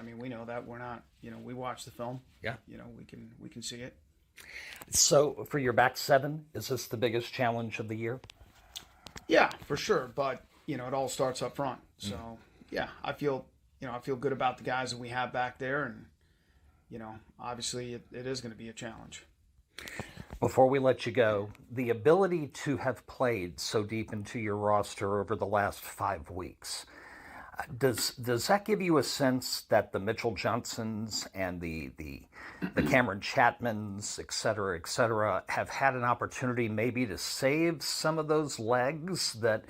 I mean, we know that. We're not, we watch the film. Yeah. We can see it. So for your back seven, is this the biggest challenge of the year? Yeah, for sure. But, it all starts up front. So, yeah, I feel good about the guys that we have back there. And, obviously it is going to be a challenge. Before we let you go, the ability to have played so deep into your roster over the last 5 weeks, does that give you a sense that the Mitchell Johnsons and the Cameron Chapmans, et cetera, have had an opportunity maybe to save some of those legs that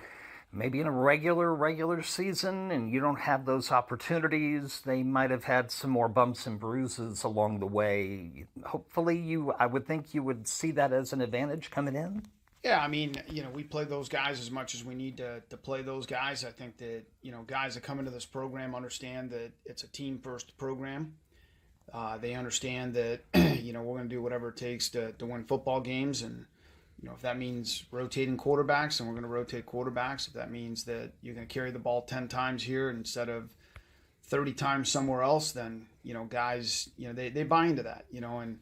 maybe in a regular season and you don't have those opportunities, they might have had some more bumps and bruises along the way? Hopefully I would think you would see that as an advantage coming in. Yeah, I mean, we play those guys as much as we need to play those guys. I think that, guys that come into this program understand that it's a team-first program. They understand that, we're going to do whatever it takes to win football games. And, if that means rotating quarterbacks, then we're going to rotate quarterbacks. If that means that you're going to carry the ball 10 times here instead of 30 times somewhere else, then, guys, they buy into that, and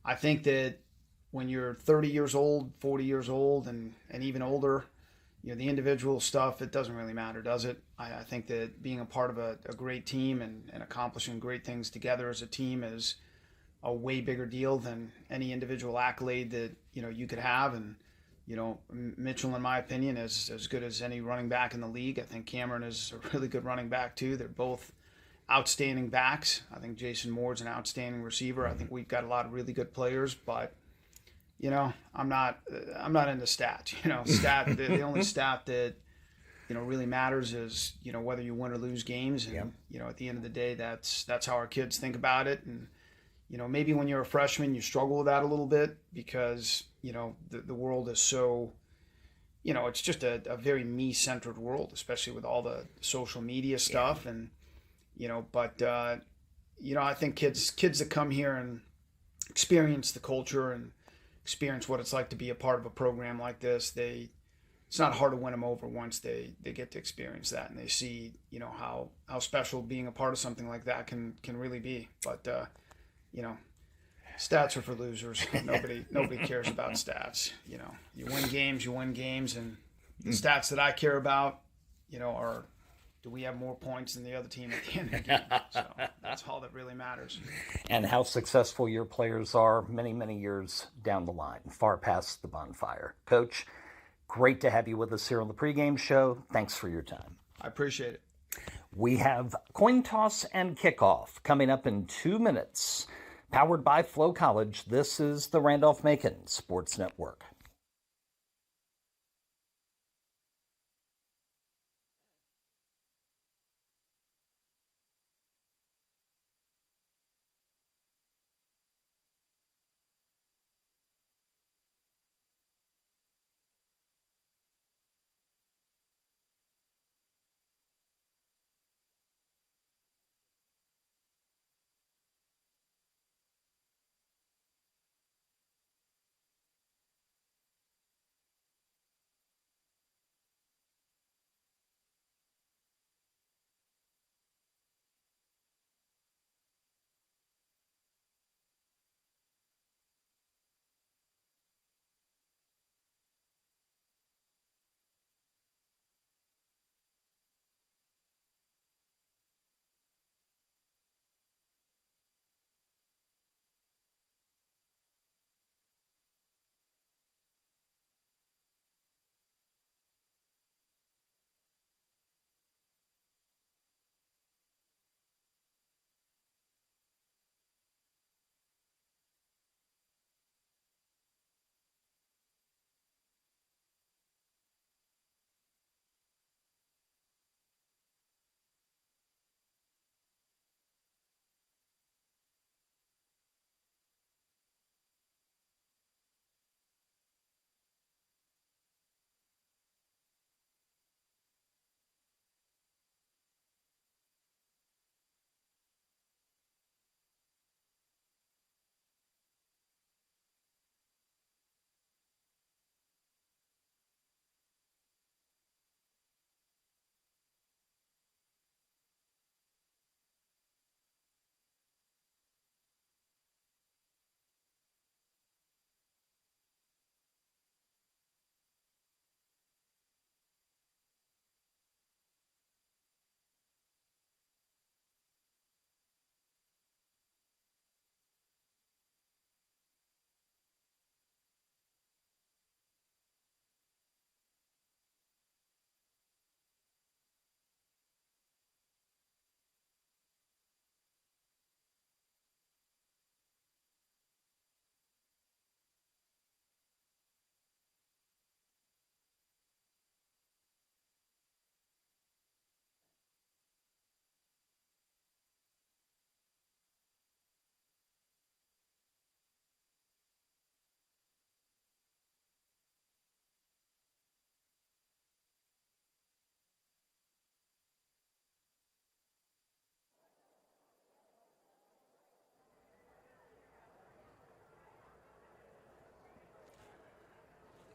I think that when you're 30 years old, 40 years old, and even older, the individual stuff, it doesn't really matter, does it? I think that being a part of a great team and accomplishing great things together as a team is a way bigger deal than any individual accolade that, you could have. And, Mitchell, in my opinion, is as good as any running back in the league. I think Cameron is a really good running back, too. They're both outstanding backs. I think Jason Moore's an outstanding receiver. I think we've got a lot of really good players, but I'm not into stats. The only stat that really matters is whether you win or lose games, and at the end of the day, that's how our kids think about it. And maybe when you're a freshman, you struggle with that a little bit because the world is so it's just a very me-centered world, especially with all the social media stuff. And but I think kids that come here and experience the culture and experience what it's like to be a part of a program like this, it's not hard to win them over once they get to experience that and they see how special being a part of something like that can really be. But stats are for losers. Nobody cares about stats. You win games, and the stats that I care about are, do we have more points than the other team at the end of the game? So that's all that really matters. And how successful your players are many years down the line, far past the bonfire. Coach, great to have you with us here on the pregame show. Thanks for your time. I appreciate it. We have coin toss and kickoff coming up in 2 minutes. Powered by FloCollege, this is the Randolph-Macon Sports Network.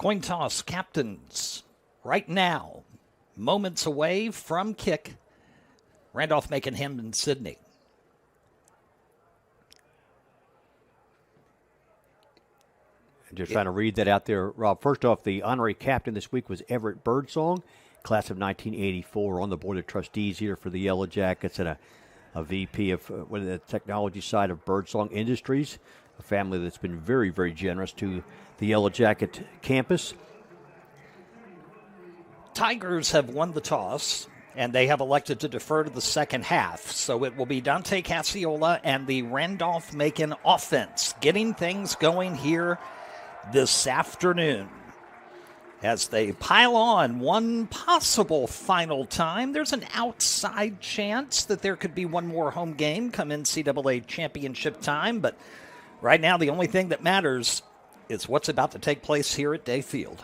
Coin toss captains right now, moments away from kick. Randolph-Macon, Hampden-Sydney. Just trying to read that out there, Rob. First off, the honorary captain this week was Everett Birdsong, class of 1984, on the board of trustees here for the Yellow Jackets, and a VP of the technology side of Birdsong Industries, a family that's been very, very generous to the Yellow Jacket campus. Tigers have won the toss, and they have elected to defer to the second half. So it will be Dante Cassiola and the Randolph-Macon offense getting things going here this afternoon. As they pile on one possible final time, there's an outside chance that there could be one more home game come NCAA championship time. But right now, the only thing that matters is what's about to take place here at Day Field.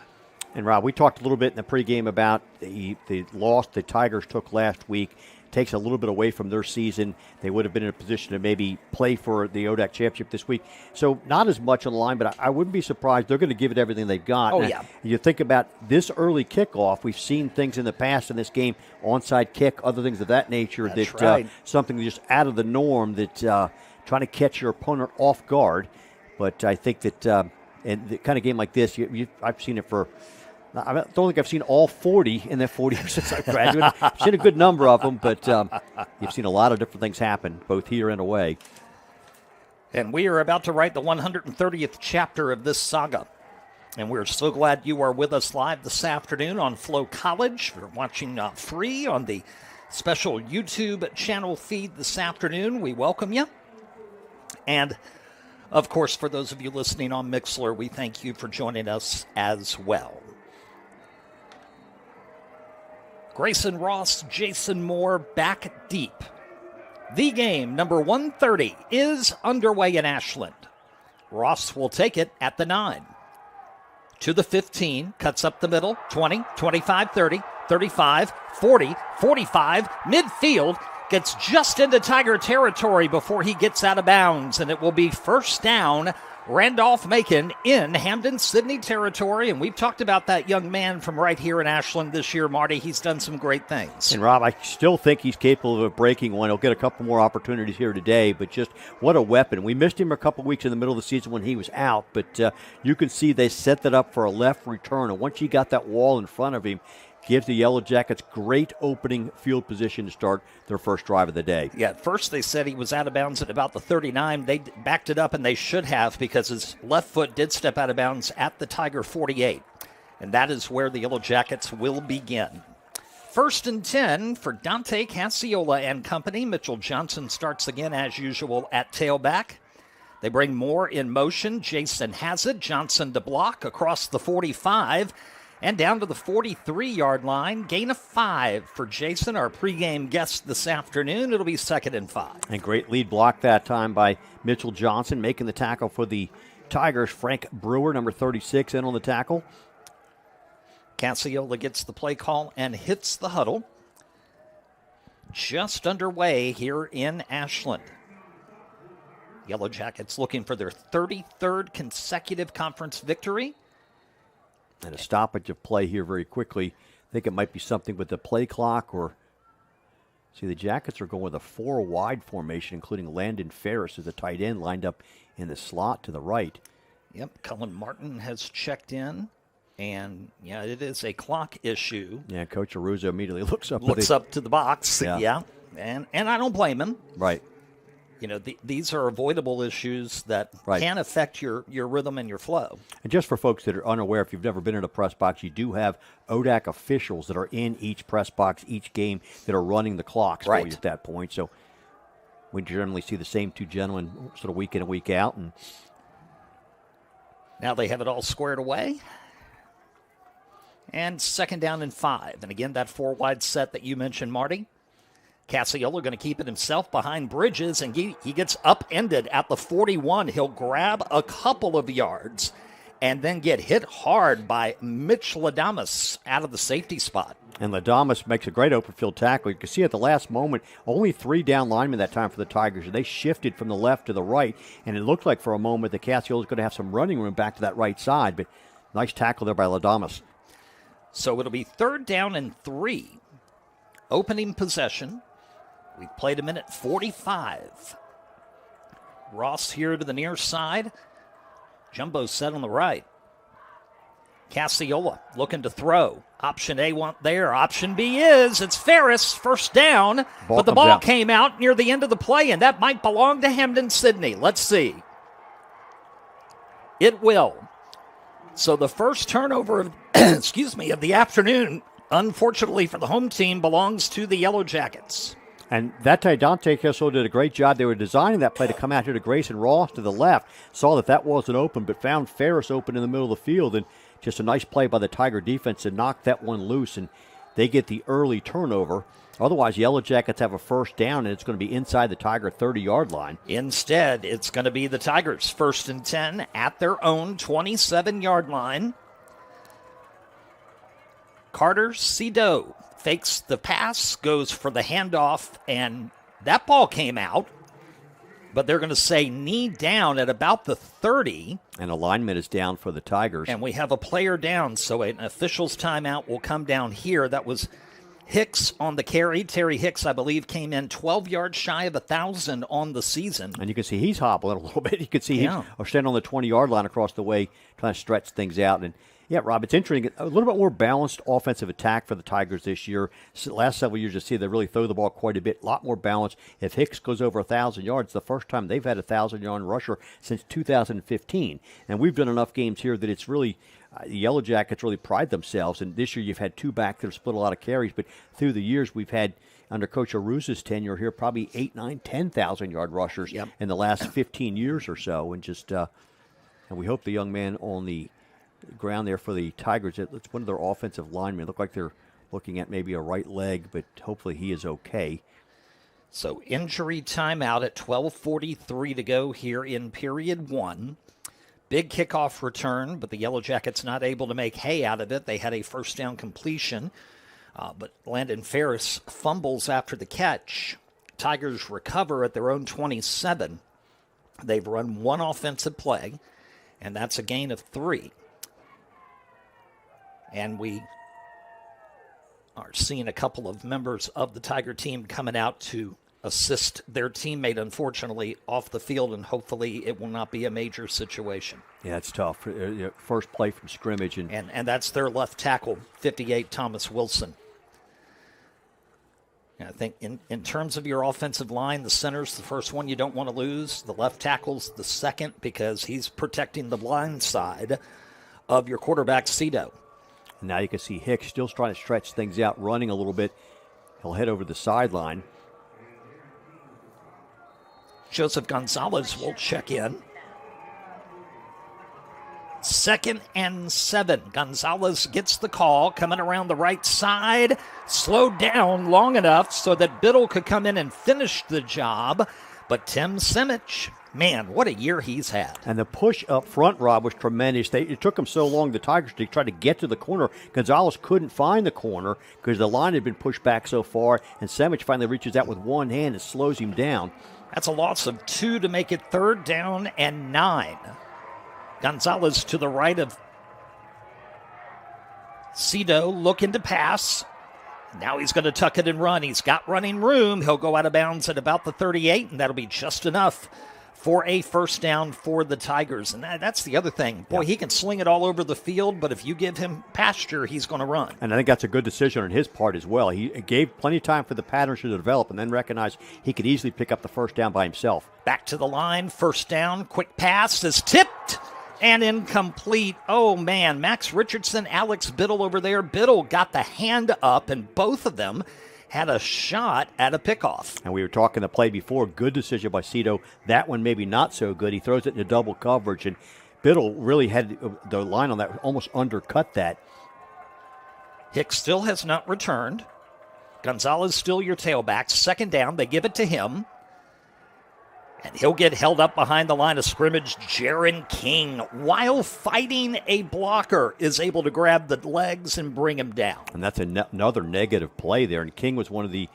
And, Rob, we talked a little bit in the pregame about the loss the Tigers took last week. Takes a little bit away from their season. They would have been in a position to maybe play for the ODAC championship this week. So not as much on the line, but I wouldn't be surprised. They're going to give it everything they've got. Oh, now, yeah. You think about this early kickoff. We've seen things in the past in this game, onside kick, other things of that nature. That's that right. Something just out of the norm that trying to catch your opponent off guard. But I think that in the kind of game like this, I've seen it for – I don't think I've seen all 40 in the 40 years since I graduated. I've seen a good number of them, but you've seen a lot of different things happen, both here and away. And we are about to write the 130th chapter of this saga. And we're so glad you are with us live this afternoon on FloCollege. We're watching free on the special YouTube channel feed this afternoon. We welcome you. And, of course, for those of you listening on Mixlr, we thank you for joining us as well. Grayson Ross, Jason Moore back deep. The game, number 130, is underway in Ashland. Ross will take it at the 9. To the 15, cuts up the middle, 20, 25, 30, 35, 40, 45, midfield, gets just into Tiger territory before he gets out of bounds, and it will be first down, Randolph-Macon in Hampden-Sydney territory. And we've talked about that young man from right here in Ashland this year, Marty. He's done some great things. And, Rob, I still think he's capable of breaking one. He'll get a couple more opportunities here today, but just what a weapon. We missed him a couple weeks in the middle of the season when he was out, but you can see they set that up for a left return. And once he got that wall in front of him, gives the Yellow Jackets great opening field position to start their first drive of the day. Yeah, at first they said he was out of bounds at about the 39. They backed it up, and they should have, because his left foot did step out of bounds at the Tiger 48. And that is where the Yellow Jackets will begin. First and 10 for Dante Cassiola and company. Mitchell Johnson starts again, as usual, at tailback. They bring Moore in motion. Jason has it. Johnson to block across the 45. And down to the 43-yard line, gain of 5 for Jason, our pregame guest this afternoon. It'll be 2nd and 5. And great lead block that time by Mitchell Johnson, making the tackle for the Tigers. Frank Brewer, number 36, in on the tackle. Cassiola gets the play call and hits the huddle. Just underway here in Ashland. Yellow Jackets looking for their 33rd consecutive conference victory. And a stoppage of play here very quickly. I think it might be something with the play clock, or see the Jackets are going with a 4-wide formation, including Landon Ferris as a tight end lined up in the slot to the right. Yep, Cullen Martin has checked in, and yeah, it is a clock issue. Yeah, Coach Aruza immediately looks up to the box. Yeah. And I don't blame him. Right. You know, these are avoidable issues that can affect your rhythm and your flow. And just for folks that are unaware, if you've never been in a press box, you do have ODAC officials that are in each press box, each game, that are running the clocks for you at that point. So we generally see the same two gentlemen sort of week in and week out. And now they have it all squared away. And 2nd down and 5. And again, that 4-wide set that you mentioned, Marty. Cassiola going to keep it himself behind Bridges, and he gets upended at the 41. He'll grab a couple of yards and then get hit hard by Mitch Ladamus out of the safety spot. And Ladamus makes a great open field tackle. You can see at the last moment, only 3 down linemen that time for the Tigers. They shifted from the left to the right, and it looked like for a moment that Cassiola was going to have some running room back to that right side, but Nice tackle there by Ladamas. So it'll be 3rd down and 3. Opening possession. We've played a minute 45. Ross here to the near side. Jumbo set on the right. Cassiola looking to throw. Option A want there. Option B it's Ferris. First down. But the ball came out near the end of the play, and that might belong to Hampden-Sydney. Let's see. It will. So the first turnover of, of the afternoon, unfortunately for the home team, belongs to the Yellow Jackets. And that time, Dante Kissel did a great job. They were designing that play to come out here to Grayson Ross to the left. Saw that wasn't open, but found Ferris open in the middle of the field. And just a nice play by the Tiger defense to knock that one loose. And they get the early turnover. Otherwise, Yellow Jackets have a first down, and it's going to be inside the Tiger 30-yard line. Instead, it's going to be the Tigers 1st and 10 at their own 27-yard line. Carter Cito fakes the pass, goes for the handoff, and that ball came out. But they're going to say knee down at about the 30. And alignment is down for the Tigers. And we have a player down, so an official's timeout will come down here. That was Hicks on the carry. Terry Hicks, I believe, came in 12 yards shy of 1,000 on the season. And you can see he's hobbling a little bit. You can see he's standing on the 20-yard line across the way, trying to stretch things out. And yeah, Rob, it's interesting. A little bit more balanced offensive attack for the Tigers this year. So the last several years, you see they really throw the ball quite a bit, a lot more balance. If Hicks goes over 1,000 yards, the first time they've had a 1,000-yard rusher since 2015. And we've done enough games here that it's really the Yellow Jackets really pride themselves. And this year you've had two backs that have split a lot of carries, but through the years we've had, under Coach Aruza's tenure here, probably 8, 9, 10,000-yard rushers in the last 15 years or so. And just and we hope the young man on the ground there for the Tigers, it's one of their offensive linemen. Look like they're looking at maybe a right leg, but hopefully he is okay. So injury timeout at 12:43 to go here in period 1. Big kickoff return, but the Yellow Jackets not able to make hay out of it. They had a first down completion, but Landon Ferris fumbles after the catch. Tigers recover at their own 27. They've run one offensive play, and that's a gain of 3. And we are seeing a couple of members of the Tiger team coming out to assist their teammate, unfortunately, off the field, and hopefully it will not be a major situation. Yeah, it's tough. First play from scrimmage. And that's their left tackle, 58, Thomas Wilson. I think in terms of your offensive line, the center's the first one you don't want to lose. The left tackle's the second because he's protecting the blind side of your quarterback, Cito. Now you can see Hicks still trying to stretch things out, running a little bit. He'll head over the sideline. Joseph Gonzalez will check in. 2nd and 7. Gonzalez gets the call, coming around the right side, slowed down long enough so that Biddle could come in and finish the job. But Tim Simic, man, what a year he's had. And the push up front, Rob, was tremendous. It took them so long, the Tigers, to try to get to the corner. Gonzalez couldn't find the corner because the line had been pushed back so far, and Simic finally reaches out with one hand and slows him down. That's a loss of 2 to make it 3rd down and 9. Gonzalez to the right of Cito, looking to pass. Now he's going to tuck it and run. He's got running room. He'll go out of bounds at about the 38, and that'll be just enough for a first down for the Tigers. And that's the other thing. Boy, he can sling it all over the field, but if you give him pasture, he's going to run. And I think that's a good decision on his part as well. He gave plenty of time for the patterns to develop and then recognized he could easily pick up the first down by himself. Back to the line, first down, quick pass is tipped and incomplete. Oh, man, Max Richardson, Alex Biddle over there. Biddle got the hand up, and both of them had a shot at a pickoff. And we were talking the play before. Good decision by Cito. That one maybe not so good. He throws it into double coverage, and Biddle really had the line on that almost undercut that. Hicks still has not returned. Gonzalez still your tailback. 2nd down. They give it to him. And he'll get held up behind the line of scrimmage. Jaron King, while fighting a blocker, is able to grab the legs and bring him down. And that's another negative play there. And King was one of the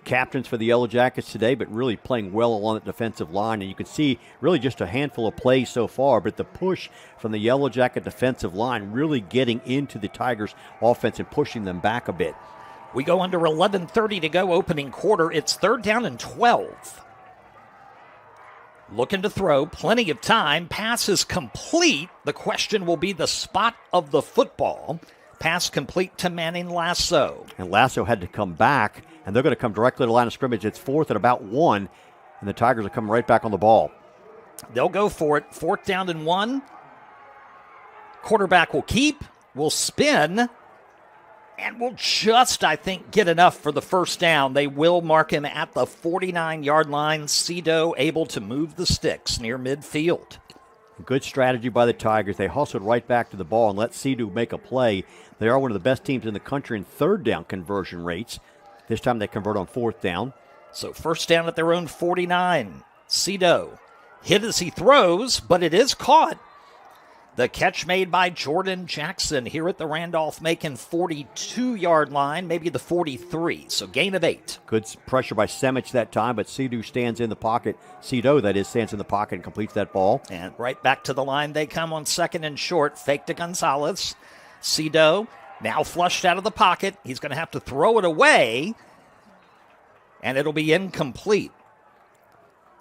captains for the Yellow Jackets today, but really playing well along the defensive line. And you can see really just a handful of plays so far, but the push from the Yellow Jacket defensive line really getting into the Tigers' offense and pushing them back a bit. We go under 11:30 to go opening quarter. It's 3rd down and 12. Looking to throw, plenty of time. Pass is complete. The question will be the spot of the football. Pass complete to Manning Lasso. And Lasso had to come back, and they're going to come directly to the line of scrimmage. It's 4th and about 1, and the Tigers are coming right back on the ball. They'll go for it. 4th down and 1. Quarterback will keep, will spin, and will just, I think, get enough for the first down. They will mark him at the 49-yard line. Cito able to move the sticks near midfield. Good strategy by the Tigers. They hustled right back to the ball and let Cito make a play. They are one of the best teams in the country in 3rd down conversion rates. This time they convert on 4th down. So 1st down at their own 49. Cito hit as he throws, but it is caught. The catch made by Jordan Jackson here at the Randolph-Macon 42-yard line, maybe the 43, so gain of 8. Good pressure by Semic that time, but Cito stands in the pocket. Cito, that is, stands in the pocket and completes that ball. And right back to the line they come on 2nd and short. Fake to Gonzalez. Cito now flushed out of the pocket. He's going to have to throw it away, and it'll be incomplete.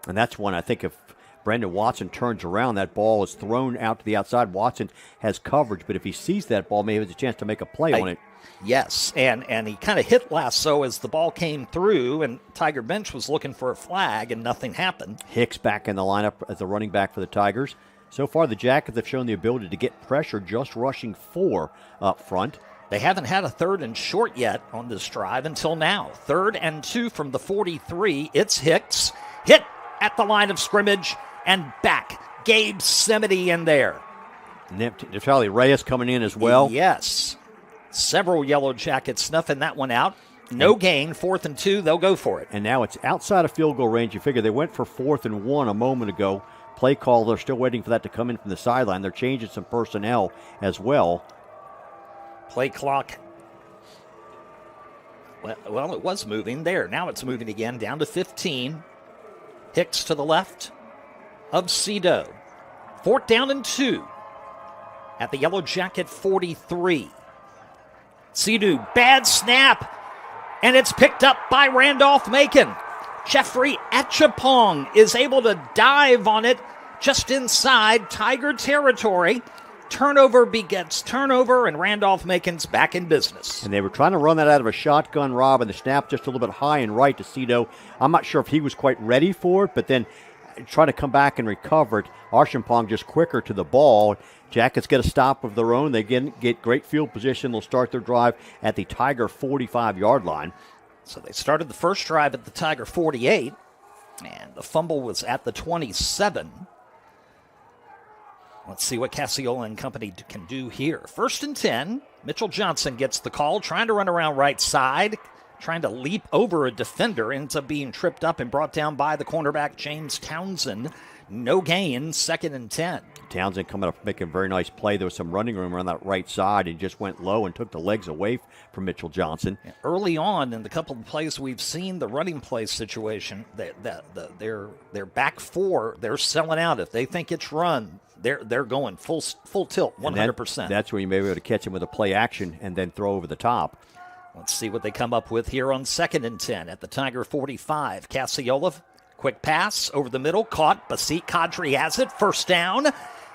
And that's one, I think, if Brandon Watson turns around, that ball is thrown out to the outside. Watson has coverage, but if he sees that ball, maybe has a chance to make a play on it. Yes, and he kind of hit Lasso as the ball came through, and Tiger bench was looking for a flag, and nothing happened. Hicks back in the lineup as the running back for the Tigers. So far, the Jackets have shown the ability to get pressure, just rushing 4 up front. They haven't had a 3rd and short yet on this drive until now. 3rd and 2 from the 43. It's Hicks. Hit at the line of scrimmage. And back, Gabe Semity in there. Charlie Reyes coming in as well. Yes. Several Yellow Jackets snuffing that one out. No gain, 4th and 2, they'll go for it. And now it's outside of field goal range. You figure they went for 4th and 1 a moment ago. Play call, they're still waiting for that to come in from the sideline. They're changing some personnel as well. Play clock. Well, it was moving there. Now it's moving again, down to 15. Hicks to the left of Cito. 4th down and 2 at the Yellow Jacket 43. Cito, bad snap, and it's picked up by Randolph-Macon. Jeffrey Etchapong is able to dive on it just inside Tiger territory. Turnover begets turnover, and Randolph-Macon's back in business. And they were trying to run that out of a shotgun, Rob, and the snap just a little bit high and right to Cito. I'm not sure if he was quite ready for it, but then trying to come back and recover it. Archampong just quicker to the ball. Jackets get a stop of their own. They get great field position. They'll start their drive at the Tiger 45-yard line. So they started the first drive at the Tiger 48, and the fumble was at the 27. Let's see what Casiola and company can do here. 1st and 10. Mitchell Johnson gets the call, trying to run around right side, trying to leap over a defender, ends up being tripped up and brought down by the cornerback, James Townsend. No gain, 2nd and 10. Townsend coming up, making a very nice play. There was some running room around that right side, and just went low and took the legs away from Mitchell Johnson. Early on in the couple of plays we've seen, the running play situation, their back 4, they're selling out. If they think it's run, they're going full tilt, 100%. That's where you may be able to catch him with a play action and then throw over the top. Let's see what they come up with here on 2nd and 10 at the Tiger 45. Casiola, quick pass over the middle, caught. Basit Kadri has it. 1st down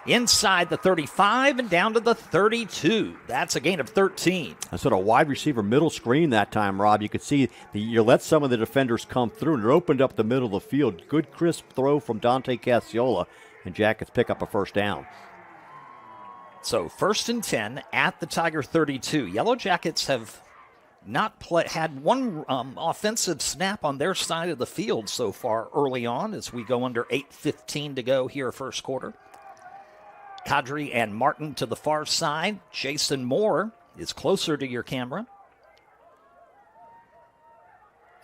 inside the 35 and down to the 32. That's a gain of 13. A sort of wide receiver middle screen that time, Rob. You could see you let some of the defenders come through, and it opened up the middle of the field. Good crisp throw from Dante Casiola, and Jackets pick up a 1st down. So 1st and 10 at the Tiger 32. Yellow Jackets have not had one offensive snap on their side of the field so far early on as we go under 8:15 to go here first quarter. Kadri and Martin to the far side. Jason Moore is closer to your camera.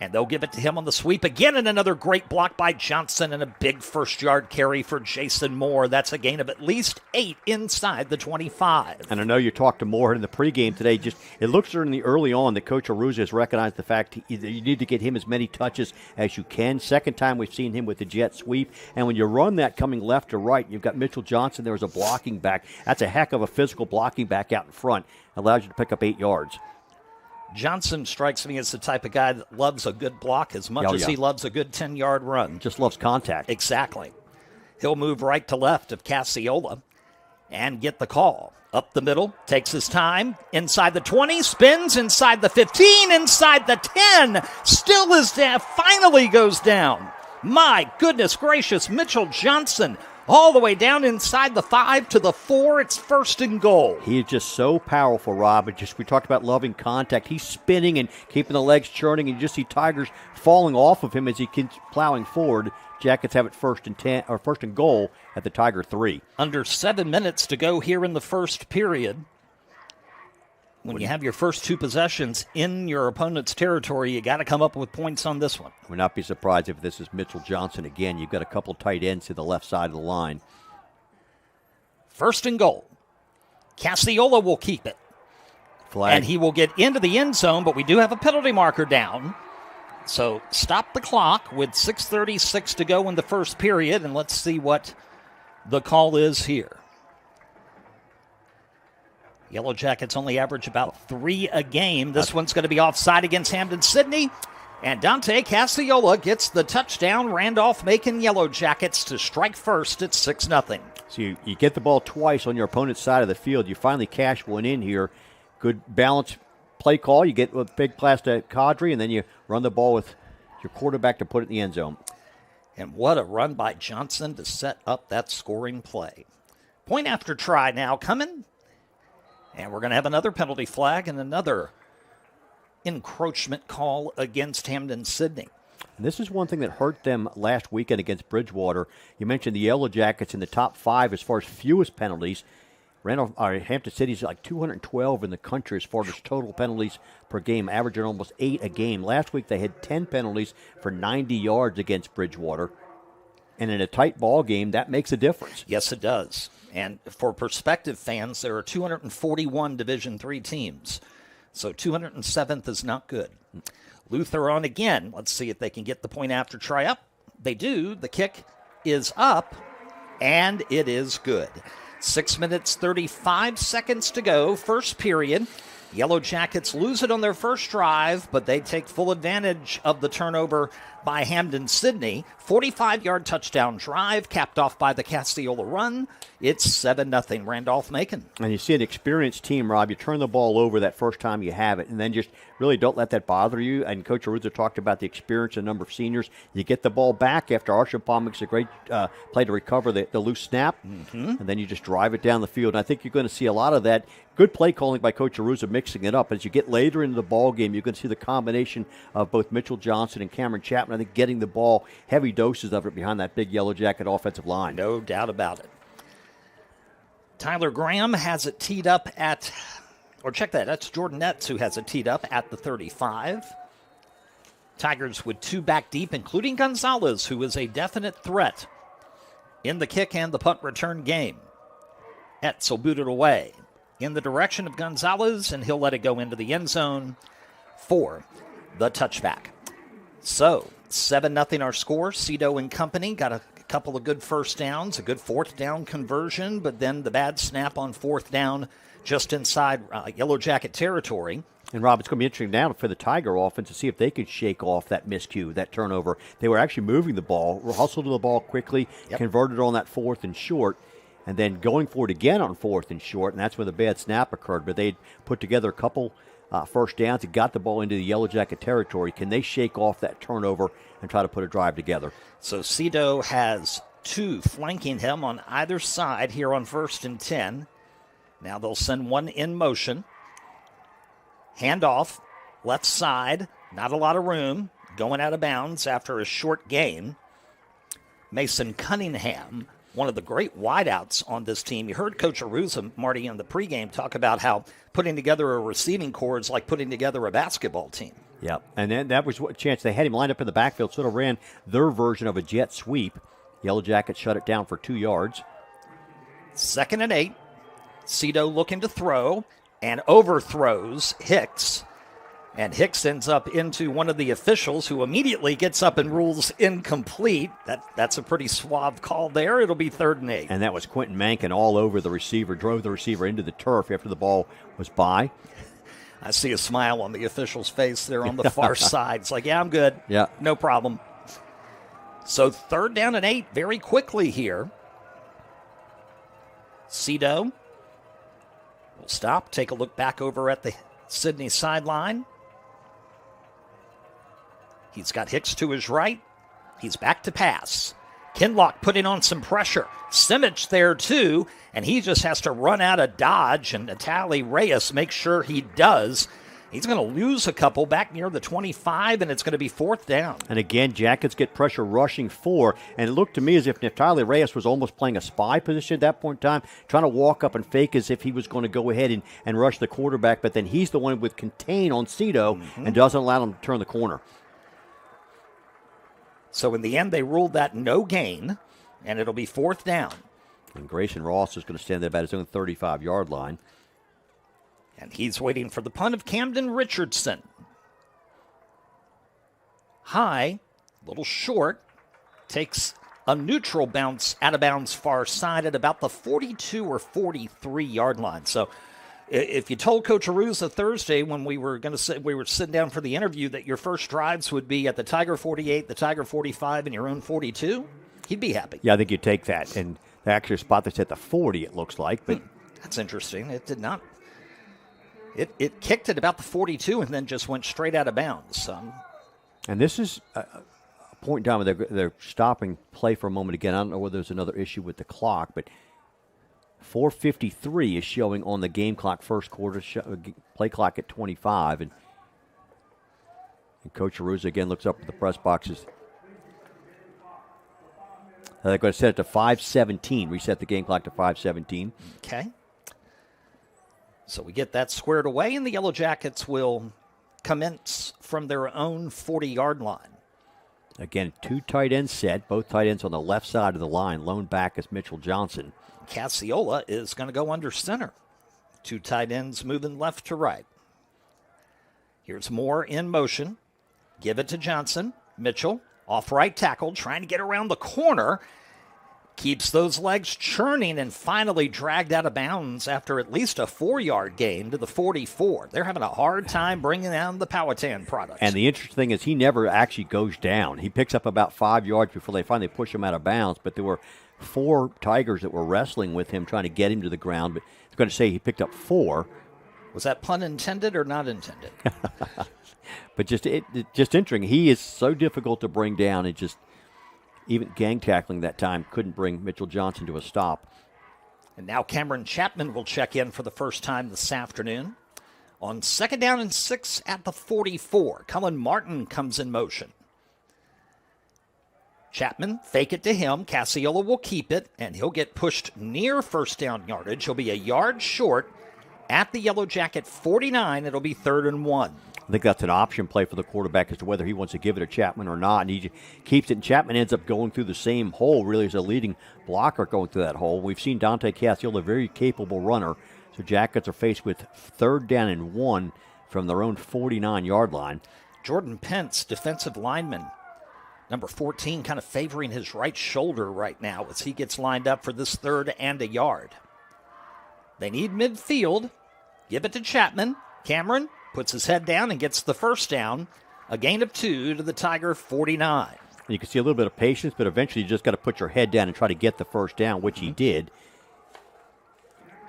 And they'll give it to him on the sweep again, and another great block by Johnson and a big first-yard carry for Jason Moore. That's a gain of at least 8 inside the 25. And I know you talked to Moore in the pregame today. Just it looks certainly early on that Coach Aruza has recognized the fact that you need to get him as many touches as you can. Second time we've seen him with the jet sweep. And when you run that coming left to right, you've got Mitchell Johnson there as a blocking back. That's a heck of a physical blocking back out in front. Allows you to pick up 8 yards. Johnson strikes me as the type of guy that loves a good block as much as he loves a good 10-yard run. Just loves contact. Exactly. He'll move right to left of Cassiola and get the call. Up the middle, takes his time, inside the 20, spins, inside the 15, inside the 10. Still is down, finally goes down. My goodness gracious, Mitchell Johnson all the way down inside the 5 to the 4. It's 1st and goal. He is just so powerful, Rob. We talked about loving contact. He's spinning and keeping the legs churning, and you just see Tigers falling off of him as he keeps plowing forward. Jackets have it 1st and goal at the Tiger 3. Under 7 minutes to go here in the first period. When you have your first 2 possessions in your opponent's territory, you got to come up with points on this one. Would not be surprised if this is Mitchell Johnson again. You've got a couple tight ends to the left side of the line. 1st and goal. Cassiola will keep it. Flag. And he will get into the end zone, but we do have a penalty marker down. So stop the clock with 6:36 to go in the first period, and let's see what the call is here. Yellow Jackets only average about 3 a game. This one's going to be offside against Hampden-Sydney. And Dante Cassiola gets the touchdown. Randolph-Macon Yellow Jackets to strike first at 6-0. So you get the ball twice on your opponent's side of the field. You finally cash one in here. Good balanced play call. You get a big pass to Kadri, and then you run the ball with your quarterback to put it in the end zone. And what a run by Johnson to set up that scoring play. Point after try now coming. And we're going to have another penalty flag and another encroachment call against Hampden-Sydney. And this is one thing that hurt them last weekend against Bridgewater. You mentioned the Yellow Jackets in the top 5 as far as fewest penalties. Hampden-Sydney is like 212 in the country as far as total penalties per game, averaging almost 8 a game. Last week they had 10 penalties for 90 yards against Bridgewater. And in a tight ball game, that makes a difference. Yes, it does. And for prospective fans, there are 241 Division III teams. So 207th is not good. Luther on again. Let's see if they can get the point after try up. They do. The kick is up, and it is good. 6 minutes, 35 seconds to go. First period. Yellow Jackets lose it on their first drive, but they take full advantage of the turnover by Hampden-Sydney. 45-yard touchdown drive, capped off by the Cassiola run. It's 7-0 Randolph-Macon. And you see an experienced team, Rob. You turn the ball over that first time you have it, and then just really don't let that bother you. And Coach Aruza talked about the experience and number of seniors. You get the ball back after Archibald makes a great play to recover the loose snap, and then you just drive it down the field. And I think you're going to see a lot of that. Good play calling by Coach Aruza mixing it up. As you get later into the ball game, you're going to see the combination of both Mitchell Johnson and Cameron Chapman, I think, getting the ball, heavy doses of it behind that big Yellow Jacket offensive line. No doubt about it. Tyler Graham has it teed up at, or check that, that's Jordan Netz who has it teed up at the 35. Tigers with 2 back deep, including Gonzalez, who is a definite threat in the kick and the punt return game. Etz will boot it away in the direction of Gonzalez, and he'll let it go into the end zone for the touchback. So, 7-0 our score. Cito and company got a couple of good first downs, a good 4th down conversion, but then the bad snap on 4th down just inside Yellow Jacket territory. And, Rob, it's going to be interesting now for the Tiger offense to see if they can shake off that miscue, that turnover. They were actually moving the ball, hustled to the ball quickly, converted on that 4th and short, and then going for it again on 4th and short, and that's when the bad snap occurred. But they put together a couple first downs and got the ball into the Yellow Jacket territory. Can they shake off that turnover and try to put a drive together? So Cito has 2 flanking him on either side here on 1st and 10. Now they'll send one in motion. Handoff, left side, not a lot of room, going out of bounds after a short gain. Mason Cunningham, one of the great wideouts on this team. You heard Coach Aruza, Marty, in the pregame talk about how putting together a receiving corps is like putting together a basketball team. Yep, and then that was what chance they had him lined up in the backfield, sort of ran their version of a jet sweep. Yellow Jackets shut it down for 2 yards. 2nd and 8. Cito looking to throw and overthrows Hicks. And Hicks ends up into one of the officials who immediately gets up and rules incomplete. That's a pretty suave call there. It'll be 3rd and 8. And that was Quentin Mankin all over the receiver, drove the receiver into the turf after the ball was by. I see a smile on the official's face there on the far side. It's like, yeah, I'm good. Yeah. No problem. So 3rd down and 8 very quickly here. Cito will stop, take a look back over at the Sydney sideline. He's got Hicks to his right. He's back to pass. Kinlock putting on some pressure. Simic there too, and he just has to run out of dodge, and Natali Reyes makes sure he does. He's going to lose a couple back near the 25, and it's going to be 4th down. And again, Jackets get pressure rushing 4, and it looked to me as if Natali Reyes was almost playing a spy position at that point in time, trying to walk up and fake as if he was going to go ahead and rush the quarterback, but then he's the one with contain on Cito and doesn't allow him to turn the corner. So in the end, they ruled that no gain, and it'll be 4th down. And Grayson Ross is going to stand there about his own 35-yard line. And he's waiting for the punt of Camden Richardson. High, a little short, takes a neutral bounce out of bounds far side at about the 42 or 43-yard line. So if you told Coach Aruza Thursday when we were sitting down for the interview that your first drives would be at the Tiger 48, the Tiger 45, and your own 42, he'd be happy. Yeah, I think you'd take that. And the actual spot that's at the 40, it looks like. But that's interesting. It did not. It kicked at about the 42 and then just went straight out of bounds. And this is a point in time where they're stopping play for a moment again. I don't know whether there's another issue with the clock, but 4:53 is showing on the game clock, first quarter, play clock at 25. And Coach Aruza again looks up at the press boxes. They're going to set it to 5:17, reset the game clock to 5:17. Okay. So we get that squared away, and the Yellow Jackets will commence from their own 40-yard line. Again, 2 tight ends set, both tight ends on the left side of the line. Lone back is Mitchell Johnson. Cassiola is going to go under center. 2 tight ends moving left to right. Here's Moore in motion. Give it to Johnson. Mitchell, off right tackle, trying to get around the corner. Keeps those legs churning and finally dragged out of bounds after at least a 4-yard gain to the 44. They're having a hard time bringing down the Powhatan products. And the interesting thing is he never actually goes down. He picks up about 5 yards before they finally push him out of bounds, but there were 4 Tigers that were wrestling with him, trying to get him to the ground. But I was going to say he picked up 4. Was that pun intended or not intended? But just interesting. He is so difficult to bring down. It just, even gang tackling that time couldn't bring Mitchell Johnson to a stop. And now Cameron Chapman will check in for the first time this afternoon. On 2nd down and 6 at the 44, Cullen Martin comes in motion. Chapman, fake it to him. Cassiola will keep it, and he'll get pushed near first down yardage. He'll be a yard short at the Yellow Jacket 49. It'll be 3rd and 1. I think that's an option play for the quarterback as to whether he wants to give it to Chapman or not. And he keeps it, and Chapman ends up going through the same hole, really, as a leading blocker going through that hole. We've seen Dante Cassiola, a very capable runner. So Jackets are faced with 3rd down and 1 from their own 49-yard line. Jordan Pence, defensive lineman, number 14, kind of favoring his right shoulder right now as he gets lined up for this 3rd and a yard. They need midfield. Give it to Chapman. Cameron puts his head down and gets the first down. A gain of 2 to the Tiger 49. And you can see a little bit of patience, but eventually you just got to put your head down and try to get the first down, which he did.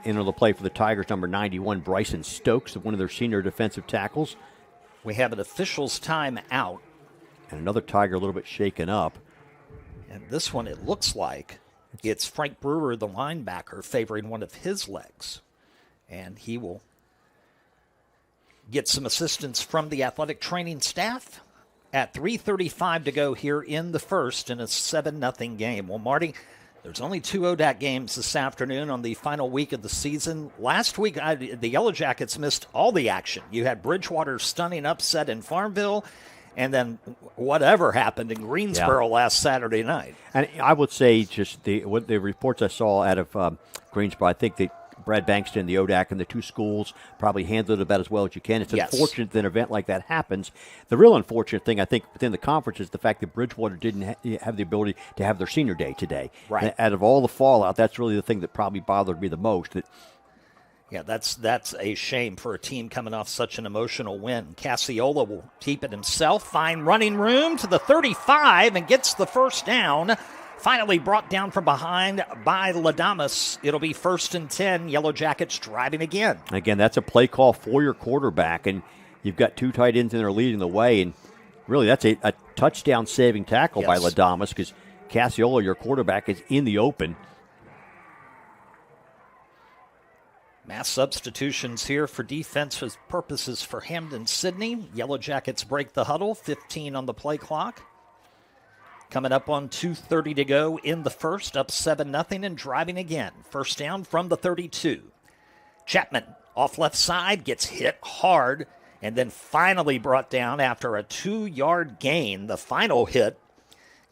Into the play for the Tigers, number 91, Bryson Stokes, one of their senior defensive tackles. We have an official's time out. And another Tiger a little bit shaken up. And this one, it looks like it's Frank Brewer, the linebacker, favoring one of his legs. And he will get some assistance from the athletic training staff at 3:35 to go here in the first in a 7-0 game. Well, Marty, There's only 2 ODAC games this afternoon on the final week of the season. Last week, the Yellow Jackets missed all the action. You had Bridgewater's stunning upset in Farmville, and then whatever happened in Greensboro last Saturday night. And I would say just the reports I saw out of Greensboro, I think that Brad Bankston, the ODAC, and the 2 schools probably handled it about as well as you can. It's unfortunate that an event like that happens. The real unfortunate thing, I think, within the conference is the fact that Bridgewater didn't have the ability to have their senior day today. Right. And out of all the fallout, that's really the thing that probably bothered me the most. Yeah, that's a shame for a team coming off such an emotional win. Cassiola will keep it himself, find running room to the 35, and gets the first down. Finally brought down from behind by Ladamas. It'll be 1st and 10. Yellow Jackets driving again. Again, that's a play call for your quarterback, and you've got 2 tight ends in there leading the way. And really, that's a touchdown-saving tackle by Ladamas because Cassiola, your quarterback, is in the open. Mass substitutions here for defensive purposes for Hampden-Sydney. Yellow Jackets break the huddle, 15 on the play clock. Coming up on 2:30 to go in the first, up 7-0 and driving again. First down from the 32. Chapman off left side, gets hit hard, and then finally brought down after a 2-yard gain. The final hit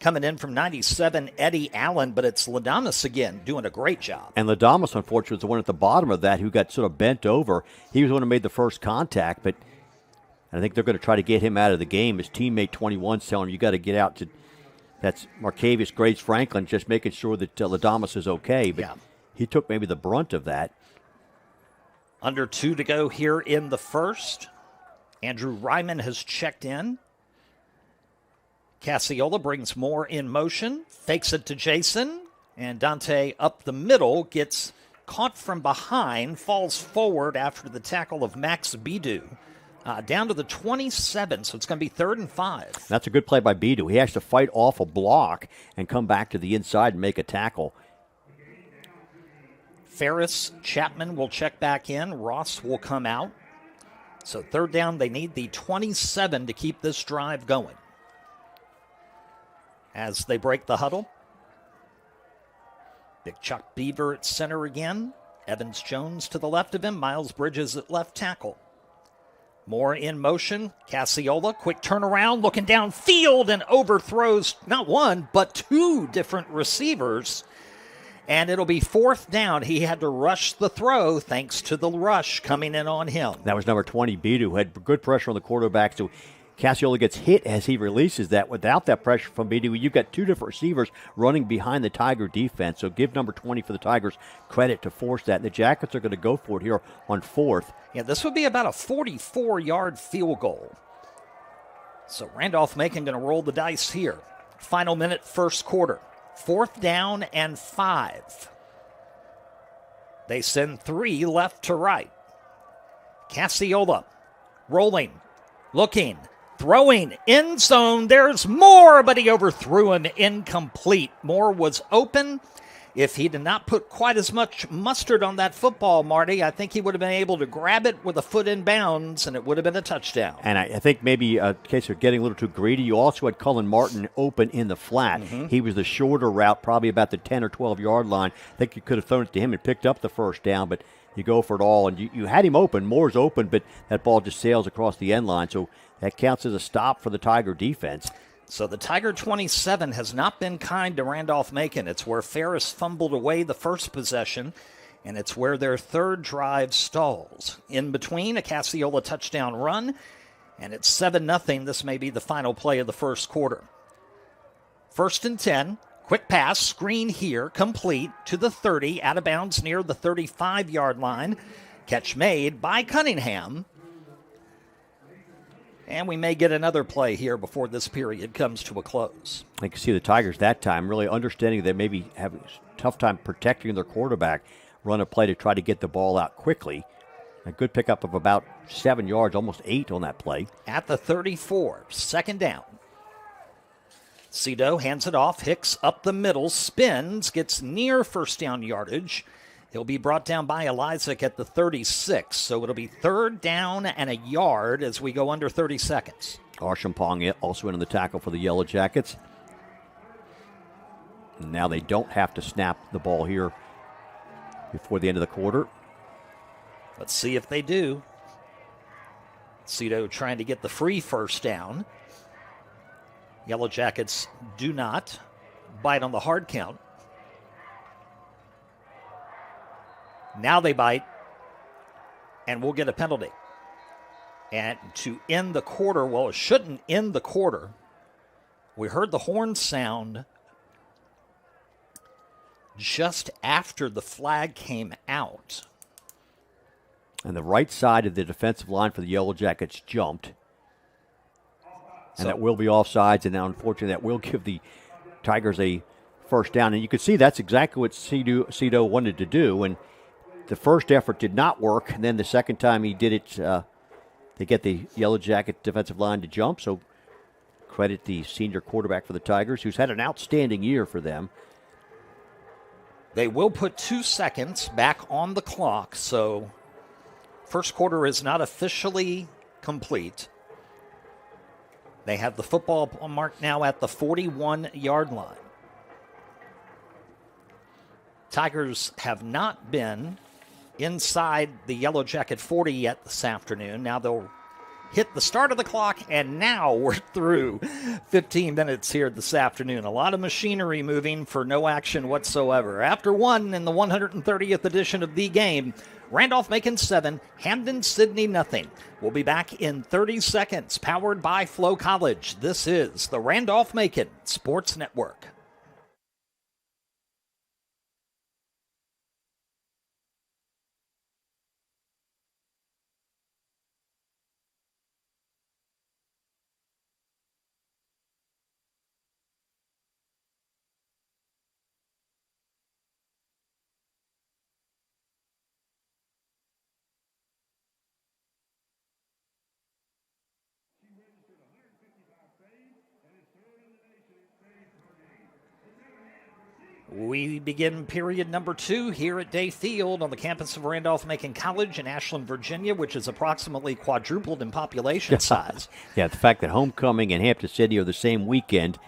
coming in from 97, Eddie Allen, but it's Ladamas again doing a great job. And Ladamas, unfortunately, was the one at the bottom of that who got sort of bent over. He was the one who made the first contact, but I think they're going to try to get him out of the game. His teammate 21's telling him, you got to get out to. That's Marcavius Grace Franklin just making sure that Ladamas is okay. But he took maybe the brunt of that. Under 2 to go here in the first. Andrew Ryman has checked in. Cassiola brings more in motion. Fakes it to Jason. And Dante up the middle gets caught from behind. Falls forward after the tackle of Max Bidu. Down to the 27, so it's going to be 3rd and 5. That's a good play by Bidu. He has to fight off a block and come back to the inside and make a tackle. Ferris Chapman will check back in. Ross will come out. So 3rd down, they need the 27 to keep this drive going. As they break the huddle. Big Chuck Beaver at center again. Evans Jones to the left of him. Miles Bridges at left tackle. More in motion. Cassiola, quick turnaround, looking downfield and overthrows not one, but 2 different receivers. And it'll be 4th down. He had to rush the throw thanks to the rush coming in on him. That was number 20, Bidu, who had good pressure on the quarterback. So Cassiola gets hit as he releases that. Without that pressure from Bidu, you've got 2 different receivers running behind the Tiger defense. So give number 20 for the Tigers credit to force that. And the Jackets are going to go for it here on 4th. Yeah, this would be about a 44-yard field goal. So Randolph-Macon going to roll the dice here. Final minute, first quarter. 4th down and 5. They send 3 left to right. Cassiola rolling, looking, throwing, end zone. There's Moore, but he overthrew him, incomplete. Moore was open. If he did not put quite as much mustard on that football, Marty, I think he would have been able to grab it with a foot in bounds, and it would have been a touchdown. And I think maybe in case of getting a little too greedy, you also had Cullen Martin open in the flat. He was the shorter route, probably about the 10 or 12-yard line. I think you could have thrown it to him and picked up the first down, but you go for it all. And you had him open. Moore's open, but that ball just sails across the end line. So that counts as a stop for the Tiger defense. So the Tiger 27 has not been kind to Randolph-Macon. It's where Ferris fumbled away the first possession, and it's where their 3rd drive stalls. In between, a Cassiola touchdown run, and it's 7-0. This may be the final play of the first quarter. 1st and 10. Quick pass, screen here, complete to the 30, out of bounds near the 35-yard line. Catch made by Cunningham. And we may get another play here before this period comes to a close. I can see the Tigers that time really understanding they maybe have a tough time protecting their quarterback, run a play to try to get the ball out quickly. A good pickup of about 7 yards, almost 8 on that play. At the 34, 2nd down. Cito hands it off. Hicks up the middle, spins, gets near first down yardage. He'll be brought down by Elizik at the 36, so it'll be 3rd down and a yard as we go under 30 seconds. Arshampong also in on the tackle for the Yellow Jackets. Now they don't have to snap the ball here before the end of the quarter. Let's see if they do. Cito trying to get the free first down. Yellow Jackets do not bite on the hard count. Now they bite, and we'll get a penalty. And to end the quarter, well, it shouldn't end the quarter. We heard the horn sound just after the flag came out. And the right side of the defensive line for the Yellow Jackets jumped. And that will be offsides, and now unfortunately that will give the Tigers a first down. And you can see that's exactly what Cito wanted to do. And the first effort did not work, and then the second time he did it, they get the Yellow Jacket defensive line to jump. So credit the senior quarterback for the Tigers, who's had an outstanding year for them. They will put 2 seconds back on the clock, so first quarter is not officially complete. They have the football marked now at the 41-yard line. Tigers have not been inside the Yellow Jacket 40 yet this afternoon. Now they'll hit the start of the clock, and now we're through 15 minutes here this afternoon. A lot of machinery moving for no action whatsoever. After one in the 130th edition of The Game, Randolph-Macon 7, Hampden-Sydney nothing. We'll be back in 30 seconds, powered by FloCollege. This is the Randolph-Macon Sports Network. We begin period number 2 here at Day Field on the campus of Randolph-Macon College in Ashland, Virginia, which is approximately quadrupled in population size. Yeah, the fact that homecoming and Hampden-Sydney are the same weekend.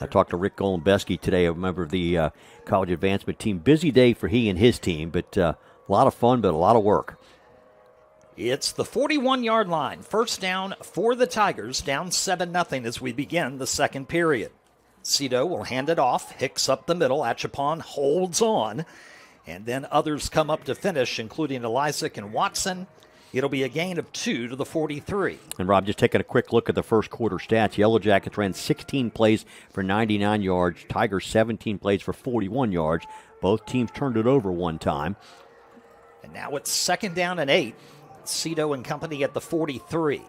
I talked to Rick Golembeski today, a member of the college advancement team. Busy day for he and his team, but a lot of fun, but a lot of work. It's the 41-yard line. First down for the Tigers, down 7-0 as we begin the second period. Cito will hand it off. Hicks up the middle. Achapon holds on. And then others come up to finish, including Elizik and Watson. It'll be a gain of 2 to the 43. And, Rob, just taking a quick look at the first quarter stats. Yellow Jackets ran 16 plays for 99 yards. Tigers 17 plays for 41 yards. Both teams turned it over one time. And now it's second down and 8. Cito and company at the 43.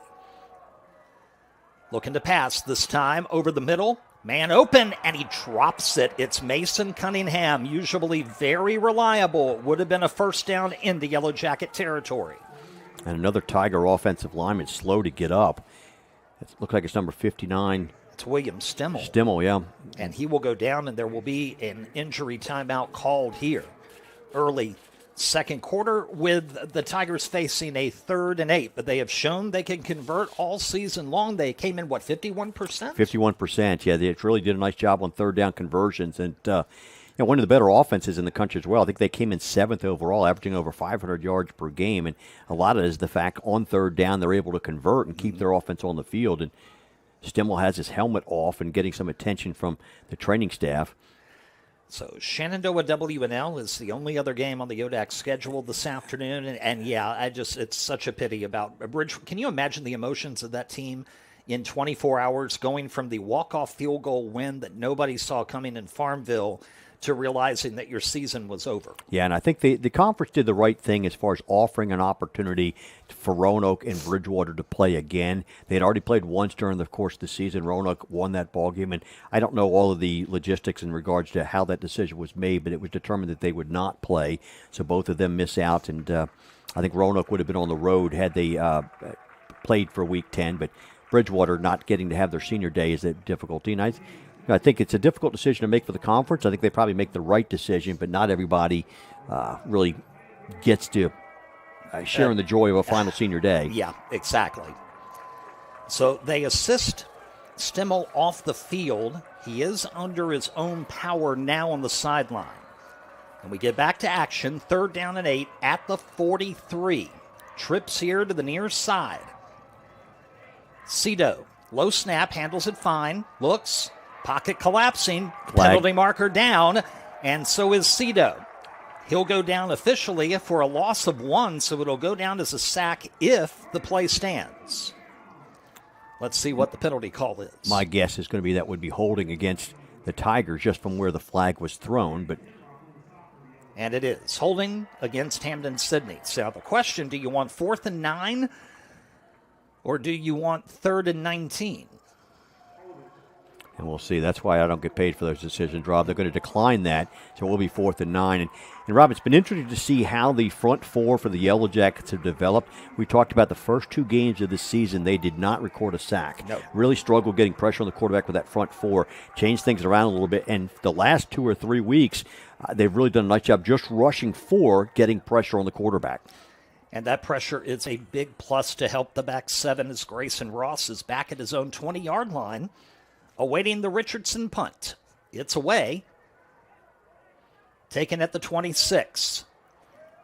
Looking to pass this time over the middle. Man open, and he drops it. It's Mason Cunningham, usually very reliable. Would have been a first down in the Yellow Jacket territory. And another Tiger offensive lineman slow to get up. It looks like it's number 59. It's William Stimmel. Stimmel, yeah. And he will go down, and there will be an injury timeout called here. Early second quarter with the Tigers facing a 3rd and 8, but they have shown they can convert all season long. They came in, 51%? 51%, yeah. They really did a nice job on third down conversions. And, one of the better offenses in the country as well. I think they came in 7th overall, averaging over 500 yards per game. And a lot of it is the fact on third down they're able to convert and keep their offense on the field. And Stimmel has his helmet off and getting some attention from the training staff. So Shenandoah W&L is the only other game on the ODAC schedule this afternoon. And yeah, it's such a pity about Bridge. Can you imagine the emotions of that team in 24 hours going from the walk-off field goal win that nobody saw coming in Farmville to realizing that your season was over? Yeah, and I think the conference did the right thing as far as offering an opportunity for Roanoke and Bridgewater to play again. They had already played once during the course of the season. Roanoke won that ball game, and I don't know all of the logistics in regards to how that decision was made, but it was determined that they would not play, so both of them miss out, and I think Roanoke would have been on the road had they played for Week 10, but Bridgewater not getting to have their senior day is a difficulty, and I think it's a difficult decision to make for the conference. I think they probably make the right decision, but not everybody really gets to share in the joy of a final senior day. Yeah, exactly. So they assist Stimmel off the field He is under his own power now on the sideline. And we get back to action, 3rd down and 8 at the 43. Trips here to the near side. Cito, low snap, handles it fine, looks, pocket collapsing, penalty marker down, and so is Cito. He'll go down officially for a loss of 1, so it'll go down as a sack if the play stands. Let's see what the penalty call is. My guess is going to be that would be holding against the Tigers just from where the flag was thrown, but... And it is holding against Hampden-Sydney. So the question, do you want 4th and 9 or do you want 3rd and 19? And we'll see. That's why I don't get paid for those decisions, Rob. They're going to decline that, so it will be 4th and 9. And Rob, it's been interesting to see how the front four for the Yellow Jackets have developed. We talked about the first 2 games of the season. They did not record a sack. No. Really struggled getting pressure on the quarterback with that front four. Changed things around a little bit. And the last 2 or 3 weeks, they've really done a nice job just rushing for getting pressure on the quarterback. And that pressure is a big plus to help the back 7 as Grayson Ross is back at his own 20-yard line, awaiting the Richardson punt. It's away. Taken at the 26.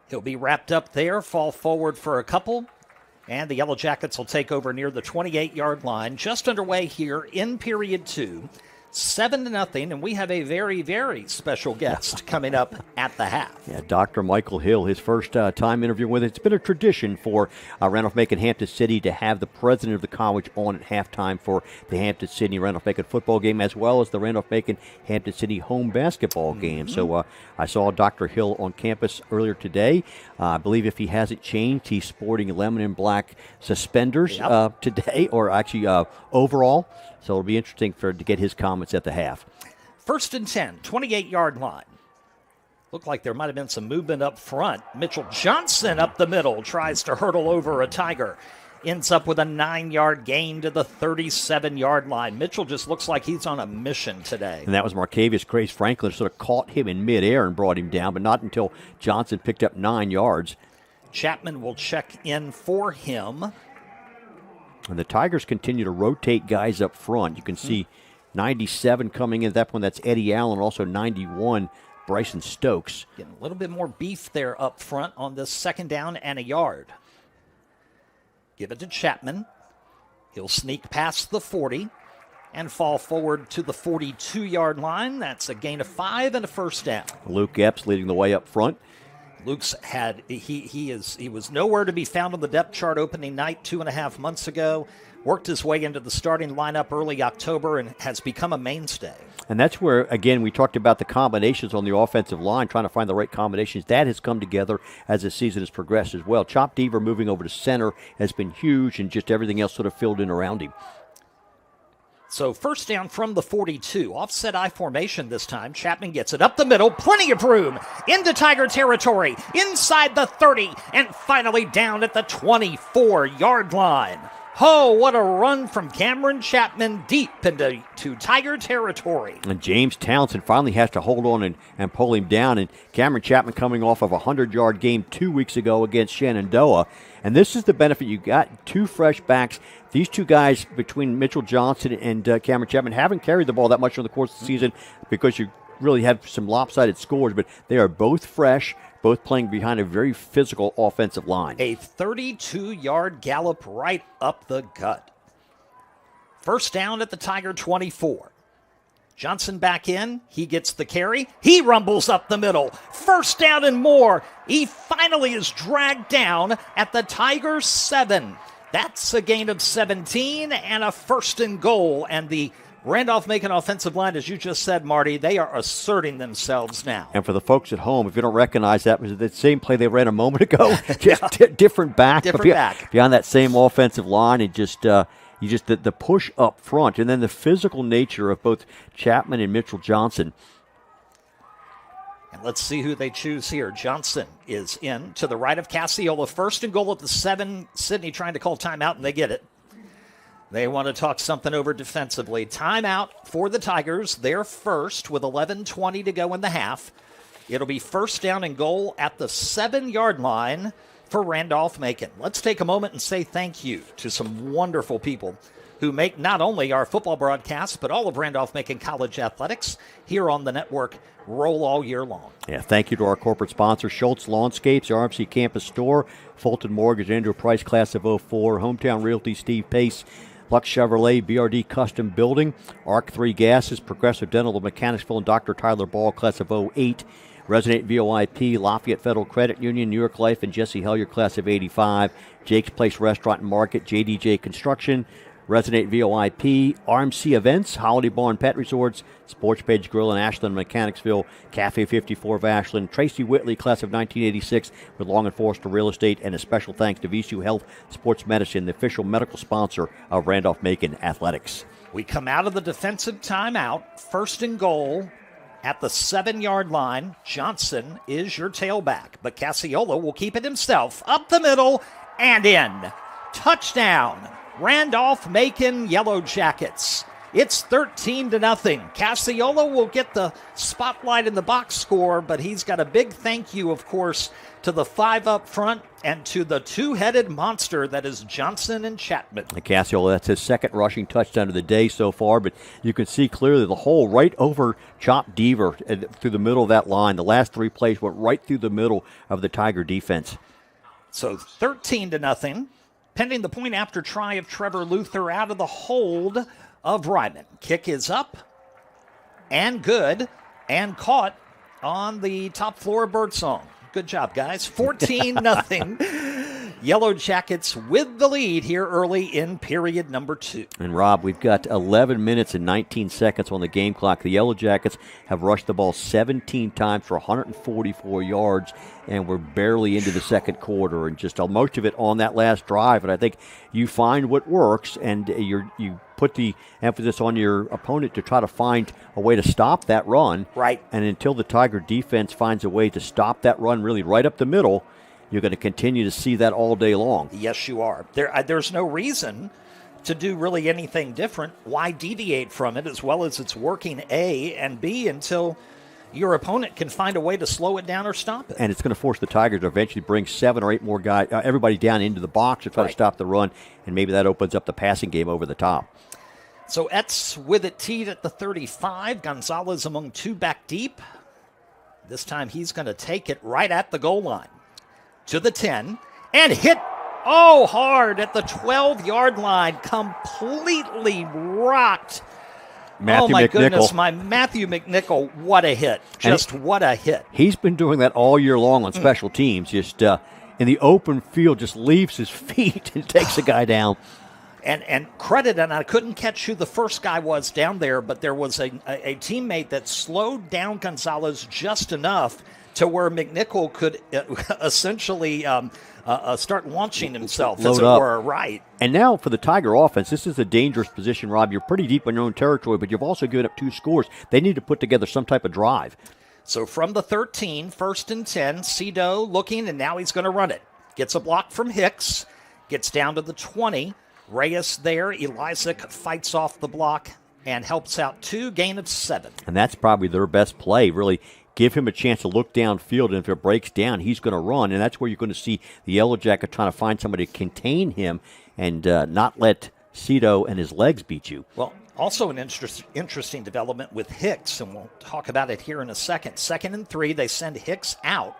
He'll be wrapped up there, fall forward for a couple, and the Yellow Jackets will take over near the 28-yard line. Just underway here in period 2. 7-0, and we have a very, very special guest coming up at the half. Yeah, Dr. Michael Hill, his first time interviewing with us. It's been a tradition for Randolph-Macon Hampden-Sydney to have the president of the college on at halftime for the Hampden-Sydney Randolph-Macon football game, as well as the Randolph-Macon Hampden-Sydney home basketball game. So I saw Dr. Hill on campus earlier today. I believe if he hasn't changed, he's sporting lemon and black suspenders today, or actually overall. So it'll be interesting to get his comments at the half. 1st and 10, 28-yard line. Looked like there might have been some movement up front. Mitchell Johnson up the middle tries to hurdle over a Tiger. Ends up with a 9-yard gain to the 37-yard line. Mitchell just looks like he's on a mission today. And that was Marcavius Grace Franklin sort of caught him in midair and brought him down, but not until Johnson picked up 9 yards. Chapman will check in for him. And the Tigers continue to rotate guys up front. You can see 97 coming in at that point. That's Eddie Allen. Also 91, Bryson Stokes. Getting a little bit more beef there up front on this 2nd down and a yard. Give it to Chapman. He'll sneak past the 40 and fall forward to the 42-yard line. That's a gain of 5 and a 1st down. Luke Epps leading the way up front. Luke's had he was nowhere to be found on the depth chart opening night 2.5 months ago. Worked his way into the starting lineup early October and has become a mainstay. And that's where, again, we talked about the combinations on the offensive line, trying to find the right combinations. That has come together as the season has progressed as well. Chop Deaver moving over to center has been huge, and just everything else sort of filled in around him. So 1st down from the 42. Offset I formation this time. Chapman gets it up the middle. Plenty of room. Into Tiger territory. Inside the 30. And finally down at the 24-yard line. Oh, what a run from Cameron Chapman deep into Tiger territory. And James Townsend finally has to hold on and pull him down. And Cameron Chapman coming off of a 100-yard game 2 weeks ago against Shenandoah. And this is the benefit. You got 2 fresh backs. These 2 guys, between Mitchell Johnson and Cameron Chapman, haven't carried the ball that much over the course of the season because you really have some lopsided scores. But they are both fresh, both playing behind a very physical offensive line. A 32-yard gallop right up the gut. 1st down at the Tiger 24. Johnson back in. He gets the carry. He rumbles up the middle. 1st down and more. He finally is dragged down at the Tiger 7. That's a gain of 17 and a 1st and goal. And the Randolph-Macon offensive line, as you just said, Marty, they are asserting themselves now. And for the folks at home, if you don't recognize that, was the same play they ran a moment ago. Just different back. Beyond that same offensive line, and just the push up front, and then the physical nature of both Chapman and Mitchell Johnson. And let's see who they choose here. Johnson is in to the right of Cassiola. 1st and goal at the 7. Sydney trying to call timeout, and they get it. They want to talk something over defensively. Timeout for the Tigers. They're first with 11:20 to go in the half. It'll be 1st down and goal at the 7-yard line for Randolph-Macon. Let's take a moment and say thank you to some wonderful people who make not only our football broadcasts, but all of Randolph-Macon College athletics here on the network roll all year long. Yeah, thank you to our corporate sponsors, Schultz Lawnscapes, RMC Campus Store, Fulton Mortgage, Andrew Price, Class of 04, Hometown Realty, Steve Pace, Lux Chevrolet, BRD Custom Building, Arc 3 Gases, Progressive Dental of Mechanicsville, and Dr. Tyler Ball, Class of 08, Resident VOIP, Lafayette Federal Credit Union, New York Life, and Jesse Hellier, Class of 85, Jake's Place Restaurant and Market, JDJ Construction, Resident VOIP, RMC Events, Holiday Barn Pet Resorts, Sports Page Grill in Ashland, Mechanicsville, Cafe 54 of Ashland, Tracy Whitley, Class of 1986 with Long and Forster Real Estate, and a special thanks to VCU Health Sports Medicine, the official medical sponsor of Randolph-Macon Athletics. We come out of the defensive timeout, first and goal at the 7-yard line. Johnson is your tailback, but Casiola will keep it himself. Up the middle and in. Touchdown, Randolph-Macon Yellow Jackets. It's 13-0. Casiola will get the spotlight in the box score, but he's got a big thank you, of course, to the 5 up front and to the two-headed monster that is Johnson and Chapman. Casiola, that's his second rushing touchdown of the day so far, but you can see clearly the hole right over Chop Deaver through the middle of that line. The last 3 plays went right through the middle of the Tiger defense. So 13-0. Pending the point after try of Trevor Luther out of the hold of Ryman. Kick is up and good and caught on the top floor of Birdsong. Good job, guys. 14-0. Yellow Jackets with the lead here early in period number 2. And Rob, we've got 11 minutes and 19 seconds on the game clock. The Yellow Jackets have rushed the ball 17 times for 144 yards, and we're barely into the second quarter, and just most of it on that last drive. And I think you find what works, and you put the emphasis on your opponent to try to find a way to stop that run. Right. And until the Tiger defense finds a way to stop that run really right up the middle, you're going to continue to see that all day long. Yes, you are. There's no reason to do really anything different. Why deviate from it as well as it's working A and B until your opponent can find a way to slow it down or stop it. And it's going to force the Tigers to eventually bring 7 or 8 more guys, everybody down into the box to try to stop the run, and maybe that opens up the passing game over the top. So Etz with it teed at the 35. Gonzalez among 2 back deep. This time he's going to take it right at the goal line to the 10 and hit hard at the 12-yard line. Completely rocked. Goodness, my Matthew McNichol, what a hit. What a hit. He's been doing that all year long on special teams. Just in the open field, just leaves his feet and takes a guy down. And credit, and I couldn't catch who the first guy was down there, but there was a teammate that slowed down Gonzalez just enough to where McNichol could essentially start launching himself, as it were, right. And now for the Tiger offense, this is a dangerous position, Rob. You're pretty deep in your own territory, but you've also given up 2 scores. They need to put together some type of drive. So from the 13, 1st and 10, Cito looking, and now he's going to run it. Gets a block from Hicks, gets down to the 20. Reyes there. Elizik fights off the block and helps out 2, gain of 7. And that's probably their best play, really. Give him a chance to look downfield, and if it breaks down, he's going to run. And that's where you're going to see the Yellow Jacket trying to find somebody to contain him and not let Cito and his legs beat you. Well, also an interesting development with Hicks, and we'll talk about it here in a second. 2nd and 3, they send Hicks out.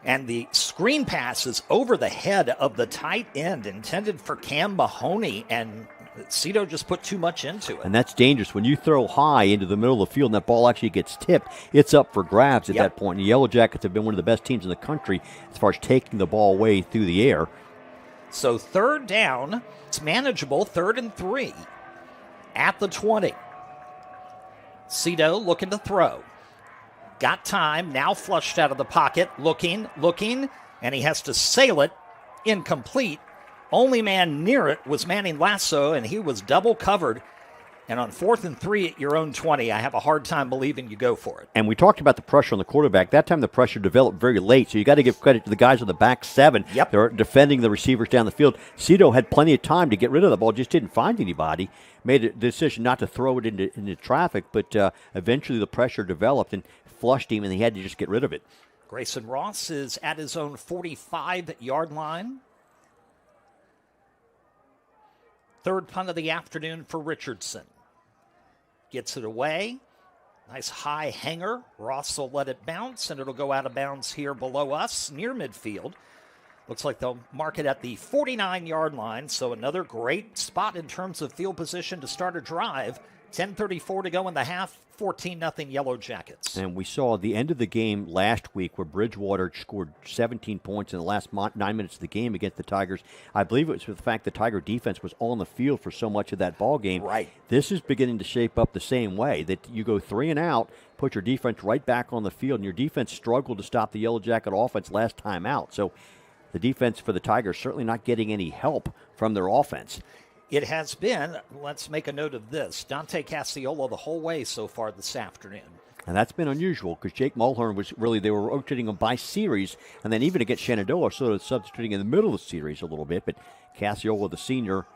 And the screen pass is over the head of the tight end intended for Cam Mahoney, and Cito just put too much into it. And that's dangerous. When you throw high into the middle of the field and that ball actually gets tipped, it's up for grabs at that point. And the Yellow Jackets have been one of the best teams in the country as far as taking the ball away through the air. So 3rd down, it's manageable, 3rd and 3 at the 20. Cito looking to throw. Got time, now flushed out of the pocket, looking, and he has to sail it, incomplete. Only man near it was Manning Lasso, and he was double covered. And on 4th and 3 at your own 20, I have a hard time believing you go for it. And we talked about the pressure on the quarterback. That time the pressure developed very late, so you got to give credit to the guys on the back 7. Yep. They're defending the receivers down the field. Cito had plenty of time to get rid of the ball, just didn't find anybody. Made a decision not to throw it into traffic, but eventually the pressure developed and flushed him, and he had to just get rid of it. Grayson Ross is at his own 45-yard line. Third punt of the afternoon for Richardson. Gets it away. Nice high hanger. Ross will let it bounce, and it'll go out of bounds here below us near midfield. Looks like they'll mark it at the 49-yard line, so another great spot in terms of field position to start a drive. 10:34 to go in the half, 14-0 Yellow Jackets. And we saw the end of the game last week where Bridgewater scored 17 points in the last 9 minutes of the game against the Tigers. I believe it was for the fact the Tiger defense was on the field for so much of that ball game. Right. This is beginning to shape up the same way, that you go 3 and out, put your defense right back on the field, and your defense struggled to stop the Yellow Jacket offense last time out. So the defense for the Tigers certainly not getting any help from their offense. It has been. Let's make a note of this. Dante Cassiola the whole way so far this afternoon. And that's been unusual because Jake Mulhern was really, they were rotating him by series, and then even against Shenandoah, sort of substituting in the middle of the series a little bit. But Cassiola, the senior,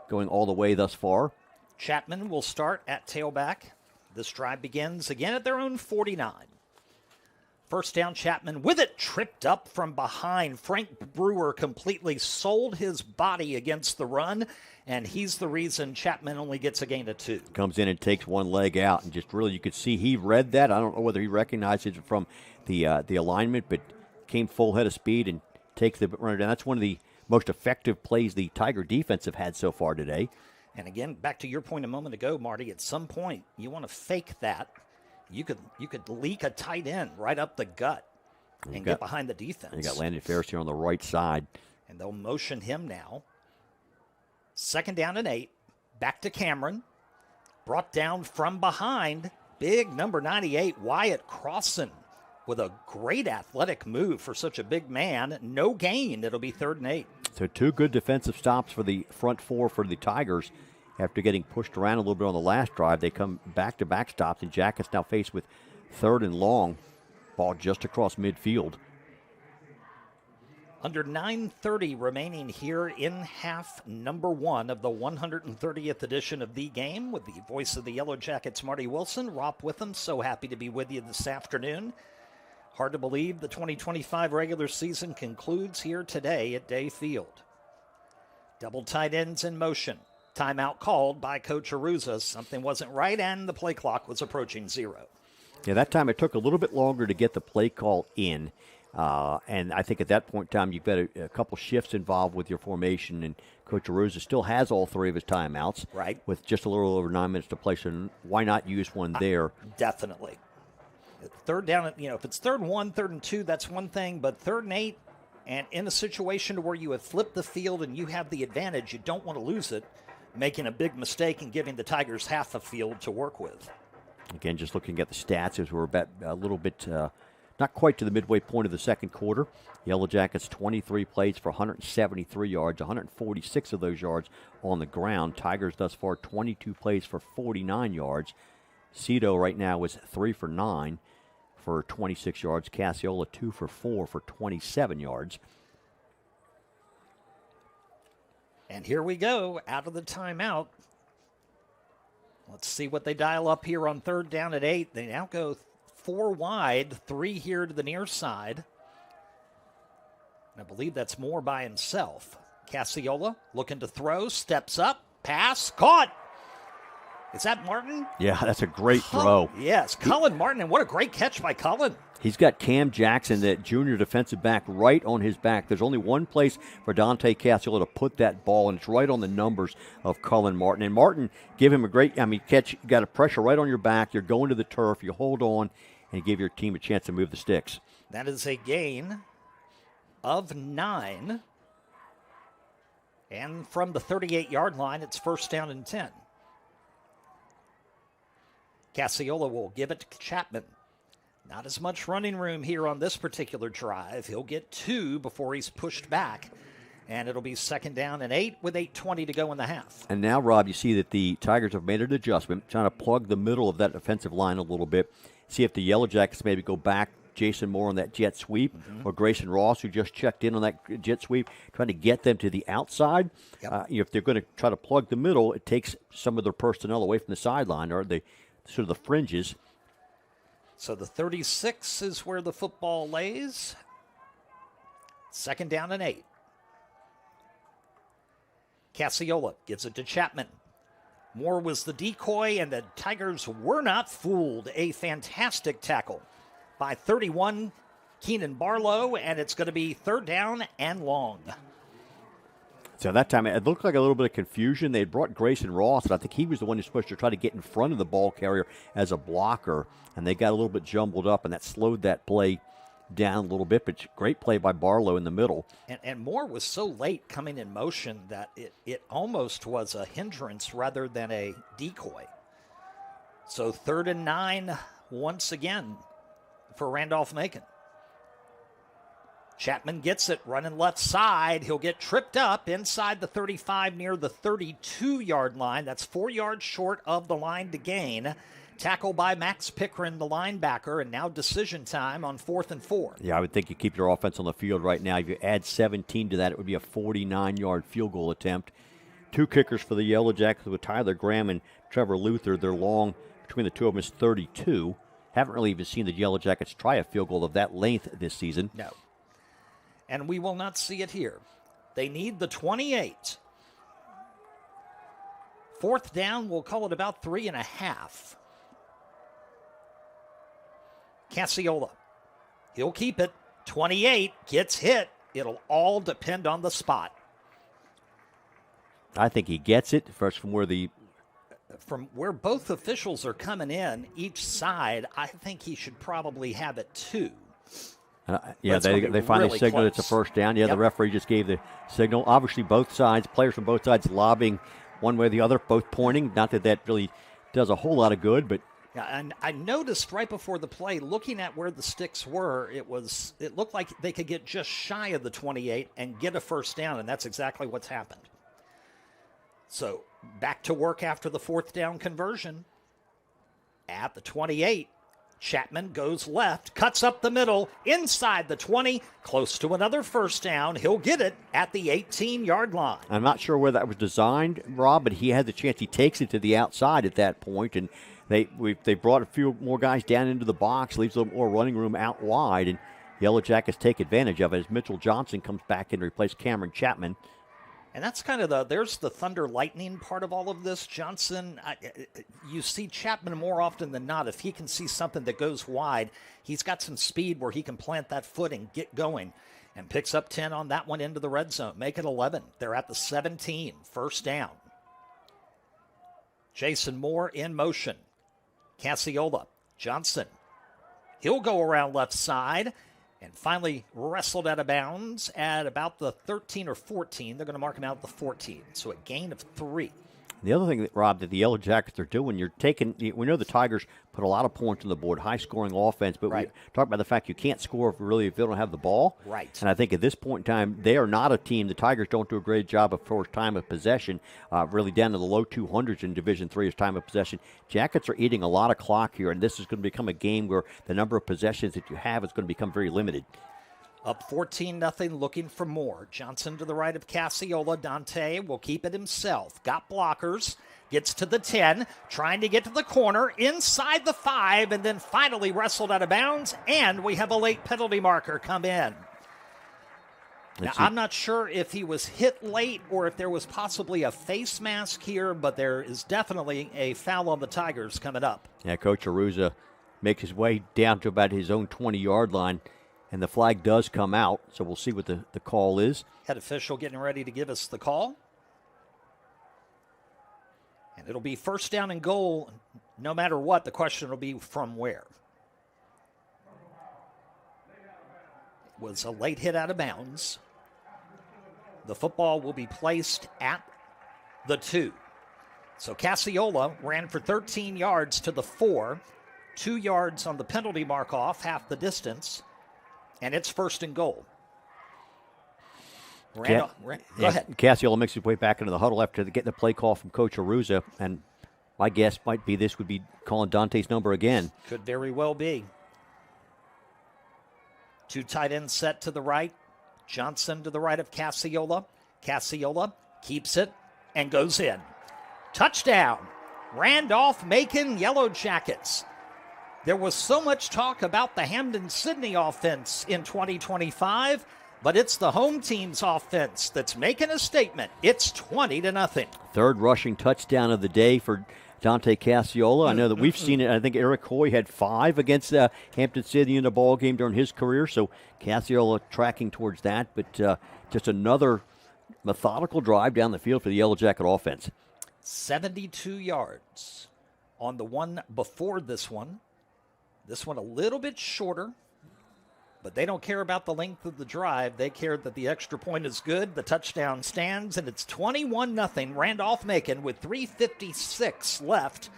going all the way thus far. Chapman will start at tailback. This drive begins again at their own 49. First down, Chapman with it, tripped up from behind. Frank Brewer completely sold his body against the run, and he's the reason Chapman only gets a gain of 2. Comes in and takes one leg out, and just really you could see he read that. I don't know whether he recognized it from the alignment, but came full head of speed and takes the runner down. That's one of the most effective plays the Tiger defense have had so far today. And again, back to your point a moment ago, Marty, at some point you want to fake that. You could leak a tight end right up the gut and get behind the defense. You got Landon Ferris here on the right side. And they'll motion him now. Second down and 8. Back to Cameron. Brought down from behind. Big number 98, Wyatt Crossan, with a great athletic move for such a big man. No gain. It'll be 3rd and 8. So 2 good defensive stops for the front 4 for the Tigers. After getting pushed around a little bit on the last drive, they come back-to-back stops, and Jackets now faced with 3rd and long. Ball just across midfield. Under 9:30 remaining here in half number 1 of the 130th edition of The Game, with the voice of the Yellow Jackets, Marty Wilson. Rob Witham, so happy to be with you this afternoon. Hard to believe the 2025 regular season concludes here today at Day Field. Double tight ends in motion. Timeout called by Coach Aruza. Something wasn't right, and the play clock was approaching 0. Yeah, that time it took a little bit longer to get the play call in. And I think at that point in time, you've got a couple shifts involved with your formation, and Coach Aruza still has all 3 of his timeouts. Right. With just a little over 9 minutes to play, so why not use one there? Definitely. Third down, if it's 3rd and 1, 3rd and 2, that's one thing, but 3rd and 8, and in a situation where you have flipped the field and you have the advantage, you don't want to lose it, making a big mistake and giving the Tigers half a field to work with. Again, just looking at the stats as we're about a little bit, not quite to the midway point of the second quarter. Yellow Jackets 23 plays for 173 yards, 146 of those yards on the ground. Tigers thus far 22 plays for 49 yards. Cito right now is 3 for 9 for 26 yards. Cassiola 2 for 4 for 27 yards. And here we go, out of the timeout. Let's see what they dial up here on 3rd down at 8. They now go 4 wide, 3 here to the near side. And I believe that's Moore by himself. Cassiola looking to throw, steps up, pass, caught. Is that Martin? Yeah, that's a great throw. Yes, Cullen Martin, and what a great catch by Cullen. He's got Cam Jackson, that junior defensive back, right on his back. There's only one place for Dante Cassiola to put that ball, and it's right on the numbers of Cullen Martin. And Martin give him a great, catch. You got a pressure right on your back. You're going to the turf. You hold on and give your team a chance to move the sticks. That is a gain of 9. And from the 38-yard line, it's 1st down and 10. Cassiola will give it to Chapman. Not as much running room here on this particular drive. He'll get 2 before he's pushed back. And it'll be 2nd down and 8 with 8:20 to go in the half. And now, Rob, you see that the Tigers have made an adjustment, trying to plug the middle of that offensive line a little bit. See if the Yellow Jackets maybe go back Jason Moore on that jet sweep, or Grayson Ross, who just checked in on that jet sweep, trying to get them to the outside. Yep. If they're going to try to plug the middle, it takes some of their personnel away from the sideline, or the sort of the fringes. So the 36 is where the football lays. 2nd down and 8. Cassiola gives it to Chapman. Moore was the decoy, and the Tigers were not fooled. A fantastic tackle by 31, Keenan Barlow, and it's going to be 3rd down and long. So that time, it looked like a little bit of confusion. They had brought Grayson Ross, and I think he was the one who's supposed to try to get in front of the ball carrier as a blocker, and they got a little bit jumbled up, and that slowed that play down a little bit, but great play by Barlow in the middle. And Moore was so late coming in motion that it almost was a hindrance rather than a decoy. So 3rd and 9 once again for Randolph-Macon. Chapman gets it, running left side. He'll get tripped up inside the 35 near the 32-yard line. That's 4 yards short of the line to gain. Tackle by Max Pickren, the linebacker, and now decision time on 4th and 4. Yeah, I would think you keep your offense on the field right now. If you add 17 to that, it would be a 49-yard field goal attempt. 2 kickers for the Yellow Jackets with Tyler Graham and Trevor Luther. They're long between the two of them is 32. Haven't really even seen the Yellow Jackets try a field goal of that length this season. No. And we will not see it here. They need the 28. 4th down, we'll call it about 3.5. Cassiola. He'll keep it. 28 gets hit. It'll all depend on the spot. I think he gets it first from where both officials are coming in, each side, I think he should probably have it too. They finally really signaled close. it's a first down. Yeah, Yep. The referee just gave the signal. Obviously, both sides, players from both sides lobbying one way or the other, both pointing. Not that really does a whole lot of good, but Yeah, and I noticed right before the play, looking at where the sticks were, it looked like they could get just shy of the 28 and get a first down, and that's exactly what's happened. So back to work after the 4th down conversion. At the 28, Chapman goes left, cuts up the middle, inside the 20, close to another first down. He'll get it at the 18-yard line. I'm not sure where that was designed, Rob, but he had the chance. He takes it to the outside at that point, and they brought a few more guys down into the box, leaves a little more running room out wide, and Yellow Jackets take advantage of it as Mitchell Johnson comes back in to replace Cameron Chapman. And that's kind of there's the thunder lightning part of all of this. Johnson, you see Chapman more often than not. If he can see something that goes wide, he's got some speed where he can plant that foot and get going. And picks up 10 on that one into the red zone. Make it 11. They're at the 17, first down. Jason Moore in motion. Cassiola, Johnson. He'll go around left side. And finally wrestled out of bounds at about the 13 or 14. They're going to mark him out at the 14. So a gain of 3. The other thing, Rob, that the Yellow Jackets are doing, we know the Tigers put a lot of points on the board, high-scoring offense, but Right. we talk about the fact you can't score if they don't have the ball. Right. And I think at this point in time, they are not a team. The Tigers don't do a great job of first time of possession, really down to the low 200s in Division III as time of possession. Jackets are eating a lot of clock here, and this is going to become a game where the number of possessions that you have is going to become very limited. Up 14-0, looking for more. Johnson to the right of Cassiola. Dante will keep it himself. Got blockers. Gets to the 10. Trying to get to the corner. Inside the 5. And then finally wrestled out of bounds. And we have a late penalty marker come in. Now, I'm not sure if he was hit late or if there was possibly a face mask here, but there is definitely a foul on the Tigers coming up. Yeah, Coach Aruza makes his way down to about his own 20-yard line. And the flag does come out, so we'll see what the call is. Head official getting ready to give us the call. And it'll be first down and goal. No matter what, the question will be from where. It was a late hit out of bounds. The football will be placed at the 2. So Cassiola ran for 13 yards to the 4. 2 yards on the penalty mark off, half the distance. And it's first and goal. Go ahead. Cassiola makes his way back into the huddle after getting the play call from Coach Aruza. And my guess might be this would be calling Dante's number again. Could very well be. 2 tight ends set to the right. Johnson to the right of Cassiola. Cassiola keeps it and goes in. Touchdown. Randolph-Macon Yellow Jackets. There was so much talk about the Hampden-Sydney offense in 2025. but it's the home team's offense that's making a statement. It's 20-0. Third rushing touchdown of the day for Dante Cassiola. I know that we've seen it. I think Eric Hoy had 5 against Hampden-Sydney in the ball game during his career, so Cassiola tracking towards that, but just another methodical drive down the field for the Yellow Jacket offense. 72 yards on the one before this one. This one a little bit shorter, but they don't care about the length of the drive. They care that the extra point is good, the touchdown stands, and it's 21-0 Randolph-Macon with 3:56 left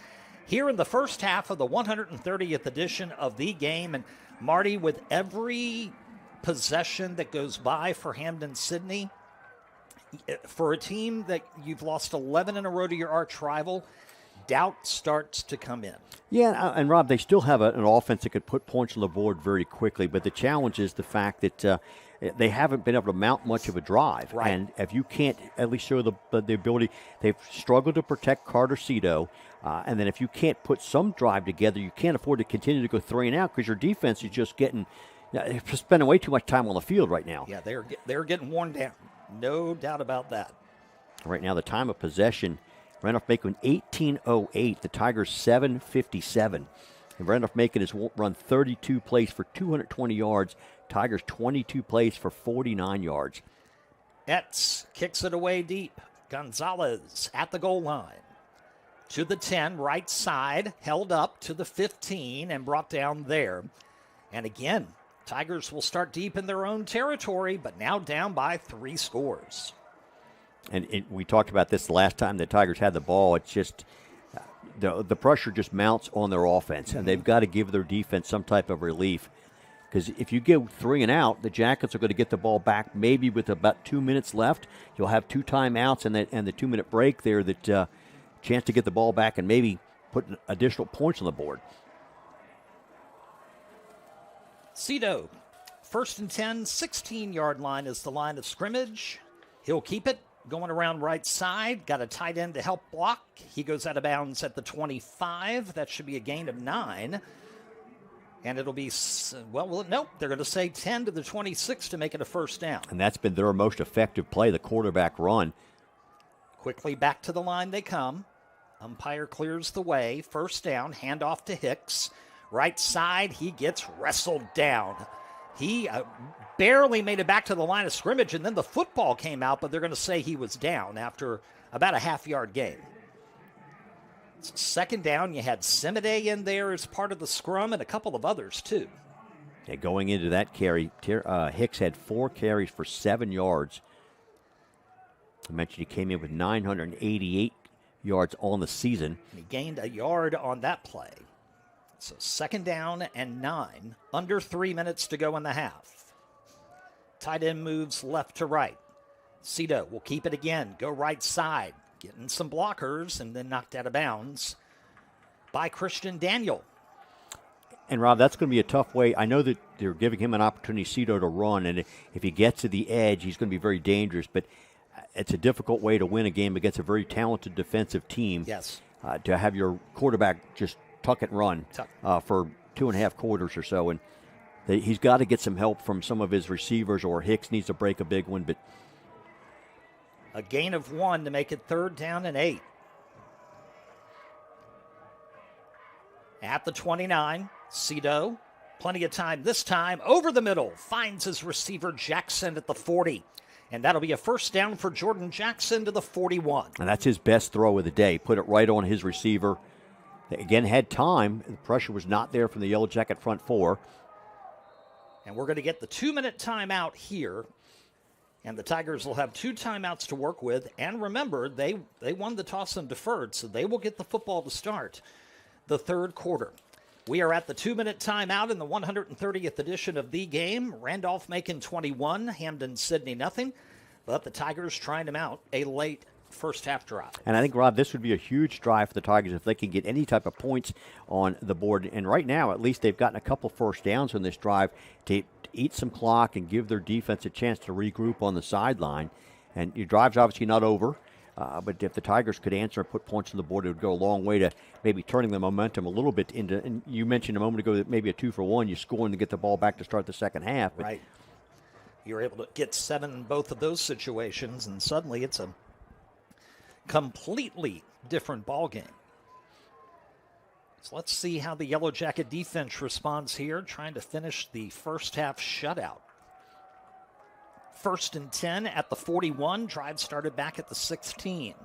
here in the first half of the 130th edition of the game. And Marty, with every possession that goes by for Hampden-Sydney, for a team that you've lost 11 in a row to your arch rival, doubt starts to come in. Yeah, and Rob, they still have an offense that could put points on the board very quickly, but the challenge is the fact that they haven't been able to mount much of a drive. Right. And if you can't at least show the ability, they've struggled to protect Carter Cito, and then if you can't put some drive together, you can't afford to continue to go 3 and out because your defense is just spending way too much time on the field right now. Yeah, they're getting worn down. No doubt about that. Right now, the time of possession, Randolph-Macon 18:08, the Tigers 7:57. And Randolph-Macon has run 32 plays for 220 yards. Tigers 22 plays for 49 yards. Etz kicks it away deep. Gonzalez at the goal line. To the 10, right side, held up to the 15 and brought down there. And again, Tigers will start deep in their own territory, but now down by 3 scores. And we talked about this the last time the Tigers had the ball. It's just the pressure just mounts on their offense, and they've got to give their defense some type of relief. Because if you go 3 and out, the Jackets are going to get the ball back maybe with about 2 minutes left. You'll have 2 timeouts and the 2-minute break there, that chance to get the ball back and maybe put additional points on the board. Cito, 1st and 10, 16-yard line is the line of scrimmage. He'll keep it. Going around right side, got a tight end to help block. He goes out of bounds at the 25. That should be a gain of 9. And it'll be, nope, they're going to say 10 to the 26 to make it a first down. And that's been their most effective play, the quarterback run. Quickly back to the line they come. Umpire clears the way. First down, handoff to Hicks. Right side, he gets wrestled down. He barely made it back to the line of scrimmage, and then the football came out, but they're going to say he was down after about a half-yard gain. Second down, you had Simide in there as part of the scrum and a couple of others, too. Yeah, going into that carry, Hicks had 4 carries for 7 yards. I mentioned he came in with 988 yards on the season. And he gained a yard on that play. So second down and 9, under 3 minutes to go in the half. Tight end moves left to right. Cito will keep it again, go right side, getting some blockers, and then knocked out of bounds by Christian Daniel. And, Rob, that's going to be a tough way. I know that they're giving him an opportunity, Cito, to run, and if he gets to the edge, he's going to be very dangerous. But it's a difficult way to win a game against a very talented defensive team. Yes. To have your quarterback just tuck and run for 2.5 quarters or so. And he's got to get some help from some of his receivers, or Hicks needs to break a big one. But a gain of 1 to make it 3rd down and 8. At the 29, Cito, plenty of time this time, over the middle, finds his receiver Jackson at the 40. And that'll be a first down for Jordan Jackson to the 41. And that's his best throw of the day. Put it right on his receiver. They again had time. The pressure was not there from the Yellow Jacket front 4. And we're going to get the 2-minute timeout here. And the Tigers will have 2 timeouts to work with. And remember, they won the toss and deferred, so they will get the football to start the 3rd quarter. We are at the 2-minute timeout in the 130th edition of the game. Randolph-Macon 21, Hampden-Sydney nothing. But the Tigers trying to mount a late first half drive. And I think, Rob, this would be a huge drive for the Tigers if they can get any type of points on the board. And right now, at least they've gotten a couple first downs on this drive to eat some clock and give their defense a chance to regroup on the sideline. And your drive's obviously not over. But if the Tigers could answer and put points on the board, it would go a long way to maybe turning the momentum a little bit into, and you mentioned a moment ago that maybe a 2-for-1, you score and get the ball back to start the second half. But right. You're able to get 7 in both of those situations, and suddenly it's a completely different ball game. So let's see how the Yellow Jacket defense responds here, trying to finish the first half shutout. 1st and 10 at the 41. Drive started back at the 16.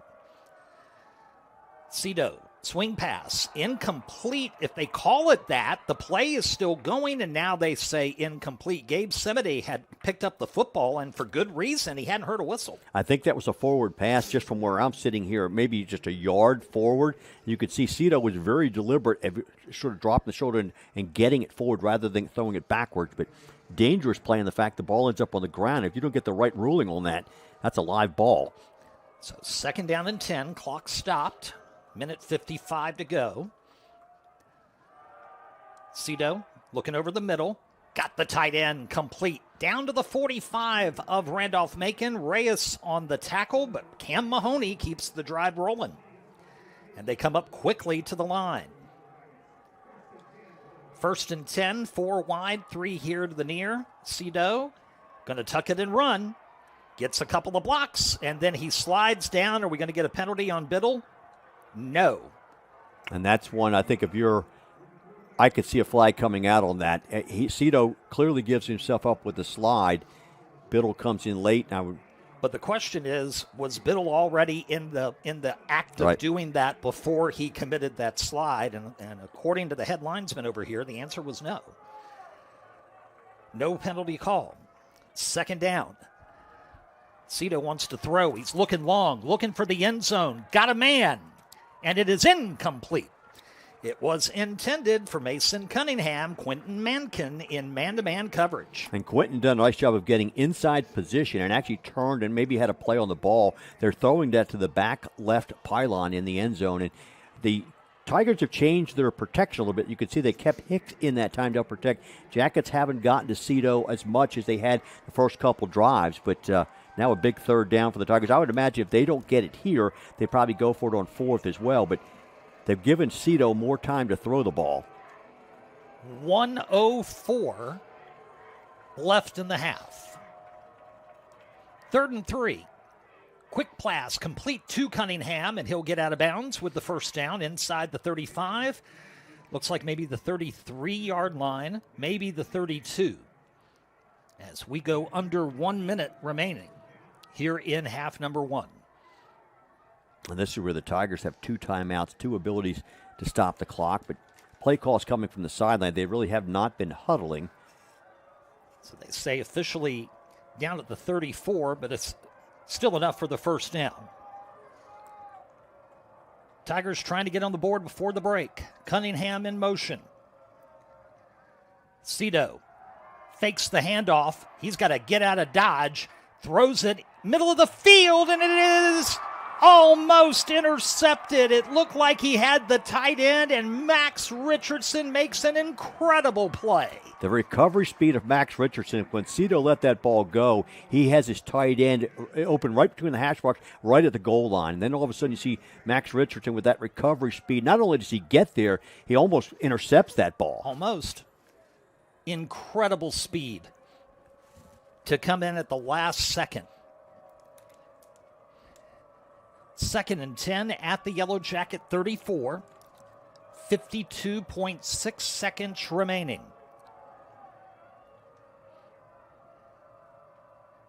Cito, swing pass, incomplete. If they call it that, the play is still going, and now they say incomplete. Gabe Semedy had picked up the football, and for good reason. He hadn't heard a whistle. I think that was a forward pass just from where I'm sitting here, maybe just a yard forward. You could see Cito was very deliberate, sort of dropping the shoulder and getting it forward rather than throwing it backwards. But dangerous play in the fact the ball ends up on the ground. If you don't get the right ruling on that, that's a live ball. So 2nd down and 10, clock stopped. Minute 55 to go. Cito looking over the middle. Got the tight end complete. Down to the 45 of Randolph-Macon. Reyes on the tackle, but Cam Mahoney keeps the drive rolling. And they come up quickly to the line. 1st and 10, 4 wide, 3 here to the near. Cito going to tuck it and run. Gets a couple of blocks, and then he slides down. Are we going to get a penalty on Biddle? No. And that's one, I think, I could see a flag coming out on that. Cito clearly gives himself up with the slide. Biddle comes in late. But the question is, was Biddle already in the act of doing that before he committed that slide? And according to the head linesman over here, the answer was no. No penalty call. 2nd down. Cito wants to throw. He's looking long, looking for the end zone. Got a man. And it is incomplete. It was intended for Mason Cunningham, Quentin Mankin in man-to-man coverage. And Quentin done a nice job of getting inside position and actually turned and maybe had a play on the ball. They're throwing that to the back left pylon in the end zone. And the Tigers have changed their protection a little bit. You can see they kept Hicks in that time to help protect. Jackets haven't gotten to Cito as much as they had the first couple drives, but now a big 3rd down for the Tigers. I would imagine if they don't get it here, they probably go for it on 4th as well. But they've given Cito more time to throw the ball. 1:04 left in the half. 3rd and 3. Quick pass, complete to Cunningham, and he'll get out of bounds with the 1st down inside the 35. Looks like maybe the 33-yard line, maybe the 32. As we go under 1 minute remaining here in half number 1. And this is where the Tigers have 2 timeouts, 2 abilities to stop the clock. But play calls coming from the sideline. They really have not been huddling. So they say officially down at the 34, but it's still enough for the 1st down. Tigers trying to get on the board before the break. Cunningham in motion. Cito fakes the handoff. He's got to get out of dodge. Throws it middle of the field, and it is almost intercepted. It looked like he had the tight end, and Max Richardson makes an incredible play. The recovery speed of Max Richardson, when Cito let that ball go, he has his tight end open right between the hash marks, right at the goal line. And then all of a sudden you see Max Richardson with that recovery speed. Not only does he get there, he almost intercepts that ball. Almost. Incredible speed to come in at the last second. 2nd and 10 at the Yellow Jacket 34. 52.6 seconds remaining.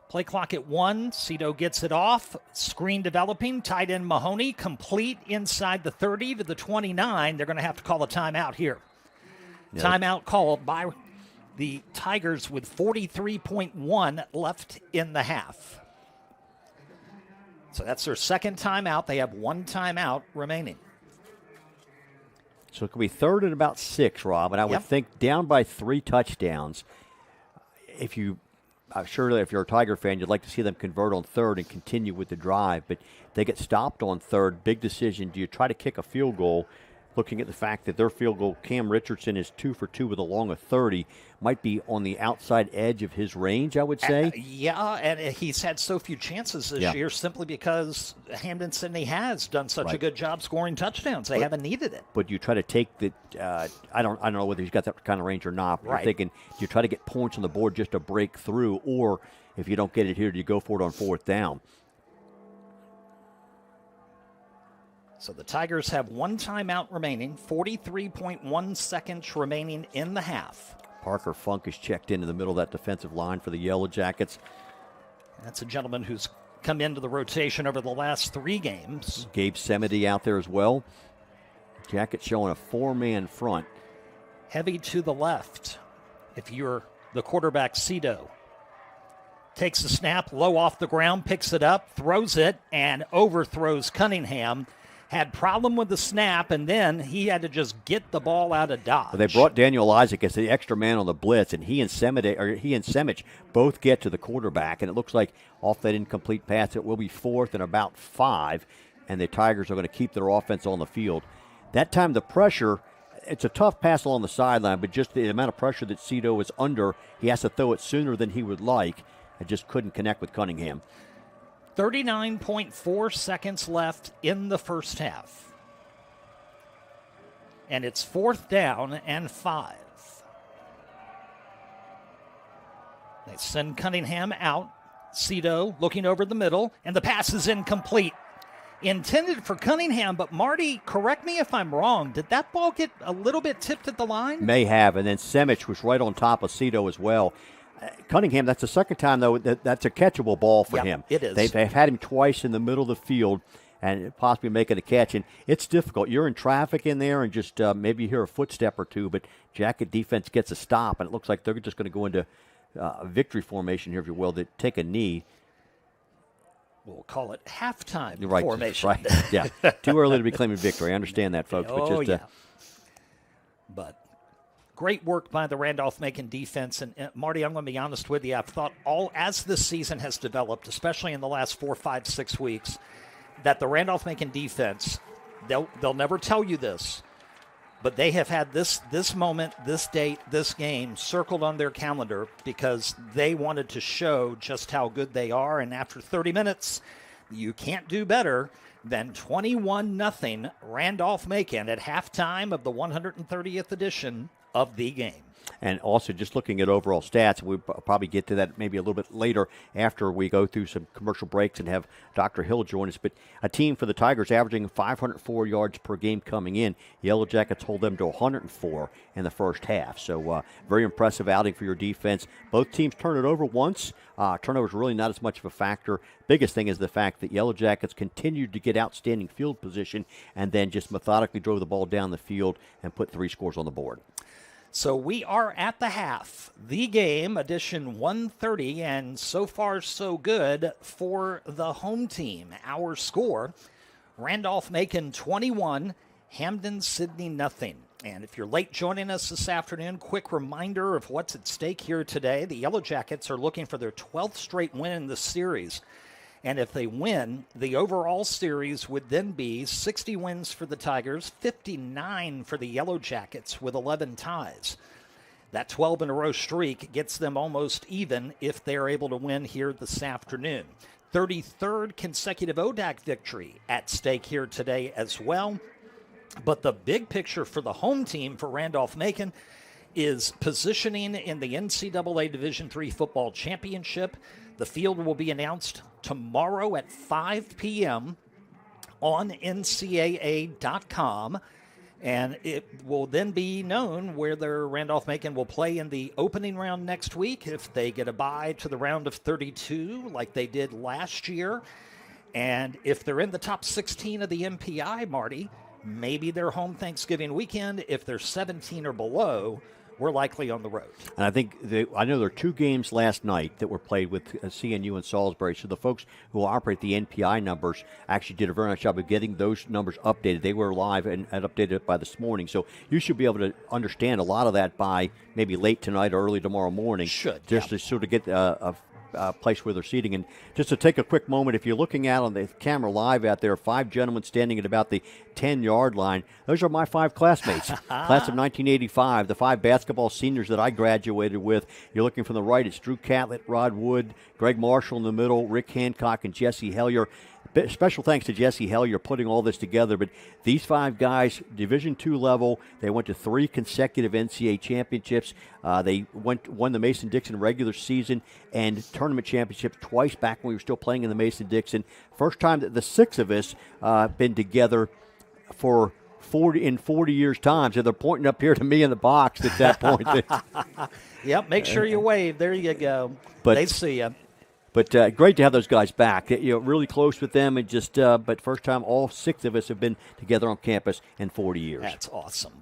Play clock at 1. Cito gets it off. Screen developing. Tight end Mahoney complete inside the 30 to the 29. They're going to have to call a timeout here. Yeah. Timeout called by the Tigers with 43.1 left in the half. So that's their 2nd timeout. They have 1 timeout remaining. So it could be 3rd and about 6, Rob. And I would think down by 3 touchdowns. I'm sure that if you're a Tiger fan, you'd like to see them convert on 3rd and continue with the drive. But they get stopped on 3rd. Big decision. Do you try to kick a field goal? looking at the fact that their field goal, Cam Richardson is 2 for 2 with a long of 30, might be on the outside edge of his range, I would say. Yeah, and he's had so few chances this year simply because Hampden-Sydney has done such a good job scoring touchdowns. They haven't needed it. But you try to take the, I don't know whether he's got that kind of range or not. But you're thinking you try to get points on the board just to break through, or if you don't get it here, do you go for it on 4th down? So the Tigers have one timeout remaining, 43.1 seconds remaining in the half. Parker Funk is checked into the middle of that defensive line for the Yellow Jackets. That's a gentleman who's come into the rotation over the last 3 games. Gabe Semedy out there as well. Jackets showing a 4-man front. Heavy to the left. If you're the quarterback, Cito takes the snap, low off the ground, picks it up, throws it, and overthrows Cunningham. Had problem with the snap, and then he had to just get the ball out of dodge. Well, they brought Daniel Isaac as the extra man on the blitz, and he and Semich both get to the quarterback, and it looks like off that incomplete pass, it will be 4th and about 5, and the Tigers are going to keep their offense on the field. That time, the pressure, it's a tough pass along the sideline, but just the amount of pressure that Cito is under, he has to throw it sooner than he would like, and just couldn't connect with Cunningham. 39.4 seconds left in the first half. And it's 4th down and 5. They send Cunningham out. Cito looking over the middle, and the pass is incomplete. Intended for Cunningham, but Marty, correct me if I'm wrong, did that ball get a little bit tipped at the line? May have, and then Semich was right on top of Cito as well. Cunningham, that's the second time, though, that's a catchable ball for him. It is. They've had him twice in the middle of the field and possibly making a catch, and it's difficult. You're in traffic in there, and just maybe you hear a footstep or two, but Jacket defense gets a stop, and it looks like they're just going to go into victory formation here, if you will, to take a knee. We'll call it halftime Right, formation. Right, yeah. Too early to be claiming victory. I understand that, folks. But great work by the Randolph-Macon defense. And Marty, I'm going to be honest with you. I've thought as this season has developed, especially in the last 4, 5, 6 weeks, that the Randolph-Macon defense, they'll never tell you this, but they have had this moment, this date, this game circled on their calendar because they wanted to show just how good they are. And after 30 minutes, you can't do better than 21-0 Randolph-Macon at halftime of the 130th edition of the game. And also just looking at overall stats, we'll probably get to that maybe a little bit later after we go through some commercial breaks and have Dr. Hill join us. But a team for the Tigers averaging 504 yards per game coming in. Yellow Jackets hold them to 104 in the first half. So very impressive outing for your defense. Both teams turn it over once. Turnover is really not as much of a factor. Biggest thing is the fact that Yellow Jackets continued to get outstanding field position and then just methodically drove the ball down the field and put 3 scores on the board. So we are at the half. The game, edition 130, and so far so good for the home team. Our score, Randolph-Macon 21, Hampden-Sydney 0. And if you're late joining us this afternoon, quick reminder of what's at stake here today. The Yellow Jackets are looking for their 12th straight win in the series. And if they win, the overall series would then be 60 wins for the Tigers, 59 for the Yellow Jackets with 11 ties. That 12-in-a-row streak gets them almost even if they're able to win here this afternoon. 33rd consecutive ODAC victory at stake here today as well. But the big picture for the home team for Randolph-Macon is positioning in the NCAA Division III Football Championship. The field will be announced tomorrow at 5 p.m. on NCAA.com, and it will then be known whether Randolph-Macon will play in the opening round next week if they get a bye to the round of 32 like they did last year. And if they're in the top 16 of the MPI, Marty, maybe they're home Thanksgiving weekend. If they're 17 or below, we're likely on the road. And I think I know there are 2 games last night that were played with CNU and Salisbury. So the folks who operate the NPI numbers actually did a very nice job of getting those numbers updated. They were live and updated by this morning. So you should be able to understand a lot of that by maybe late tonight or early tomorrow morning. Should. Just to sort of get a place where they're seating. And just to take a quick moment, if you're looking out on the camera live out there, 5 gentlemen standing at about the 10-yard line. Those are my 5 classmates, class of 1985, the 5 basketball seniors that I graduated with. You're looking from the right, it's Drew Catlett, Rod Wood, Greg Marshall in the middle, Rick Hancock, and Jesse Hellier. Special thanks to Jesse Hellier putting all this together. But these 5 guys, Division II level, they went to 3 consecutive NCAA championships. They won the Mason-Dixon regular season and tournament championships twice back when we were still playing in the Mason-Dixon. First time that the 6 of us been together for 40 years' time. So they're pointing up here to me in the box at that point. Yep, make sure you wave. There you go. But they see you. But great to have those guys back. Really close with them, and just but first time all 6 of us have been together on campus in 40 years. That's awesome.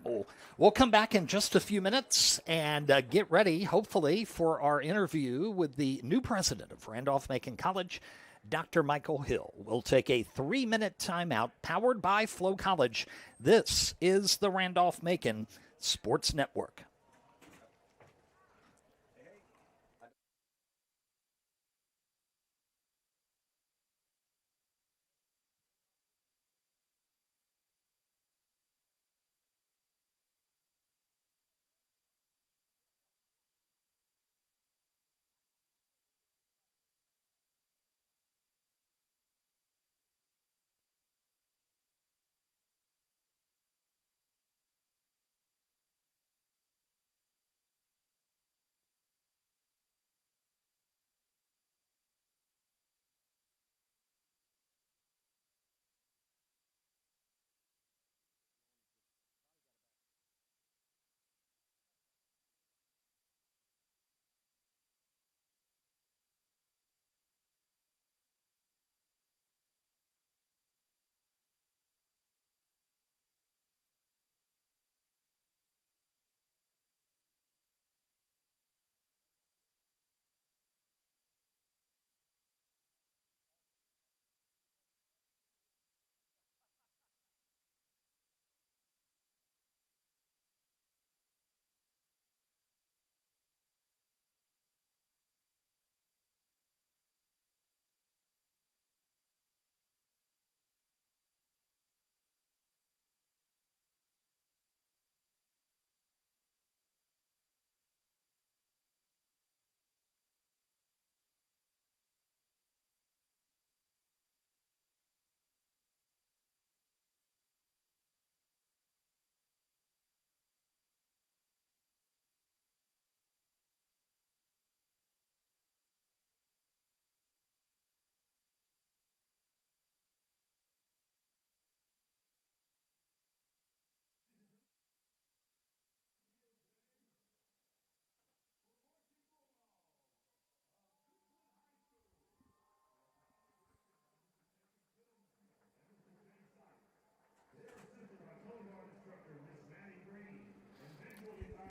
We'll come back in just a few minutes and get ready, hopefully, for our interview with the new president of Randolph-Macon College, Dr. Michael Hill. We'll take a 3-minute timeout powered by FloCollege. This is the Randolph-Macon Sports Network.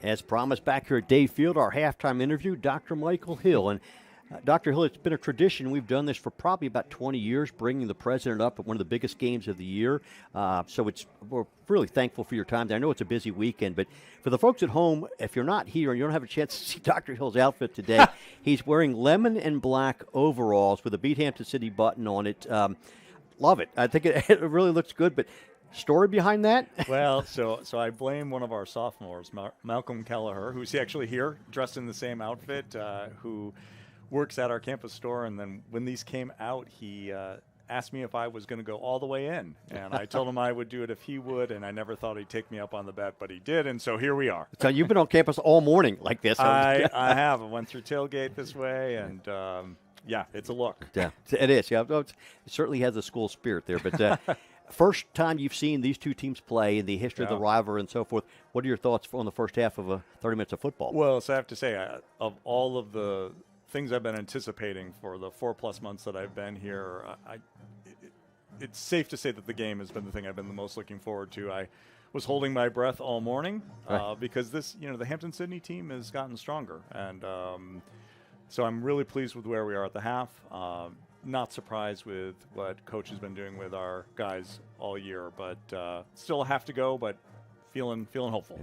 As promised, back here at Dave Field, our halftime interview, Dr. Michael Hill. And Dr. Hill, it's been a tradition. We've done this for probably about 20 years, bringing the president up at one of the biggest games of the year. So we're really thankful for your time. I know it's a busy weekend, but for the folks at home, if you're not here and you don't have a chance to see Dr. Hill's outfit today, he's wearing lemon and black overalls with a Beat Hampden-Sydney button on it. Love it. I think it really looks good, but story behind that? Well, so I blame one of our sophomores, Malcolm Kelleher, who's actually here, dressed in the same outfit, who works at our campus store. And then when these came out, he asked me if I was going to go all the way in. And I told him I would do it if he would, and I never thought he'd take me up on the bet, but he did, and so here we are. So you've been on campus all morning like this. I have. I went through tailgate this way, and yeah, it's a look. Yeah, it is. Yeah, it certainly has a school spirit there, but first time you've seen these two teams play in the history of the rivalry and so forth. What are your thoughts on the first half of 30 minutes of football? Well, so I have to say, of all of the things I've been anticipating for the 4+ months that I've been here, it's safe to say that the game has been the thing I've been the most looking forward to. I was holding my breath all morning because the Hampden-Sydney team has gotten stronger, and so I'm really pleased with where we are at the half. Not surprised with what Coach has been doing with our guys all year, but still have to go, but feeling hopeful.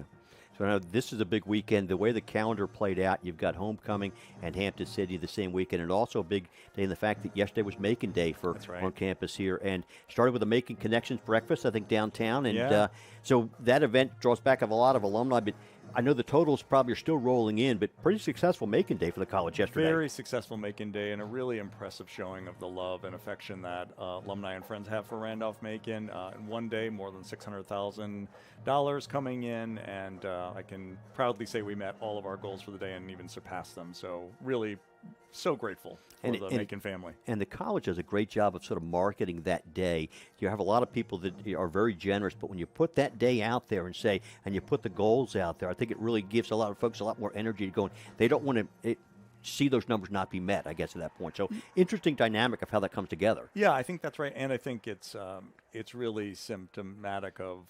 So now this is a big weekend. The way the calendar played out, you've got homecoming and Hampden-Sydney the same weekend, and also a big day in the fact that yesterday was Macon Day for on campus here, and started with a Macon Connections breakfast, I think, downtown, and so that event draws back of a lot of alumni, but I know the totals probably are still rolling in, but pretty successful Macon Day for the college yesterday. Very successful Macon Day, and a really impressive showing of the love and affection that alumni and friends have for Randolph-Macon. In one day, more than $600,000 coming in, and I can proudly say we met all of our goals for the day and even surpassed them. So really so grateful for the Macon family. And the college does a great job of sort of marketing that day. You have a lot of people that are very generous, but when you put that day out there and you put the goals out there, I think it really gives a lot of folks a lot more energy to go. They don't want to see those numbers not be met, I guess, at that point. So interesting dynamic of how that comes together. Yeah, I think that's right, and I think it's really symptomatic of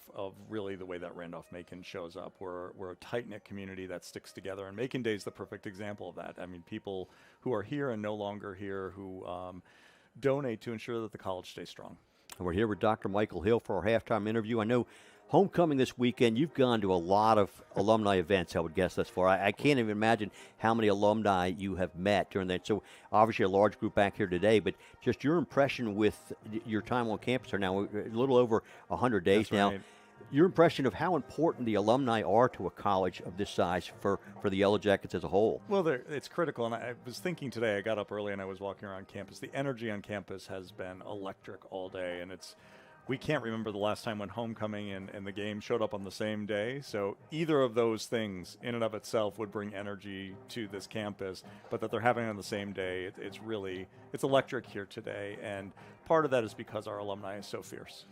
really the way that Randolph-Macon shows up. We're a tight-knit community that sticks together, and Macon Day is the perfect example of that. I mean, people who are here and no longer here who donate to ensure that the college stays strong. And we're here with Dr. Michael Hill for our halftime interview. I know homecoming this weekend, you've gone to a lot of alumni events, I would guess, thus far. I can't even imagine how many alumni you have met during that. So obviously a large group back here today, but just your impression with your time on campus are now a little over 100 days now. Right. Your impression of how important the alumni are to a college of this size for the Yellow Jackets as a whole. Well, it's critical, and I was thinking today, I got up early and I was walking around campus. The energy on campus has been electric all day, and we can't remember the last time when homecoming and the game showed up on the same day. So either of those things in and of itself would bring energy to this campus, but that they're having it on the same day, it's electric here today. And part of that is because our alumni is so fierce.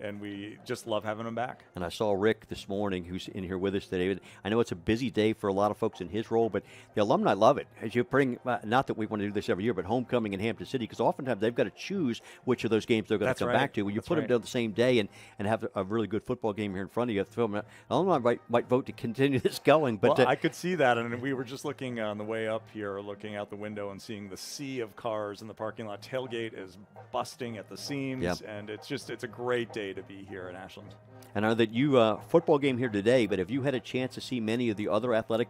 And we just love having them back. And I saw Rick this morning, who's in here with us today. I know it's a busy day for a lot of folks in his role, but the alumni love it. As you bring, not that we want to do this every year, but homecoming in Hampden-Sydney, because oftentimes they've got to choose which of those games they're going to come back to. When you put them down the same day and have a really good football game here in front of you, alumni might vote to continue this going. But well, I could see that, and we were just looking on the way up here, looking out the window and seeing the sea of cars in the parking lot. Tailgate is busting at the seams, and it's a great day to be here in Ashland. And I know that you football game here today, but have you had a chance to see many of the other athletic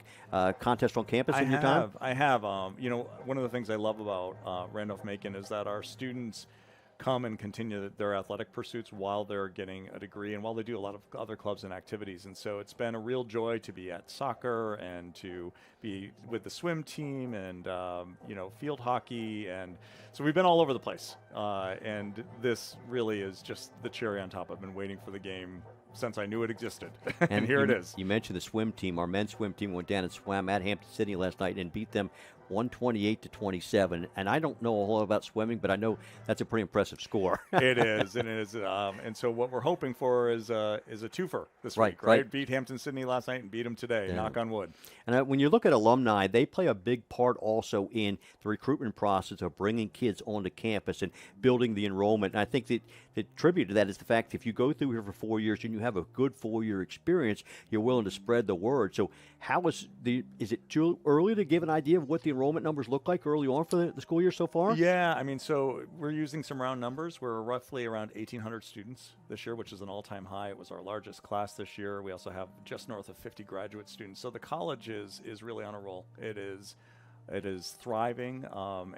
contests on campus in your time? I have. One of the things I love about Randolph-Macon is that our students come and continue their athletic pursuits while they're getting a degree and while they do a lot of other clubs and activities. And so it's been a real joy to be at soccer and to be with the swim team and, field hockey. And so we've been all over the place. And this really is just the cherry on top. I've been waiting for the game since I knew it existed. And here it is. You mentioned the swim team. Our men's swim team went down and swam at Hampden-Sydney last night and beat them 128-27. And I don't know a whole lot about swimming, but I know that's a pretty impressive score. It is. And so what we're hoping for is a twofer this week, right? Beat Hampden-Sydney last night and beat them today, knock on wood. And when you look at alumni, they play a big part also in the recruitment process of bringing kids onto campus and building the enrollment. And I think that the tribute to that is the fact that if you go through here for 4 years and you have a good 4-year experience, you're willing to spread the word. So is it too early to give an idea of what the enrollment numbers look like early on for the school year so far? Yeah, so we're using some round numbers. We're roughly around 1,800 students this year, which is an all-time high. It was our largest class this year. We also have just north of 50 graduate students. So the college is really on a roll. It is thriving,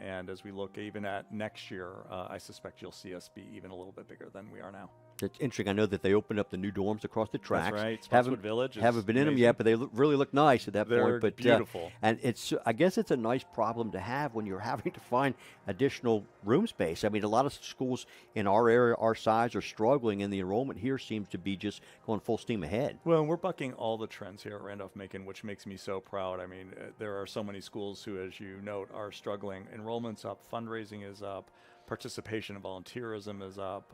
and as we look even at next year, I suspect you'll see us be even a little bit bigger than we are now. It's interesting. I know that they opened up the new dorms across the tracks. That's right. Spotswood Village. Haven't been in them yet, but they really look nice at that point. They're beautiful. And I guess it's a nice problem to have when you're having to find additional room space. I mean, a lot of schools in our area, our size, are struggling, and the enrollment here seems to be just going full steam ahead. Well, and we're bucking all the trends here at Randolph-Macon, which makes me so proud. I mean, there are so many schools who, as you note, are struggling. Enrollment's up, fundraising is up. Participation and volunteerism is up.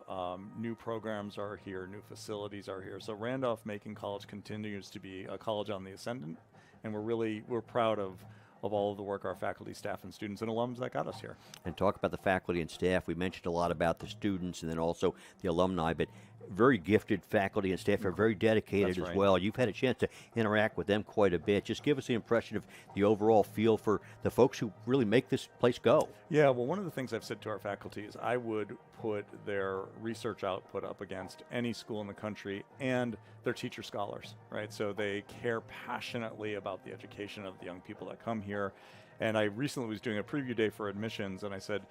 New programs are here. New facilities are here. So Randolph-Macon College continues to be a college on the ascendant, and we're proud of all of the work our faculty, staff, and students and alums that got us here. And talk about the faculty and staff. We mentioned a lot about the students and then also the alumni, but very gifted faculty and staff are very dedicated as well. You've had a chance to interact with them quite a bit. Just give us the impression of the overall feel for the folks who really make this place go. Yeah, well, one of the things I've said to our faculty is I would put their research output up against any school in the country, and they're teacher scholars, right? So they care passionately about the education of the young people that come here. And I recently was doing a preview day for admissions, and I said,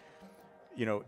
you know,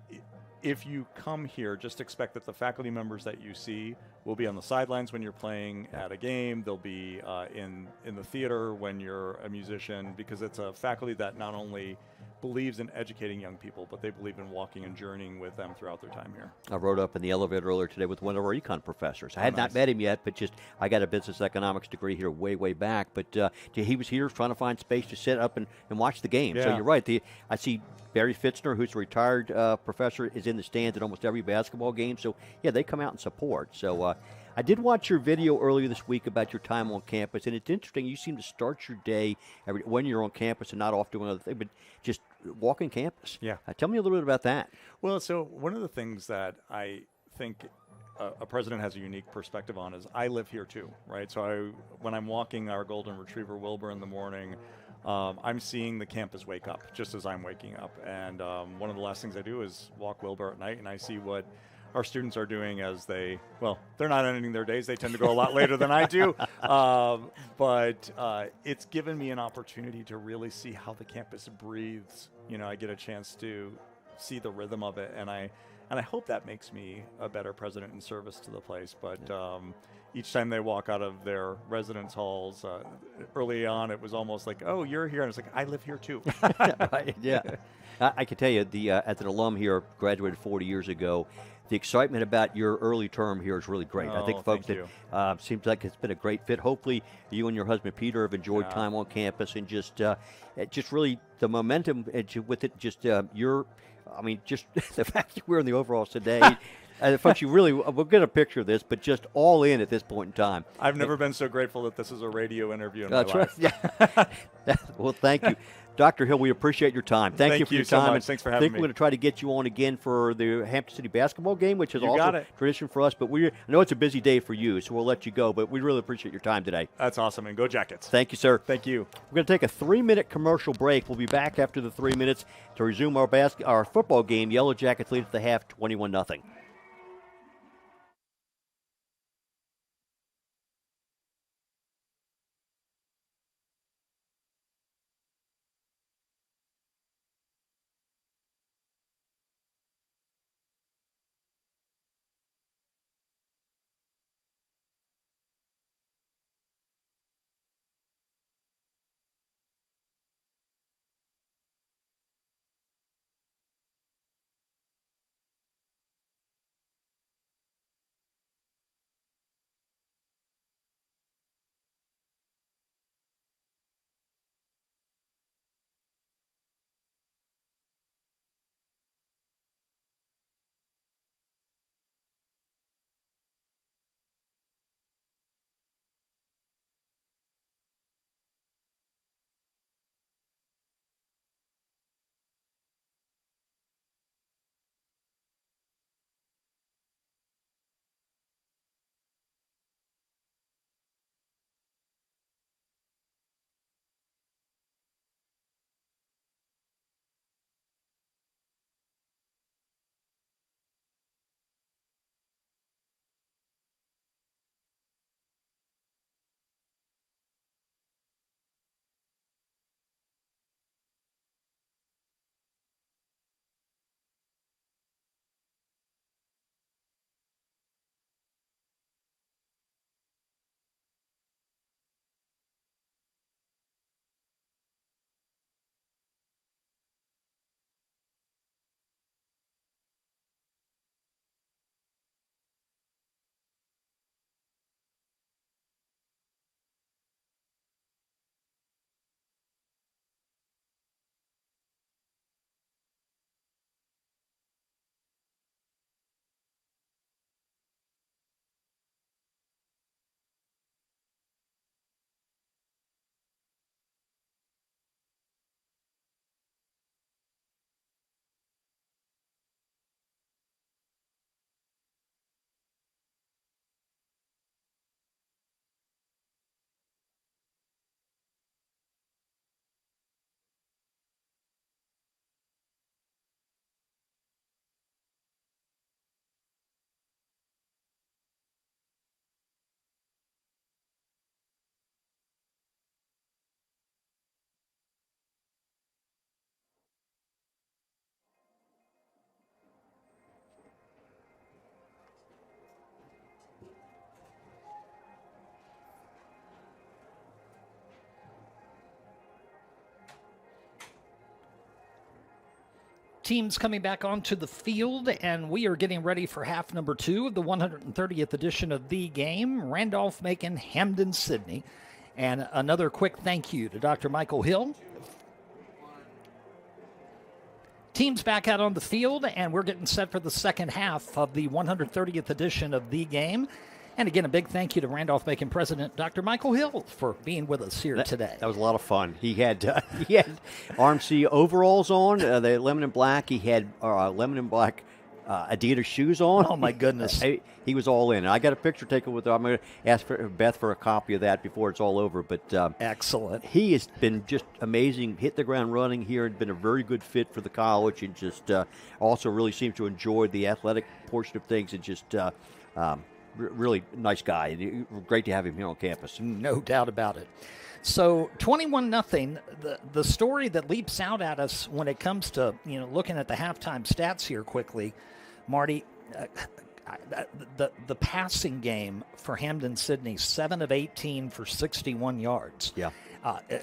if you come here, just expect that the faculty members that you see will be on the sidelines when you're playing at a game. They'll be in the theater when you're a musician, because it's a faculty that not only believes in educating young people, but they believe in walking and journeying with them throughout their time here. I rode up in the elevator earlier today with one of our econ professors. I had not met him yet, but I got a business economics degree here way back. But he was here trying to find space to sit up and watch the game. Yeah. So you're right. I see Barry Fitzner, who's a retired professor, is in the stands at almost every basketball game. So, yeah, they come out and support. So I did watch your video earlier this week about your time on campus, and it's interesting. You seem to start your day when you're on campus and not off doing other things, but just walking campus. Yeah. Tell me a little bit about that. Well, so one of the things that I think a president has a unique perspective on is I live here too, right? So when I'm walking our golden retriever Wilbur in the morning, I'm seeing the campus wake up just as I'm waking up. And one of the last things I do is walk Wilbur at night, and I see what our students are doing as they're not ending their days. They tend to go a lot later than I do. But it's given me an opportunity to really see how the campus breathes. You know, I get a chance to see the rhythm of it, and I hope that makes me a better president in service to the place. But each time they walk out of their residence halls, early on, it was almost like, oh, you're here. And it's like, I live here too. Right, yeah. I can tell you, as an alum here, graduated 40 years ago, the excitement about your early term here is really great. I think folks that seems like it's been a great fit. Hopefully, you and your husband Peter have enjoyed time on campus, and just really the momentum with it. Just just the fact that we're in the overalls today. Folks, we'll get a picture of this, but just all in at this point in time. I've never been so grateful that this is a radio interview in my life. Right. Yeah. Well, thank you. Dr. Hill, we appreciate your time. Thank you for your time. So much. Thanks for having me. I think we're going to try to get you on again for the Hampden-Sydney basketball game, which is also tradition for us. But I know it's a busy day for you, so we'll let you go. But we really appreciate your time today. That's awesome, and go Jackets. Thank you, sir. Thank you. We're going to take a 3-minute commercial break. We'll be back after the 3 minutes to resume our football game. Yellow Jackets lead at the half, 21-0. teams coming back onto the field, and we are getting ready for half number 2 of the 130th edition of The Game, Randolph-Macon, Hampden-Sydney. And another quick thank you to Dr. Michael Hill. Teams back out on the field, and we're getting set for the second half of the 130th edition of The Game. And again, a big thank you to Randolph-Macon President Dr. Michael Hill for being with us here today. That was a lot of fun. He had RMC overalls on, the lemon and black. He had lemon and black Adidas shoes on. Oh, my goodness. He was all in. I got a picture taken with him. I'm going to ask for Beth for a copy of that before it's all over. But excellent. He has been just amazing, hit the ground running here, and been a very good fit for the college, and just also really seems to enjoy the athletic portion of things, and just really nice guy. Great to have him here on campus. No doubt about it. So 21-0, the story that leaps out at us when it comes to looking at the halftime stats here quickly, Marty, the passing game for Hampden-Sydney, 7 of 18 for 61 yards. Yeah.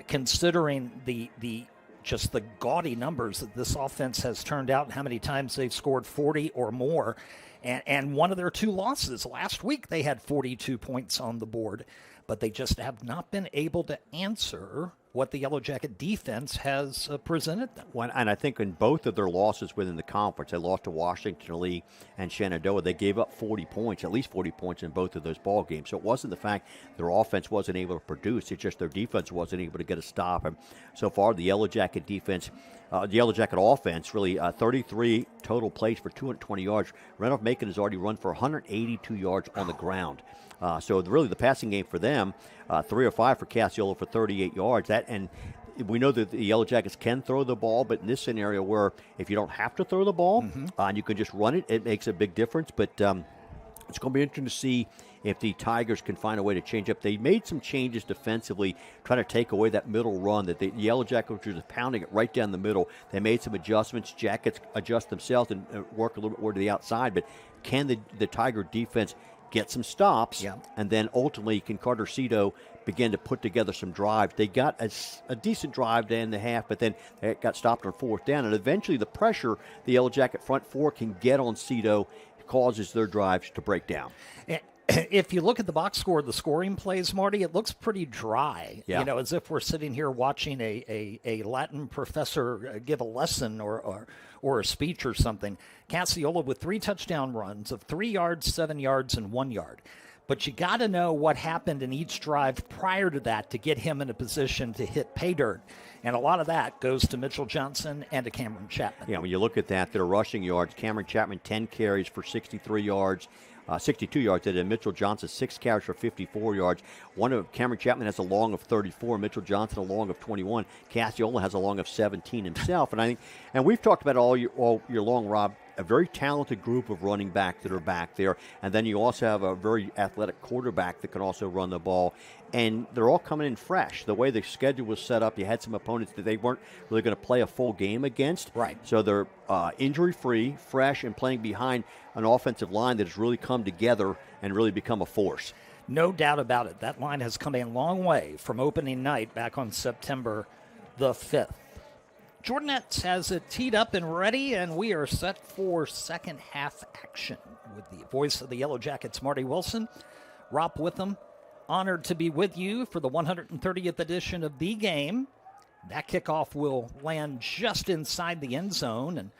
Considering the just the gaudy numbers that this offense has turned out and how many times they've scored 40 or more. And one of their 2 losses last week, they had 42 points on the board, but they just have not been able to answer what the Yellow Jacket defense has presented them. And I think in both of their losses within the conference, they lost to Washington Lee and Shenandoah. They gave up 40 points, at least 40 points in both of those ball games. So it wasn't the fact their offense wasn't able to produce; it's just their defense wasn't able to get a stop. And so far, the Yellow Jacket defense. The Yellow Jacket offense, really 33 total plays for 220 yards. Randolph-Macon has already run for 182 yards on the ground. So really the passing game for them, 3 or 5 for Cassiola for 38 yards. And we know that the Yellow Jackets can throw the ball, but in this scenario where if you don't have to throw the ball and you can just run it, it makes a big difference. But it's going to be interesting to see if the Tigers can find a way to change up. They made some changes defensively, trying to take away that middle run that the Yellow Jackets were just pounding it right down the middle. They made some adjustments. Jackets adjust themselves and work a little bit more to the outside. But can the Tiger defense get some stops? Yeah. And then ultimately can Carter Cito begin to put together some drives? They got a decent drive to end the half, but then it got stopped on 4th down. And eventually the pressure the Yellow Jacket front 4 can get on Cito causes their drives to break down. If you look at the box score, the scoring plays, Marty, it looks pretty dry. Yeah. As if we're sitting here watching a Latin professor give a lesson or a speech or something. Cassiola with 3 touchdown runs of 3 yards, 7 yards, and 1 yard. But you got to know what happened in each drive prior to that to get him in a position to hit pay dirt. And a lot of that goes to Mitchell Johnson and to Cameron Chapman. Yeah, when you look at that, their rushing yards, Cameron Chapman 10 carries for 63 yards. 62 yards. And Mitchell Johnson, 6 carries for 54 yards. One of Cameron Chapman has a long of 34. Mitchell Johnson a long of 21. Cassiola has a long of 17 himself. And I think, and we've talked about all year long, Rob, a very talented group of running backs that are back there. And then you also have a very athletic quarterback that can also run the ball. And they're all coming in fresh. The way the schedule was set up, you had some opponents that they weren't really going to play a full game against. Right. So they're injury-free, fresh, and playing behind an offensive line that has really come together and really become a force. No doubt about it. That line has come a long way from opening night back on September the 5th. Jordanets has it teed up and ready, and we are set for second half action with the voice of the Yellow Jackets, Marty Wilson. Rob Witham, honored to be with you for the 130th edition of The Game. That kickoff will land just inside the end zone, and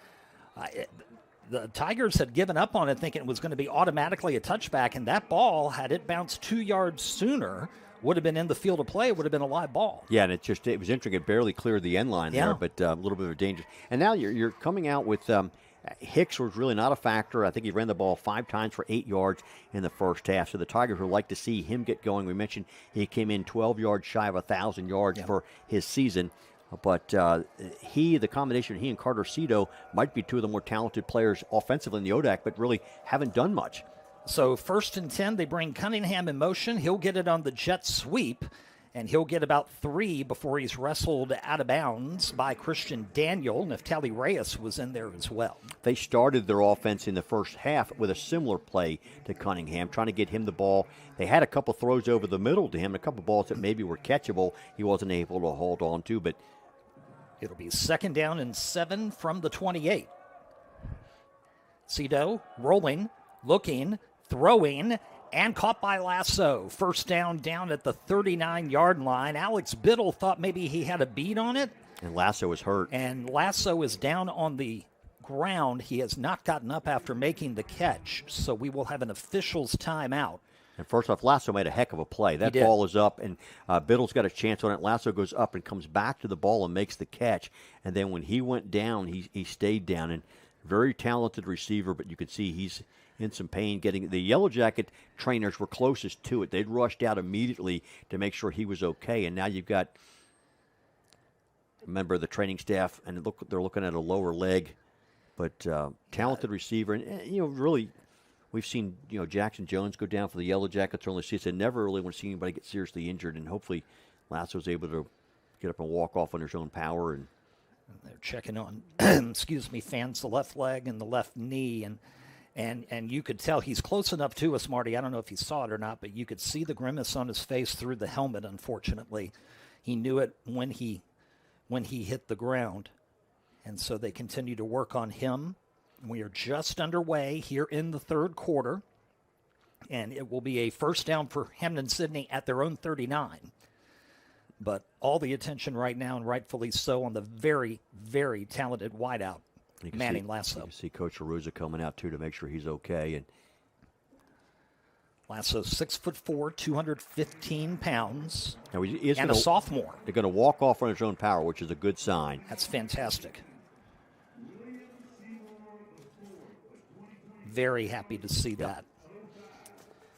the Tigers had given up on it, thinking it was going to be automatically a touchback, and that ball, had it bounced 2 yards sooner, would have been in the field of play. It would have been a live ball. Yeah, and it was interesting. It barely cleared the end line there, but a little bit of a danger. And now you're coming out with Hicks was really not a factor. I think he ran the ball 5 times for 8 yards in the first half. So the Tigers would like to see him get going. We mentioned he came in 12 yards shy of 1,000 yards for his season. But the combination of he and Carter Cito might be 2 of the more talented players offensively in the ODAC, but really haven't done much. So 1st and 10, they bring Cunningham in motion. He'll get it on the jet sweep, and he'll get about 3 before he's wrestled out of bounds by Christian Daniel. Neftali Reyes was in there as well. They started their offense in the first half with a similar play to Cunningham, trying to get him the ball. They had a couple throws over the middle to him, a couple balls that maybe were catchable. He wasn't able to hold on to, but it'll be 2nd down and 7 from the 28. Cito rolling, looking, throwing, and caught by Lasso. First down at the 39-yard line. Alex Biddle thought maybe he had a beat on it. And Lasso was hurt. And Lasso is down on the ground. He has not gotten up after making the catch, so we will have an official's timeout. And first off, Lasso made a heck of a play. That ball is up, and Biddle's got a chance on it. Lasso goes up and comes back to the ball and makes the catch. And then when he went down, he stayed down. And very talented receiver, but you could see he's in some pain getting. The Yellow Jacket trainers were closest to it. They'd rushed out immediately to make sure he was okay. And now you've got a member of the training staff, and they're looking at a lower leg. But talented receiver, and really, we've seen Jackson Jones go down for the Yellow Jackets early season. Never really want to see anybody get seriously injured, and hopefully Lasso's able to get up and walk off on his own power. And they're checking on, fans, the left leg and the left knee, and you could tell he's close enough to us, Marty. I don't know if he saw it or not, but you could see the grimace on his face through the helmet. Unfortunately, he knew it when he hit the ground. And so they continue to work on him. We are just underway here in the third quarter. And it will be a first down for Hampden-Sydney at their own 39. But all the attention right now, and rightfully so, on the very, very talented wideout, Manning Lasso. You can see Coach Aruza coming out, too, to make sure he's okay. And Lasso, 6'4", 215 pounds, and a sophomore. They're going to walk off on his own power, which is a good sign. That's fantastic. Very happy to see that.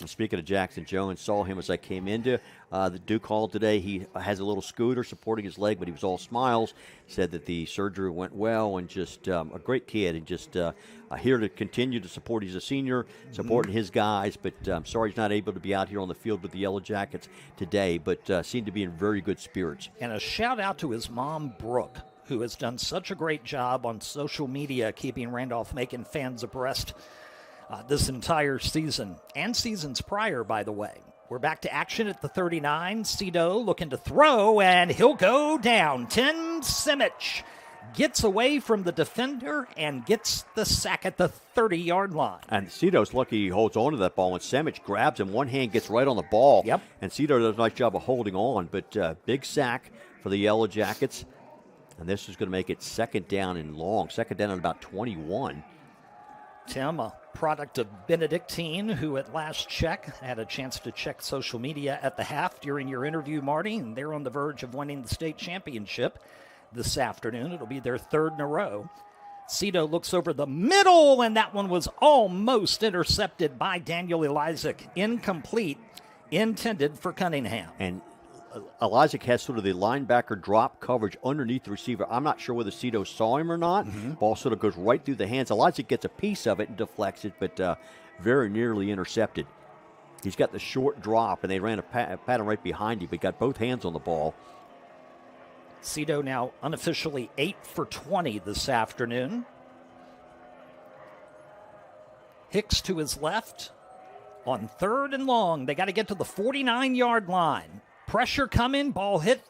Speaking of Jackson Jones, saw him as I came into the Duke Hall today. He has a little scooter supporting his leg, but he was all smiles. Said that the surgery went well, and just a great kid, and just here to continue to support. He's a senior, supporting his guys, but I'm sorry he's not able to be out here on the field with the Yellow Jackets today, but seemed to be in very good spirits. And a shout-out to his mom, Brooke, who has done such a great job on social media keeping Randolph-Macon fans abreast this entire season, and seasons prior, by the way. We're back to action at the 39. Cito looking to throw, and he'll go down. Tim Simic gets away from the defender and gets the sack at the 30-yard line. And Cito's lucky he holds on to that ball, and Simic grabs him. One hand gets right on the ball. Yep. And Cito does a nice job of holding on, but big sack for the Yellow Jackets. And this is going to make it second down and long. Second down at about 21. Tim, a product of Benedictine, who at last check had a chance to check social media at the half during your interview, Marty, and they're on the verge of winning the state championship this afternoon. It'll be their third in a row. Cito looks over the middle, and that one was almost intercepted by Daniel Elizik. Incomplete, intended for Cunningham. And Elizik has sort of the linebacker drop coverage underneath the receiver. I'm not sure whether Cito saw him or not. Ball sort of goes right through the hands. Elizik gets a piece of it and deflects it, but very nearly intercepted. He's got the short drop, and they ran a pattern right behind him, but got both hands on the ball. Cito now unofficially 8 for 20 this afternoon. Hicks to his left on third and long. They got to get to the 49-yard line. Pressure coming, ball hit,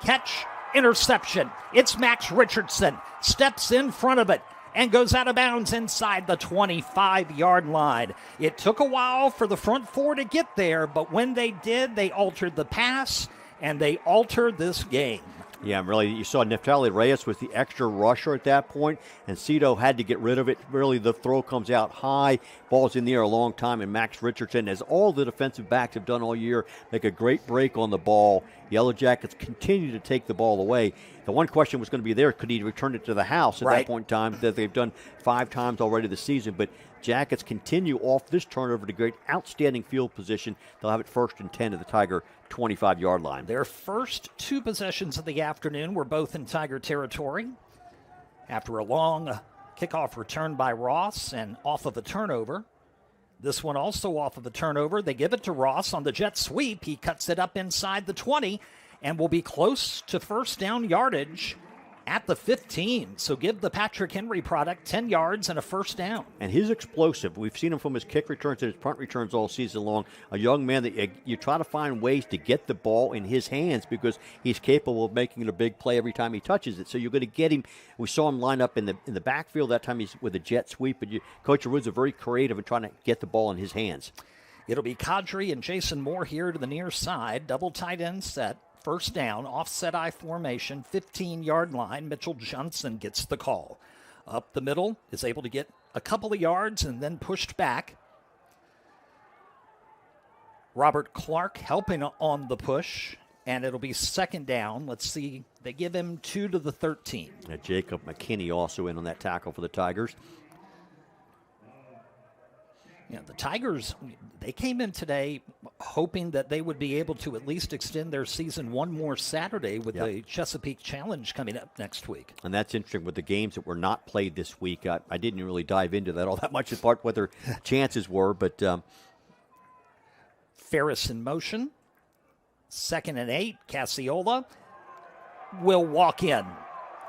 catch, interception. It's Max Richardson, steps in front of it and goes out of bounds inside the 25-yard line. It took a while for the front four to get there, but when they did, they altered the pass, and they altered this game. Yeah, really, you saw Neftali Reyes was the extra rusher at that point, and Cito had to get rid of it. Really, the throw comes out high, ball's in the air a long time, and Max Richardson, as all the defensive backs have done all year, make a great break on the ball. Yellow Jackets continue to take the ball away. The one question was going to be there, could he return it to the house at that point in time, that they've done 5 times already this season, but Jackets continue off this turnover to great outstanding field position. They'll have it first and 10 at the Tiger 25-yard line. Their first 2 possessions of the afternoon were both in Tiger territory. After a long kickoff return by Ross and off of a turnover. This one also off of a turnover. They give it to Ross on the jet sweep. He cuts it up inside the 20 and will be close to first down yardage at the 15. So give the Patrick Henry product 10 yards and a first down. And he's explosive. We've seen him from his kick returns and his punt returns all season long. A young man that you try to find ways to get the ball in his hands because he's capable of making it a big play every time he touches it. So you're going to get him. We saw him line up in the backfield. That time he's with a jet sweep. But Coach Arruza's very creative in trying to get the ball in his hands. It'll be Kadri and Jason Moore here to the near side. Double tight end set. First down, offset I formation, 15-yard line. Mitchell Johnson gets the call. Up the middle, is able to get a couple of yards and then pushed back. Robert Clark helping on the push, and it'll be second down. Let's see, they give him 2 to the 13. Jacob McKinney also in on that tackle for the Tigers. Yeah, the Tigers, they came in today hoping that they would be able to at least extend their season one more Saturday with the Chesapeake Challenge coming up next week. And that's interesting with the games that were not played this week. I didn't really dive into that all that much, apart what their chances were. But Ferris in motion. 2nd and 8. Cassiola will walk in.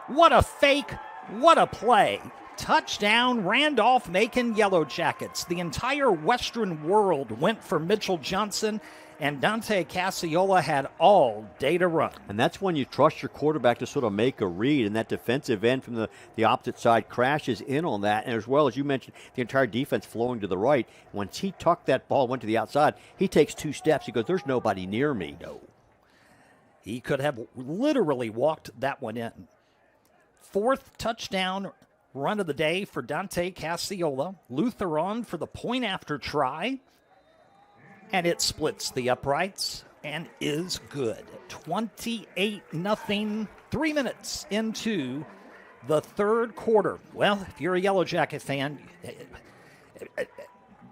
What a fake. What a play. Touchdown, Randolph-Macon Yellow Jackets. The entire Western world went for Mitchell Johnson, and Dante Cassiola had all day to run. And that's when you trust your quarterback to sort of make a read, and that defensive end from the opposite side crashes in on that. And as well as you mentioned, the entire defense flowing to the right. Once he tucked that ball, went to the outside, he takes 2 steps. He goes, there's nobody near me. No. He could have literally walked that one in. 4th touchdown run of the day for Dante Cassiola. Luther on for the point after try. And it splits the uprights and is good. 28-0, 3 minutes into the third quarter. Well, if you're a Yellow Jacket fan,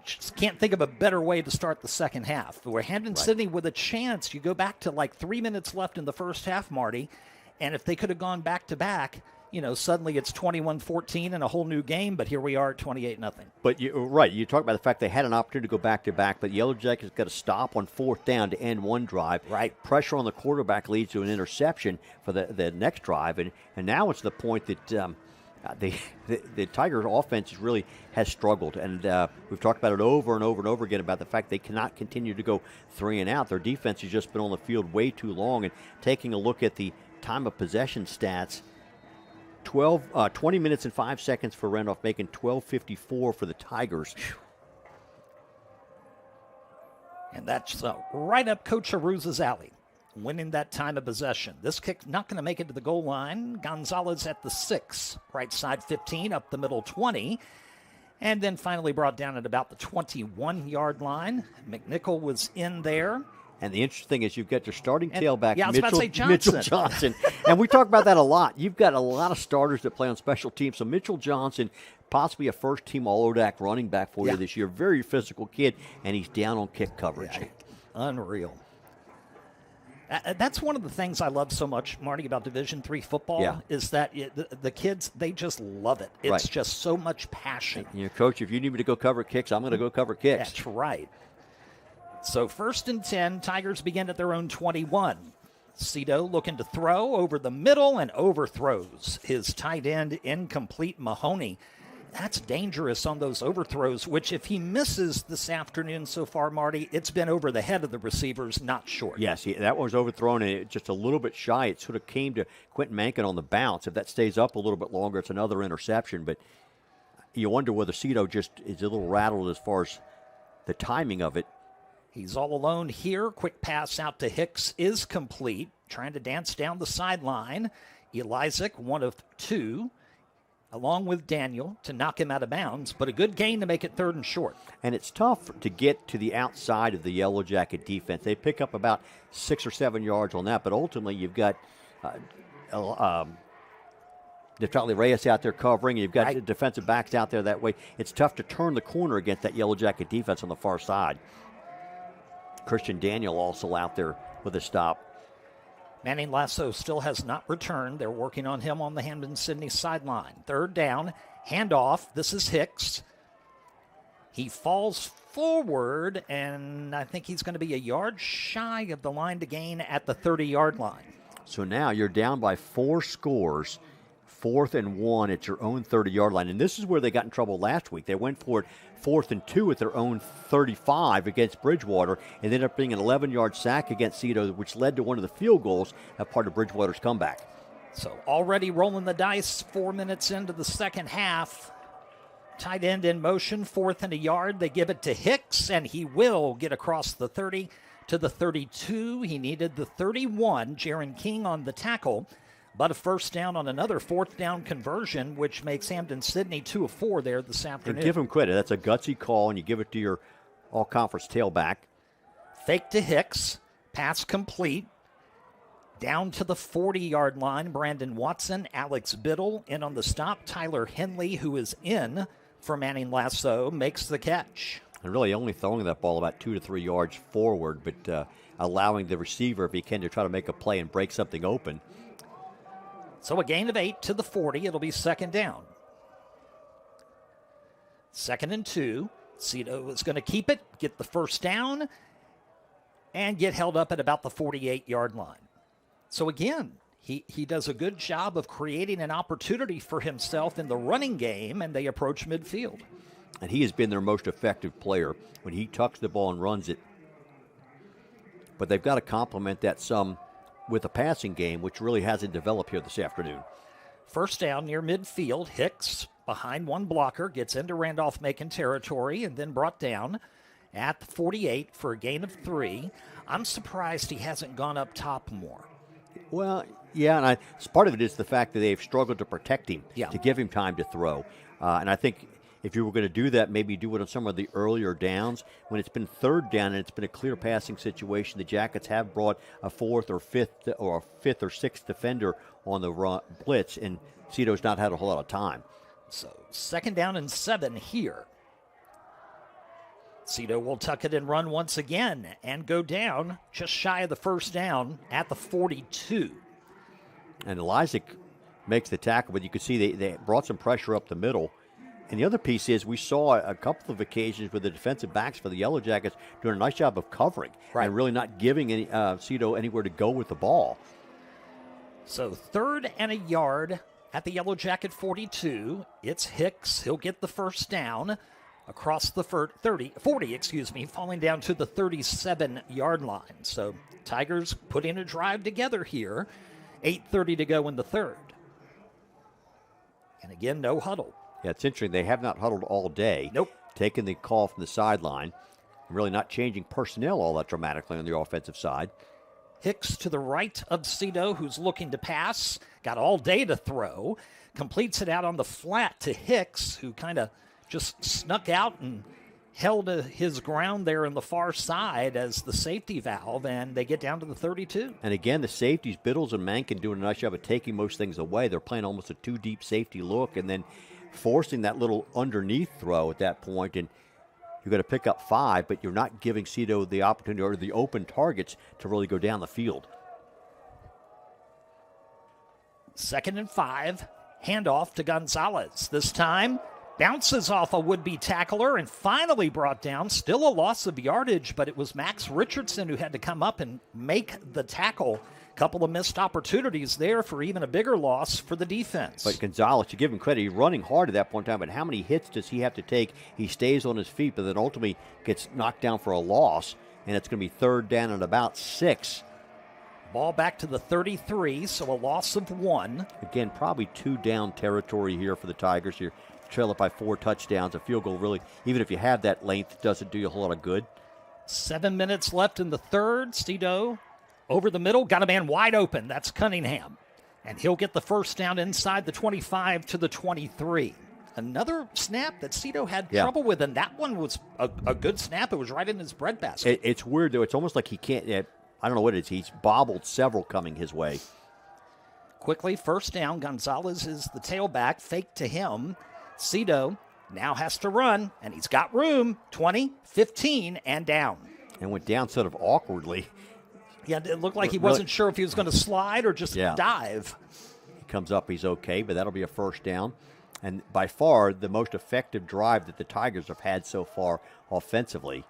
just can't think of a better way to start the second half. Where Hampden-Sydney with a chance, you go back to like 3 minutes left in the first half, Marty, and if they could have gone back-to-back, suddenly it's 21-14 and a whole new game, but here we are at 28-0. But you're right. You talk about the fact they had an opportunity to go back-to-back, but Yellow Jackets got to stop on 4th down to end one drive. Right. Pressure on the quarterback leads to an interception for the next drive, and now it's the point that the Tigers' offense really has struggled, and we've talked about it over and over and over again about the fact they cannot continue to go 3 and out. Their defense has just been on the field way too long, and taking a look at the time of possession stats, 20 minutes and 5 seconds for Randolph-Macon, 12:54 for the Tigers. And that's right up Coach Arruza's alley, winning that time of possession. This kick not going to make it to the goal line. Gonzalez at the 6, right side 15, up the middle 20, and then finally brought down at about the 21-yard line. McNichol was in there. And the interesting thing is you've got your starting tailback, Mitchell Johnson. And we talk about that a lot. You've got a lot of starters that play on special teams. So Mitchell Johnson, possibly a first-team All-ODAC running back for you this year. Very physical kid, and he's down on kick coverage. Yeah. Unreal. That's one of the things I love so much, Marty, about Division III football is that the kids, they just love it. It's just so much passion. Coach, if you need me to go cover kicks, I'm going to go cover kicks. That's right. So 1st and 10, Tigers begin at their own 21. Cito looking to throw over the middle and overthrows his tight end, incomplete. Mahoney. That's dangerous on those overthrows, which if he misses this afternoon so far, Marty, it's been over the head of the receivers, not short. Yes, that was overthrown and just a little bit shy. It sort of came to Quentin Mankin on the bounce. If that stays up a little bit longer, it's another interception. But you wonder whether Cito just is a little rattled as far as the timing of it. He's all alone here. Quick pass out to Hicks is complete. Trying to dance down the sideline. Elizik, 1 of 2, along with Daniel, to knock him out of bounds. But a good gain to make it 3rd and short. And it's tough to get to the outside of the Yellow Jacket defense. They pick up about 6 or 7 yards on that. But ultimately, you've got Detroit Reyes out there covering. You've got the defensive backs out there that way. It's tough to turn the corner against that Yellow Jacket defense on the far side. Christian Daniel also out there with a stop. Manning Lasso still has not returned. They're working on him on the Hampden-Sydney sideline. 3rd down, handoff. This is Hicks. He falls forward, and I think he's going to be a yard shy of the line to gain at the 30-yard line. So now you're down by 4 scores, 4th and 1 at your own 30-yard line. And this is where they got in trouble last week. They went for it 4th and 2 at their own 35 against Bridgewater, and ended up being an 11-yard sack against Cito, which led to one of the field goals as part of Bridgewater's comeback. So already rolling the dice 4 minutes into the second half. Tight end in motion, 4th and a yard. They give it to Hicks, and he will get across the 30 to the 32. He needed the 31. Jaron King on the tackle, but a first down on another 4th down conversion, which makes Hampden-Sydney 2 of 4 there this afternoon. And give him credit. That's a gutsy call, and you give it to your all-conference tailback. Fake to Hicks. Pass complete. Down to the 40-yard line, Brandon Watson, Alex Biddle in on the stop. Tyler Henley, who is in for Manning Lasso, makes the catch. And really only throwing that ball about 2 to 3 yards forward, but allowing the receiver, if he can, to try to make a play and break something open. So a gain of 8 to the 40. It'll be second down. 2nd and 2. Cito is going to keep it, get the first down, and get held up at about the 48-yard line. So again, he does a good job of creating an opportunity for himself in the running game, and they approach midfield. And he has been their most effective player when he tucks the ball and runs it. But they've got to complement that some with a passing game, which really hasn't developed here this afternoon. First down near midfield. Hicks, behind one blocker, gets into Randolph-Macon territory and then brought down at the 48 for a gain of 3. I'm surprised he hasn't gone up top more. Well, yeah, and part of it is the fact that they've struggled to protect him, yeah, to give him time to throw. And I think if you were going to do that, maybe do it on some of the earlier downs. When it's been 3rd down and it's been a clear passing situation, the Jackets have brought a 4th or 5th or 6th defender on the blitz, and Cito's not had a whole lot of time. So 2nd down and 7 here. Cito will tuck it and run once again and go down just shy of the first down at the 42. And Elizik makes the tackle, but you can see they brought some pressure up the middle. And the other piece is we saw a couple of occasions where the defensive backs for the Yellow Jackets doing a nice job of covering, right, and really not giving Cito anywhere to go with the ball. So 3rd and a yard at the Yellow Jacket 42. It's Hicks. He'll get the first down across the 40, falling down to the 37-yard line. So Tigers putting a drive together here. 8:30 to go in the 3rd. And again, no huddle. Yeah, it's interesting. They have not huddled all day. Nope. Taking the call from the sideline. Really not changing personnel all that dramatically on the offensive side. Hicks to the right of Cito, who's looking to pass. Got all day to throw. Completes it out on the flat to Hicks, who kind of just snuck out and held his ground there on the far side as the safety valve, and they get down to the 32. And again, the safeties, Biddles and Mankin, doing a nice job of taking most things away. They're playing almost a 2-deep safety look and then forcing that little underneath throw at that point, and you're going to pick up 5, but you're not giving Cito the opportunity or the open targets to really go down the field. 2nd and 5, handoff to Gonzalez. This time, bounces off a would-be tackler and finally brought down. Still a loss of yardage, but it was Max Richardson who had to come up and make the tackle. Couple of missed opportunities there for even a bigger loss for the defense. But Gonzalez, you give him credit, he's running hard at that point in time, but how many hits does he have to take? He stays on his feet, but then ultimately gets knocked down for a loss, and it's going to be 3rd down and about 6. Ball back to the 33, so a loss of 1. Again, probably 2 down territory here for the Tigers. You're trail up by 4 touchdowns. A field goal really, even if you have that length, doesn't do you a whole lot of good. 7 minutes left in the 3rd. Cito over the middle, got a man wide open. That's Cunningham. And he'll get the first down inside the 25 to the 23. Another snap that Cito had trouble with, and that one was a good snap. It was right in his breadbasket. It's weird, though. It's almost like he can't, I don't know what it is. He's bobbled several coming his way. Quickly, first down. Gonzalez is the tailback. Fake to him. Cito now has to run, and he's got room. 20, 15, and down. And went down sort of awkwardly. Yeah, it looked like he wasn't sure if he was going to slide or just dive. He comes up, he's okay, but that'll be a first down. And by far, the most effective drive that the Tigers have had so far offensively.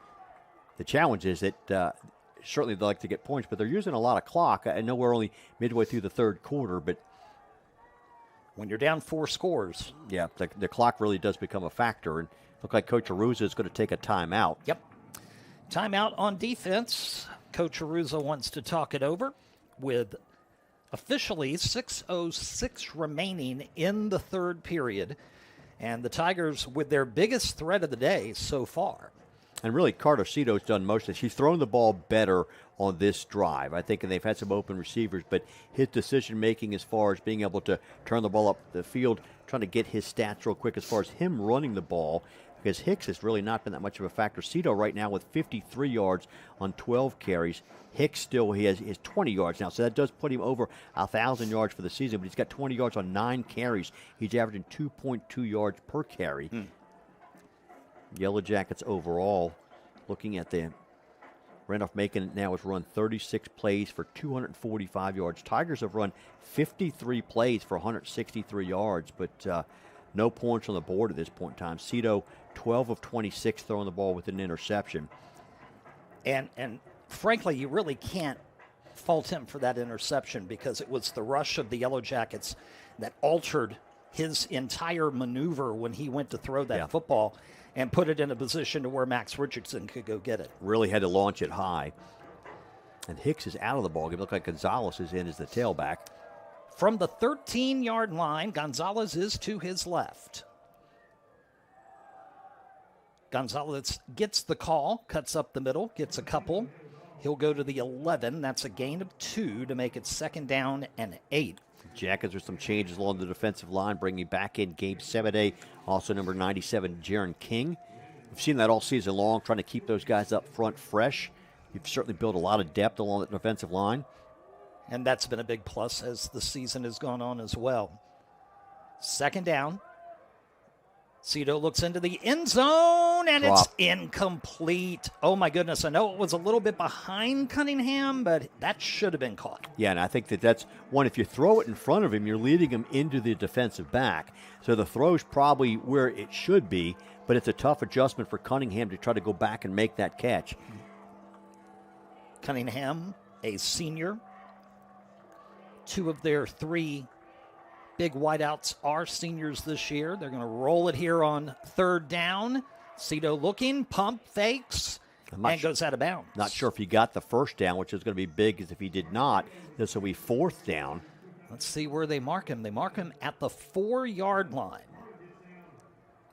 The challenge is that certainly they like to get points, but they're using a lot of clock. I know we're only midway through the 3rd quarter, but when you're down 4 scores. Yeah, the clock really does become a factor. And look like Coach Aruza is going to take a timeout. Yep. Timeout on defense. Coach Aruza wants to talk it over with officially 6:06 remaining in the third period. And the Tigers with their biggest threat of the day so far. And really, Carter Cito's done most of this. He's thrown the ball better on this drive, I think, and they've had some open receivers, but his decision-making as far as being able to turn the ball up the field, trying to get his stats real quick as far as him running the ball, because Hicks has really not been that much of a factor. Cito right now with 53 yards on 12 carries. Hicks still, he has 20 yards now, so that does put him over 1,000 yards for the season, but he's got 20 yards on 9 carries. He's averaging 2.2 yards per carry. Yellow Jackets overall, looking at the Randolph-Macon now has run 36 plays for 245 yards. Tigers have run 53 plays for 163 yards, but no points on the board at this point in time. Cito, 12 of 26 throwing the ball with an interception. And frankly, you really can't fault him for that interception because it was the rush of the Yellow Jackets that altered his entire maneuver when he went to throw that football and put it in a position to where Max Richardson could go get it. Really had to launch it high. And Hicks is out of the ballgame. It looked like Gonzalez is in as the tailback. From the 13-yard line, Gonzalez is to his left. Gonzalez gets the call, cuts up the middle, gets a couple. He'll go to the 11. That's a gain of 2 to make it 2nd down and 8. Jackets with some changes along the defensive line, bringing back in Gabe Sebede, also number 97, Jaron King. We've seen that all season long, trying to keep those guys up front fresh. You've certainly built a lot of depth along the defensive line. And that's been a big plus as the season has gone on as well. 2nd down. Cito looks into the end zone, and it's incomplete. Oh, my goodness. I know it was a little bit behind Cunningham, but that should have been caught. Yeah, and I think that's one. If you throw it in front of him, you're leading him into the defensive back. So the throw's probably where it should be, but it's a tough adjustment for Cunningham to try to go back and make that catch. Cunningham, a senior. 2 of their 3 big wideouts are seniors this year. They're going to roll it here on 3rd down. Cito looking, pump, fakes, and goes out of bounds. Not sure if he got the 1st down, which is going to be big, as if he did not, this will be 4th down. Let's see where they mark him. They mark him at the 4-yard line.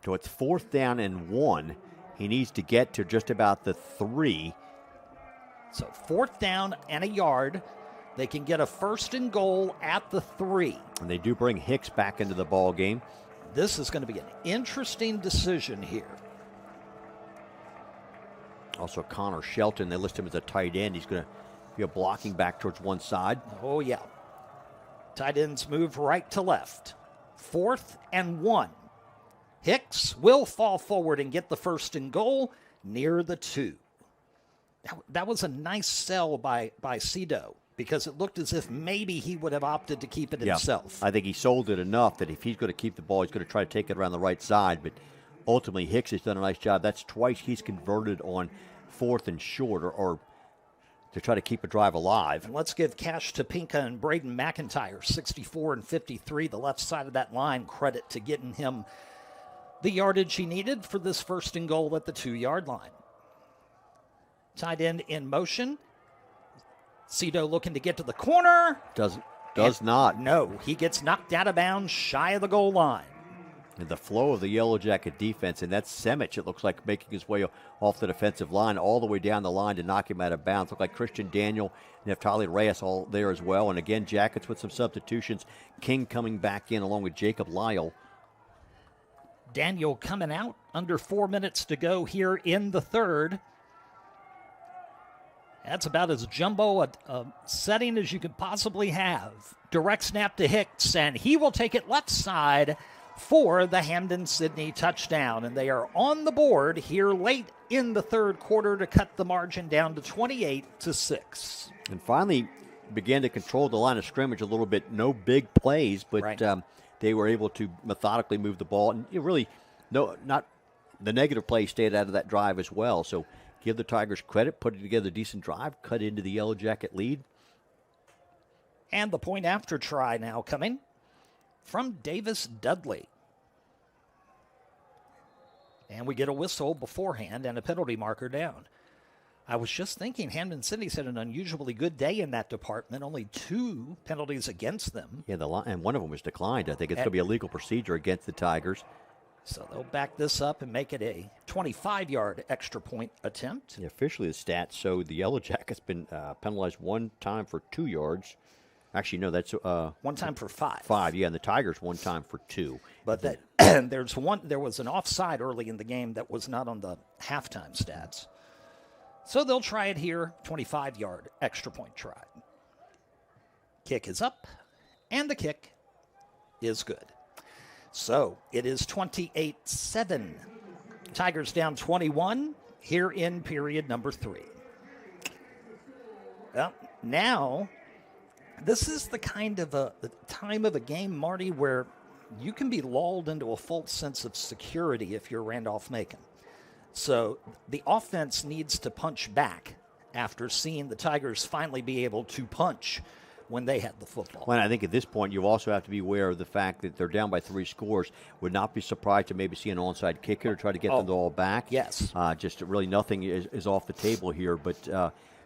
So it's 4th down and 1. He needs to get to just about the 3. So 4th down and a yard. They can get a 1st and goal at the 3. And they do bring Hicks back into the ball game. This is going to be an interesting decision here. Also, Connor Shelton, they list him as a tight end. He's going to be a blocking back towards one side. Oh, yeah. Tight ends move right to left. 4th and 1. Hicks will fall forward and get the 1st and goal near the 2. That was a nice sell by Cito, because it looked as if maybe he would have opted to keep it himself. I think he sold it enough that if he's going to keep the ball, he's going to try to take it around the right side. But ultimately, Hicks has done a nice job. That's twice he's converted on 4th and short, or to try to keep a drive alive. And let's give Cash Topinka and Braden McIntyre, 64 and 53, the left side of that line, credit to getting him the yardage he needed for this 1st and goal at the 2-yard line. Tight end in motion. Cito looking to get to the corner. Does not. No, he gets knocked out of bounds shy of the goal line. And the flow of the Yellow Jacket defense, and that's Semic, it looks like, making his way off the defensive line all the way down the line to knock him out of bounds. Look like Christian Daniel and Neftali Reyes all there as well. And again, Jackets with some substitutions. King coming back in along with Jacob Lyle. Daniel coming out under 4 minutes to go here in the 3rd. That's about as jumbo a setting as you could possibly have. Direct snap to Hicks, and he will take it left side for the Hampden-Sydney touchdown. And they are on the board here late in the 3rd quarter to cut the margin down to 28-6. And finally began to control the line of scrimmage a little bit. No big plays, but right. They were able to methodically move the ball. And really, not the negative play stayed out of that drive as well. So give the Tigers credit, putting together a decent drive, cut into the Yellow Jacket lead. And the point after try now coming from Davis Dudley. And we get a whistle beforehand and a penalty marker down. I was just thinking Hampden-Sydney's had an unusually good day in that department. Only 2 penalties against them. Yeah, and one of them was declined. I think it's going to be a legal procedure against the Tigers. So they'll back this up and make it a 25-yard extra point attempt. Yeah, officially, the stats show the Yellow Jackets been penalized 1 time for 2 yards. Actually, no, that's 1 time for 5. 5, yeah, and the Tigers 1 time for 2. But that there was an offside early in the game that was not on the halftime stats. So they'll try it here, 25-yard extra point try. Kick is up, and the kick is good. So it is 28-7. Tigers down 21 here in period number 3. Well, now this is the kind of the time of a game, Marty, where you can be lulled into a false sense of security if you're Randolph-Macon. So the offense needs to punch back after seeing the Tigers finally be able to punch when they had the football. Well, I think at this point you also have to be aware of the fact that they're down by 3 scores. Would not be surprised to maybe see an onside kick here to try to get them all back. Yes. Just really nothing is off the table here. But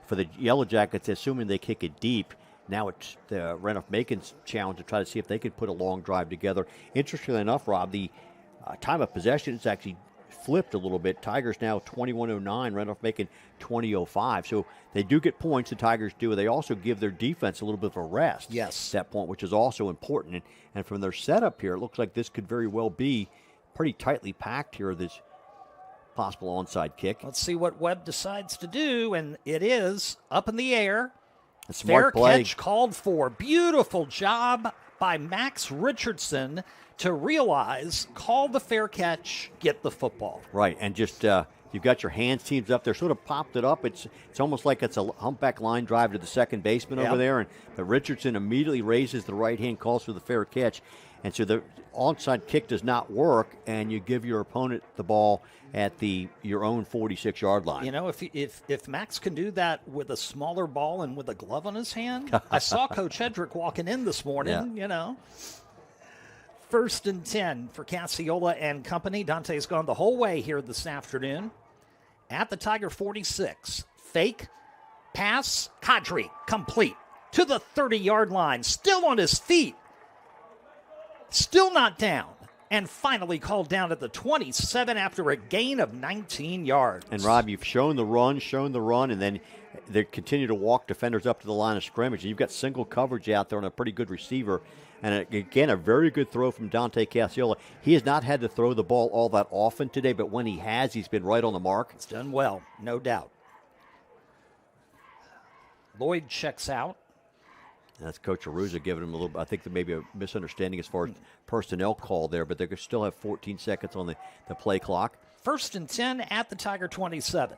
for the Yellow Jackets, assuming they kick it deep, now it's the Randolph-Macon's challenge to try to see if they could put a long drive together. Interestingly enough, Rob, the time of possession is actually flipped a little bit. Tigers now 21:09, Randolph-Macon 20:05. So they do get points, the Tigers do. They also give their defense a little bit of a rest. Yes. At that point, which is also important. And from their setup here, it looks like this could very well be pretty tightly packed here, this possible onside kick. Let's see what Webb decides to do, and it is up in the air. A smart Fair play. catch called for. Beautiful job by Max Richardson to realize, call the fair catch, get the football. Right, and just you've got your hands teams up there, sort of popped it up. It's almost like it's a humpback line drive to the second baseman over there, but Richardson immediately raises the right hand, calls for the fair catch, and so the onside kick does not work, and you give your opponent the ball at your own 46-yard line. You know, if Max can do that with a smaller ball and with a glove on his hand, I saw Coach Hedrick walking in this morning, you know. 1st and 10 for Cassiola and company. Dante's gone the whole way here this afternoon. At the Tiger 46. Fake. Pass. Kadri. Complete. To the 30-yard line. Still on his feet. Still not down. And finally called down at the 27 after a gain of 19 yards. And, Rob, you've shown the run, and then they continue to walk defenders up to the line of scrimmage. And you've got single coverage out there on a pretty good receiver. And, again, a very good throw from Dante Cassiola. He has not had to throw the ball all that often today, but when he has, he's been right on the mark. It's done well, no doubt. Lloyd checks out. And that's Coach Aruza giving him a little, I think there may be a misunderstanding as far as personnel call there, but they still have 14 seconds on the play clock. 1st and 10 at the Tiger 27.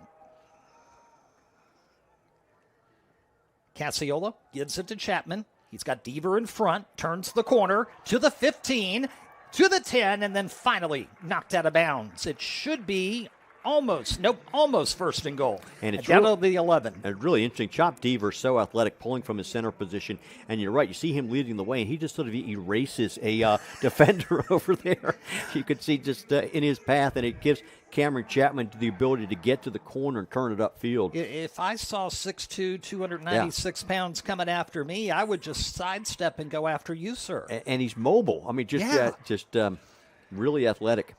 Cassiola gives it to Chapman. He's got Deaver in front, turns the corner to the 15, to the 10, and then finally knocked out of bounds. It should be almost 1st and goal. And it's down to the 11. And really interesting. Chop Deaver, so athletic, pulling from his center position. And you're right, you see him leading the way, and he just sort of erases a defender over there. You could see just in his path, and it gives Cameron Chapman the ability to get to the corner and turn it upfield. If I saw 6'2", 296 pounds coming after me, I would just sidestep and go after you, sir. And he's mobile. I mean, just really athletic.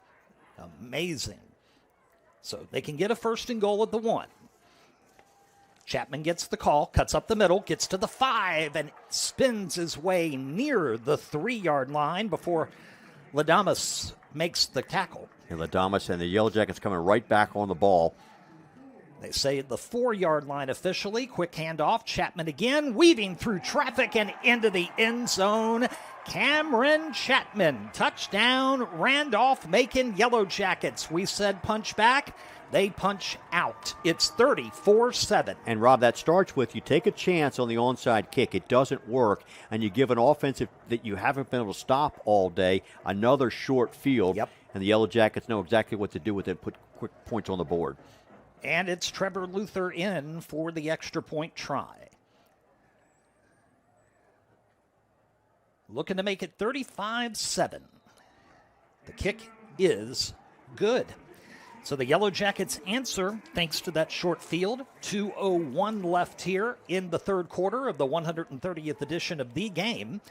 Amazing. So they can get a 1st and goal at the 1. Chapman gets the call, cuts up the middle, gets to the 5, and spins his way near the 3-yard line before Ladamas makes the tackle. And Ladamas and the Yellow Jackets coming right back on the ball. They say at the 4-yard line officially. Quick handoff. Chapman again, weaving through traffic and into the end zone. Cameron Chapman. Touchdown, Randolph-Macon Yellow Jackets. We said punch back. They punch out. It's 34-7. And, Rob, that starts with you take a chance on the onside kick. It doesn't work. And you give an offensive that you haven't been able to stop all day another short field. Yep. And the Yellow Jackets know exactly what to do with it, put quick points on the board. And it's Trevor Luther in for the extra point try. looking to make it 35-7. The kick is good. So the Yellow Jackets answer thanks to that short field. 2:01 left here in the third quarter of the 130th edition of the game.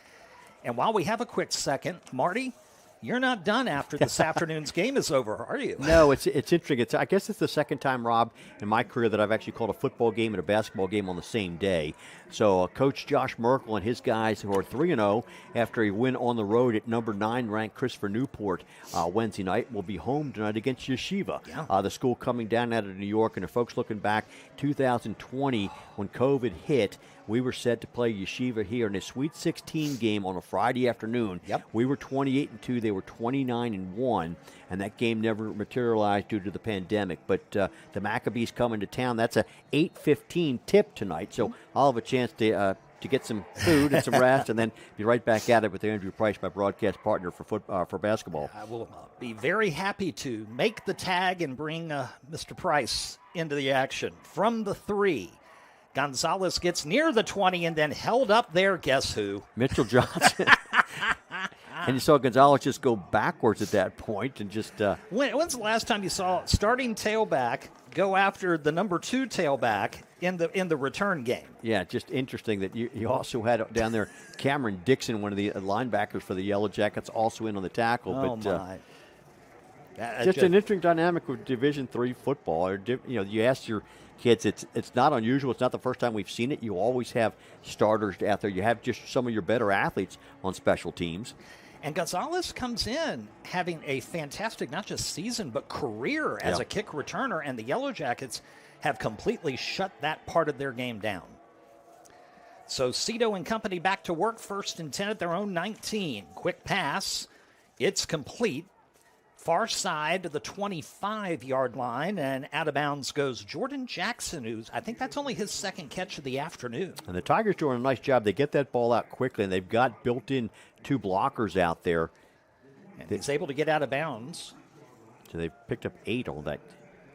And while we have a quick second, Marty, you're not done after this afternoon's game is over, are you? No, it's interesting. I guess it's the second time, Rob, in my career that I've actually called a football game and a basketball game on the same day. So Coach Josh Merkel and his guys, who are 3-0 after a win on the road at number 9 ranked Christopher Newport Wednesday night, will be home tonight against Yeshiva, the school coming down out of New York. And the folks looking back, 2020, when COVID hit, we were set to play Yeshiva here in a Sweet 16 game on a Friday afternoon. We were 28-2. They were 29-1, and that game never materialized due to the pandemic. But the Maccabees coming to town. That's a 8:15 tip tonight, so I'll have a chance to get some food and some rest, and then be right back at it with Andrew Price, my broadcast partner for basketball. I will be very happy to make the tag and bring Mr. Price into the action. From the 3, Gonzalez gets near the 20 and then held up there. Guess who? Mitchell Johnson. And you saw Gonzalez just go backwards at that point and just... When's the last time you saw starting tailback go after the number 2 tailback in the return game? Yeah, just interesting that you also had down there Cameron Dixon, one of the linebackers for the Yellow Jackets, also in on the tackle. Oh, but, my. Just an interesting dynamic with Division III football. Or, you ask your kids, it's not unusual. It's not the first time we've seen it. You always have starters out there. You have just some of your better athletes on special teams. And Gonzalez comes in having a fantastic, not just season, but career as a kick returner, and the Yellow Jackets have completely shut that part of their game down. So Cito and company back to work, 1st and 10 at their own 19. Quick pass. It's complete. Far side to the 25-yard line, and out of bounds goes Jordan Jackson, who's, I think that's only his second catch of the afternoon. And the Tigers doing a nice job. They get that ball out quickly, and they've got built-in 2 blockers out there. And he's able to get out of bounds. So they've picked up 8 on that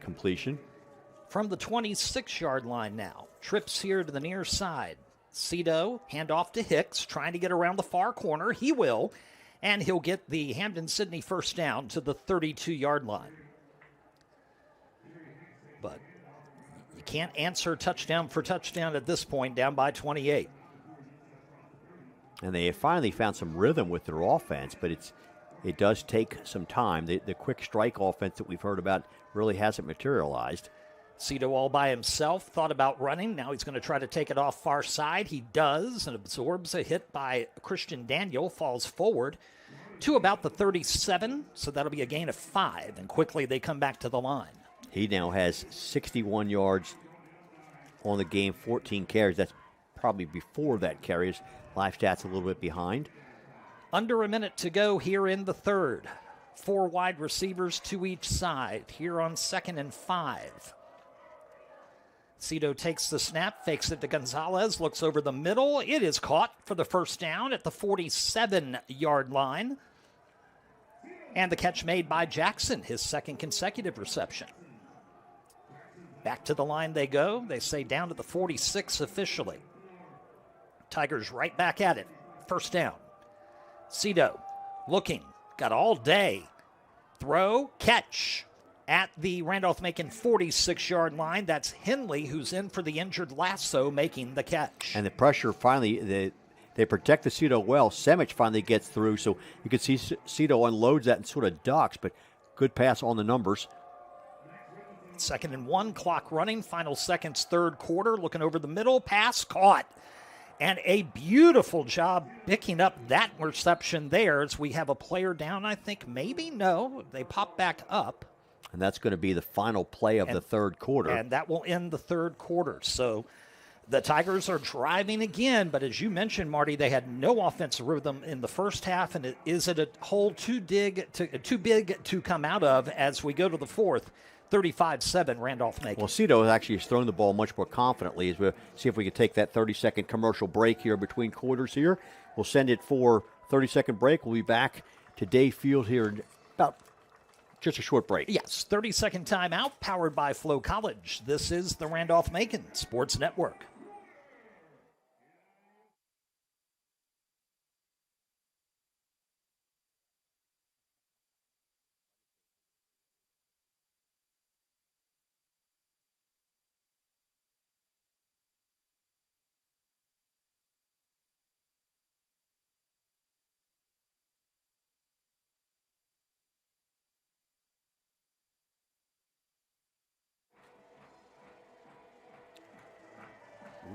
completion. From the 26-yard line now. Trips here to the near side. Cito, handoff to Hicks, trying to get around the far corner. He will. And he'll get the Hampden-Sydney first down to the 32-yard line. But you can't answer touchdown for touchdown at this point, down by 28. And they have finally found some rhythm with their offense, but it does take some time. The quick strike offense that we've heard about really hasn't materialized. Cito all by himself, thought about running. Now he's going to try to take it off far side. He does, and absorbs a hit by Christian Daniel, falls forward to about the 37, so that'll be a gain of 5, and quickly they come back to the line. He now has 61 yards on the game, 14 carries. That's probably before that carry. His life stats a little bit behind. Under a minute to go here in the third. 4 wide receivers to each side here on 2nd and 5. Cito takes the snap, fakes it to Gonzalez, looks over the middle. It is caught for the first down at the 47-yard line. And the catch made by Jackson, his second consecutive reception. Back to the line they go. They say down to the 46 officially. Tigers right back at it. First down. Cito looking, got all day. Throw, catch. At the Randolph-Macon 46-yard line, that's Henley, who's in for the injured Lasso, making the catch. And the pressure finally, they protect the Cito well. Semich finally gets through, so you can see Cito unloads that and sort of ducks, but good pass on the numbers. 2nd and 1, clock running, final seconds, third quarter, looking over the middle, pass caught. And a beautiful job picking up that reception there as we have a player down, I think, maybe, no, they pop back up. And that's going to be the final play of the third quarter. And that will end the third quarter. So the Tigers are driving again, but as you mentioned, Marty, they had no offensive rhythm in the first half, and is it a hole too big to come out of as we go to the fourth? 35-7, Randolph-Macon. Well, Cito actually has thrown the ball much more confidently as we see if we can take that 30-second commercial break here between quarters here. We'll send it for 30-second break. We'll be back to Dave Field here in about just a short break. Yes, 30-second timeout, powered by FloCollege. This is the Randolph-Macon Sports Network.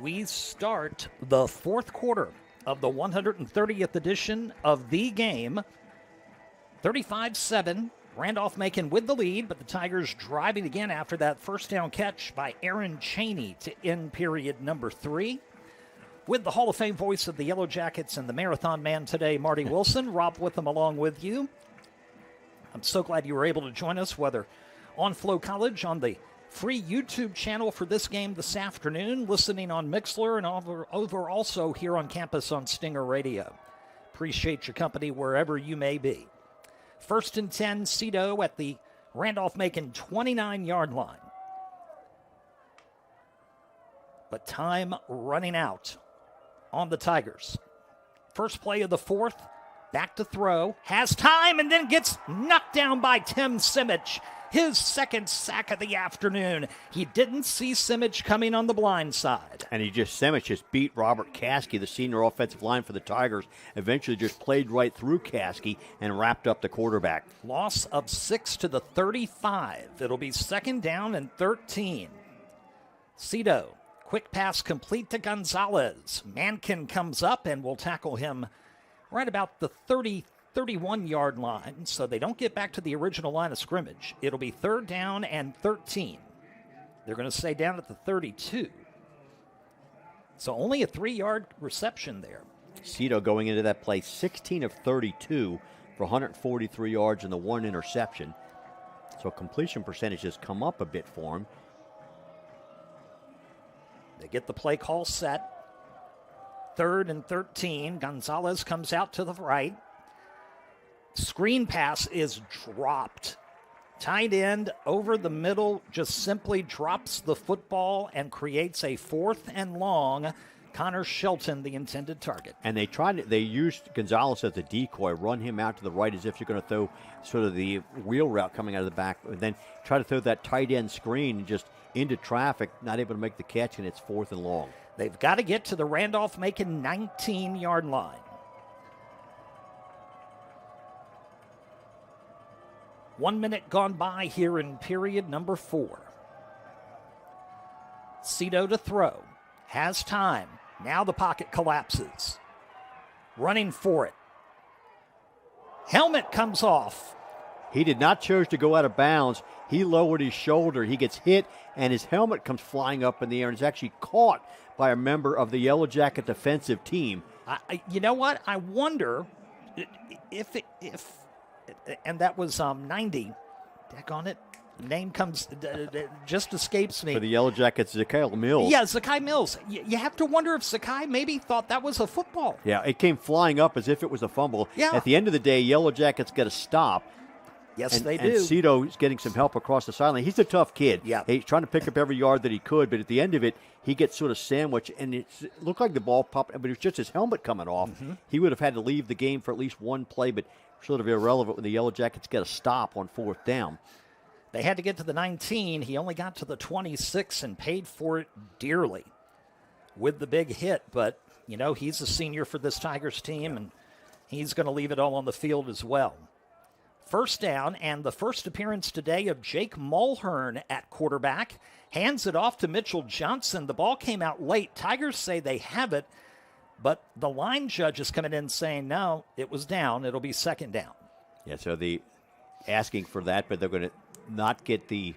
we start the fourth quarter of the 130th edition of The Game. 35-7, Randolph-Macon with the lead, but the Tigers driving again after that first down catch by Aaron Chaney to end period number 3. With the Hall of Fame voice of the Yellow Jackets and the Marathon Man today, Marty Wilson. Rob Witham along with you. I'm so glad you were able to join us, whether on FloCollege, on the free YouTube channel for this game this afternoon, listening on Mixlr, and over also here on campus on Stinger Radio. Appreciate your company wherever you may be. 1st and 10, Cito at the Randolph-Macon 29-yard line. But time running out on the Tigers. First play of the fourth, back to throw, has time, and then gets knocked down by Tim Simic. His second sack of the afternoon. He didn't see Simic coming on the blind side. And Simic just beat Robert Caskey, the senior offensive line for the Tigers, eventually just played right through Caskey and wrapped up the quarterback. Loss of 6 to the 35. It'll be 2nd down and 13. Cito, quick pass complete to Gonzalez. Mankin comes up and will tackle him right about the 31-yard line, so they don't get back to the original line of scrimmage. It'll be 3rd down and 13. They're going to stay down at the 32. So only a 3-yard reception there. Cito going into that play 16 of 32 for 143 yards and the 1 interception. So completion percentage has come up a bit for him. They get the play call set. 3rd and 13. Gonzalez comes out to the right. Screen pass is dropped. Tight end over the middle just simply drops the football and creates a 4th and long. Connor Shelton, the intended target. And they used Gonzalez as a decoy, run him out to the right as if you're going to throw sort of the wheel route coming out of the back, and then try to throw that tight end screen just into traffic, not able to make the catch, and it's 4th and long. They've got to get to the Randolph-Macon 19-yard line. 1 minute gone by here in period number 4. Cito to throw. Has time. Now the pocket collapses. Running for it. Helmet comes off. He did not choose to go out of bounds. He lowered his shoulder. He gets hit, and his helmet comes flying up in the air and is actually caught by a member of the Yellow Jacket defensive team. You know what? I wonder if and that was 90. Daggone it. Name comes, just escapes me. For the Yellow Jackets, Zakai Mills. Yeah, Zakai Mills. You have to wonder if Zakai maybe thought that was a football. Yeah, it came flying up as if it was a fumble. Yeah. At the end of the day, Yellow Jackets got to stop. Yes, they do. And Cito is getting some help across the sideline. He's a tough kid. Yeah. He's trying to pick up every yard that he could, but at the end of it, he gets sort of sandwiched, and it looked like the ball popped, but it was just his helmet coming off. Mm-hmm. He would have had to leave the game for at least one play, but sort of irrelevant when the Yellow Jackets get a stop on 4th down. They had to get to the 19. He only got to the 26 and paid for it dearly with the big hit. But, you know, he's a senior for this Tigers team, and he's going to leave it all on the field as well. 1st down, and the first appearance today of Jake Mulhern at quarterback. Hands it off to Mitchell Johnson. The ball came out late. Tigers say they have it, but the line judge is coming in saying, no, it was down. It'll be 2nd down. Yeah, so asking for that, but they're going to not get the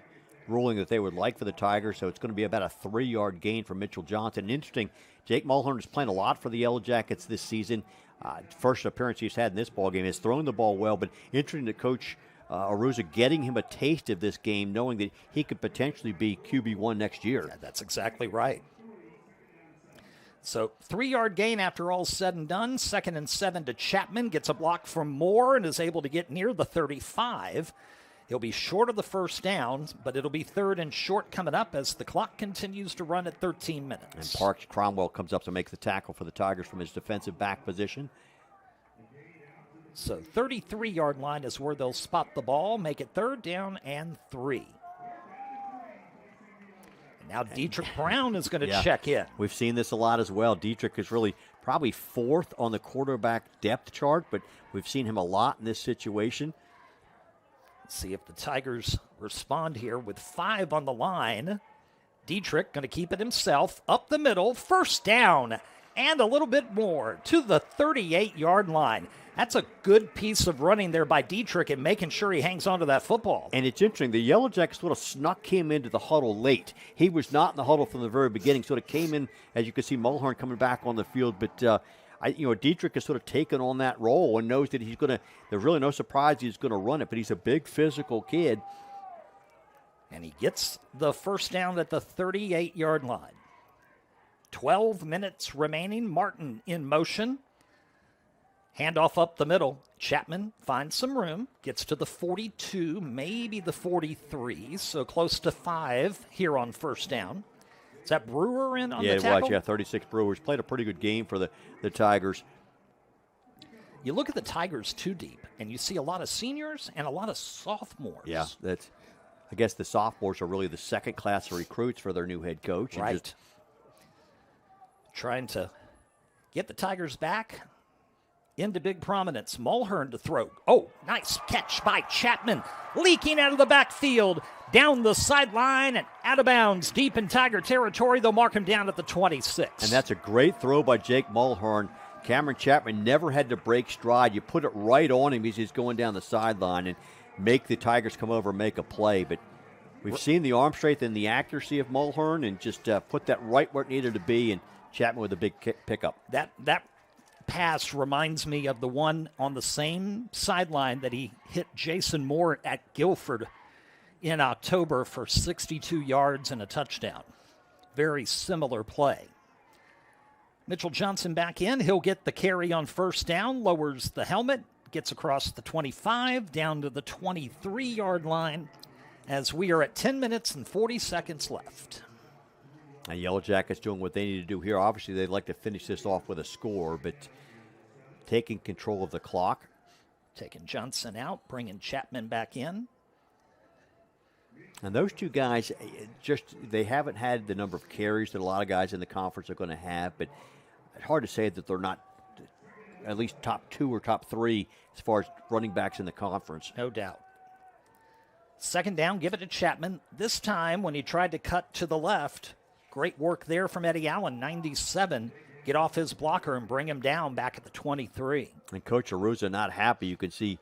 ruling that they would like for the Tigers, so it's going to be about a 3-yard gain for Mitchell Johnson. Interesting, Jake Mulhern is playing a lot for the Yellow Jackets this season. First appearance he's had in this ball game. Has thrown the ball well, but interesting that Coach Aruza getting him a taste of this game, knowing that he could potentially be QB1 next year. Yeah, that's exactly right. So 3-yard gain after all's said and done. 2nd and 7 to Chapman. Gets a block from Moore and is able to get near the 35. He'll be short of the 1st down, but it'll be 3rd and short coming up as the clock continues to run at 13 minutes. And Parks Cromwell comes up to make the tackle for the Tigers from his defensive back position. So 33-yard line is where they'll spot the ball, make it 3rd down and 3. Now Dietrich Brown is going to check in. We've seen this a lot as well. Dietrich is really probably 4th on the quarterback depth chart, but we've seen him a lot in this situation. See if the Tigers respond here with 5 on the line. Dietrich going to keep it himself. Up the middle, first down, and a little bit more to the 38-yard line. That's a good piece of running there by Dietrich and making sure he hangs on to that football. And it's interesting. The Yellow Jackets sort of snuck him into the huddle late. He was not in the huddle from the very beginning. Sort of came in, as you can see, Mulhern coming back on the field. But, Dietrich has sort of taken on that role and knows that he's going to – there's really no surprise he's going to run it. But he's a big physical kid. And he gets the first down at the 38-yard line. 12 minutes remaining. Martin in motion. Handoff up the middle. Chapman finds some room. Gets to the 42, maybe the 43. So close to 5 here on first down. Is that Brewer in on the tackle? Yeah, it was. Yeah, 36 Brewers. Played a pretty good game for the Tigers. You look at the Tigers too deep, and you see a lot of seniors and a lot of sophomores. Yeah, I guess the sophomores are really the second class of recruits for their new head coach. Right. Trying to get the Tigers back into big prominence. Mulhern to throw. Oh, nice catch by Chapman. Leaking out of the backfield. Down the sideline and out of bounds. Deep in Tiger territory. They'll mark him down at the 26. And that's a great throw by Jake Mulhern. Cameron Chapman never had to break stride. You put it right on him as he's going down the sideline and make the Tigers come over and make a play. But we've seen the arm strength and the accuracy of Mulhern and just put that right where it needed to be. And Chapman with a big pickup. That pass reminds me of the one on the same sideline that he hit Jason Moore at Guilford in October for 62 yards and a touchdown. Very similar play. Mitchell Johnson back in. He'll get the carry on first down, lowers the helmet, gets across the 25, down to the 23-yard line as we are at 10 minutes and 40 seconds left. And Yellow Jackets doing what they need to do here. Obviously, they'd like to finish this off with a score, but taking control of the clock. Taking Johnson out, bringing Chapman back in. And those two guys, they haven't had the number of carries that a lot of guys in the conference are going to have, but it's hard to say that they're not at least top 2 or top 3 as far as running backs in the conference. No doubt. Second down, give it to Chapman. This time, when he tried to cut to the left, great work there from Eddie Allen, 97. Get off his blocker and bring him down back at the 23. And Coach Aruza not happy. You can see,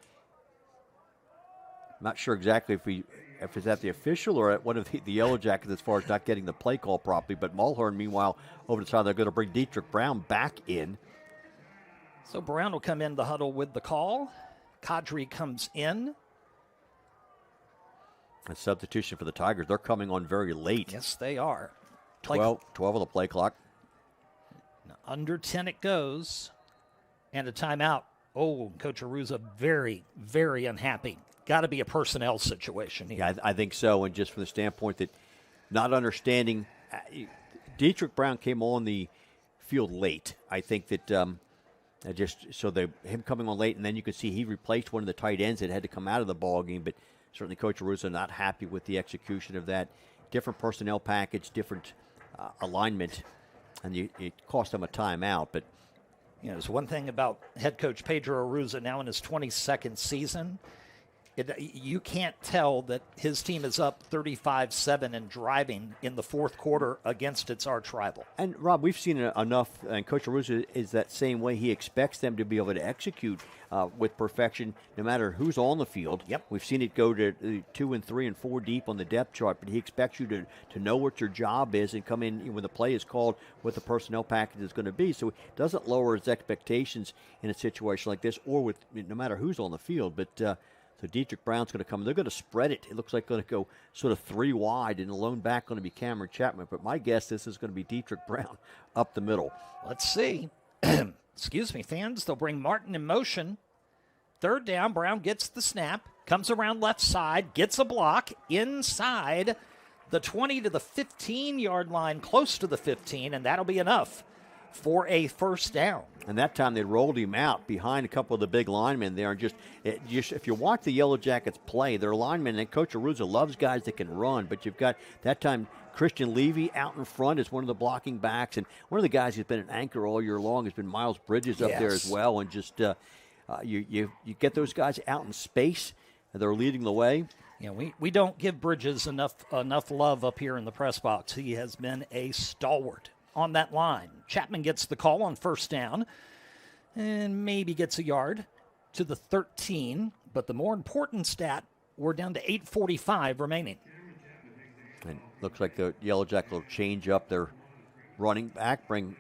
not sure exactly if it's at the official or at one of the Yellow Jackets as far as not getting the play call properly. But Mulhern, meanwhile, over the side, they're going to bring Dietrich Brown back in. So Brown will come in the huddle with the call. Kadri comes in. A substitution for the Tigers. They're coming on very late. Yes, they are. 12 on the play clock. Under 10 it goes. And a timeout. Oh, Coach Aruza very, very unhappy. Got to be a personnel situation here. Yeah, I think so. And just from the standpoint that not understanding, Dietrich Brown came on the field late. I think that him coming on late, and then you could see he replaced one of the tight ends that had to come out of the ball game. But certainly Coach Aruza not happy with the execution of that. Different personnel package, different alignment, and it cost him a timeout. But there's one thing about head coach Pedro Aruza now in his 22nd season. You can't tell that his team is up 35-7 and driving in the fourth quarter against its arch rival. And, Rob, we've seen enough, and Coach Aruza is that same way. He expects them to be able to execute with perfection no matter who's on the field. Yep. We've seen it go to 2 and 3 and 4 deep on the depth chart, but he expects you to know what your job is and come in when the play is called, what the personnel package is going to be. So he doesn't lower his expectations in a situation like this or with no matter who's on the field. But so Dietrich Brown's going to come. They're going to spread it. It looks like going to go sort of 3 wide, and the lone back going to be Cameron Chapman. But my guess, this is going to be Dietrich Brown up the middle. Let's see. Excuse me, fans. They'll bring Martin in motion. Third down. Brown gets the snap. Comes around left side. Gets a block inside the 20 to the 15-yard line, close to the 15, and that'll be enough for a first down. And that time they rolled him out behind a couple of the big linemen there. And just if you watch the Yellow Jackets play, their linemen, and Coach Aruza loves guys that can run, but you've got that time Christian Levy out in front is one of the blocking backs. And one of the guys who's been an anchor all year long has been Miles Bridges up there as well. And just you get those guys out in space, and they're leading the way. You know, we don't give Bridges enough love up here in the press box. He has been a stalwart on that line. Chapman gets the call on first down and maybe gets a yard to the 13. But the more important stat, we're down to 8:45 remaining. And looks like the Yellow Jackets will change up their running back, bring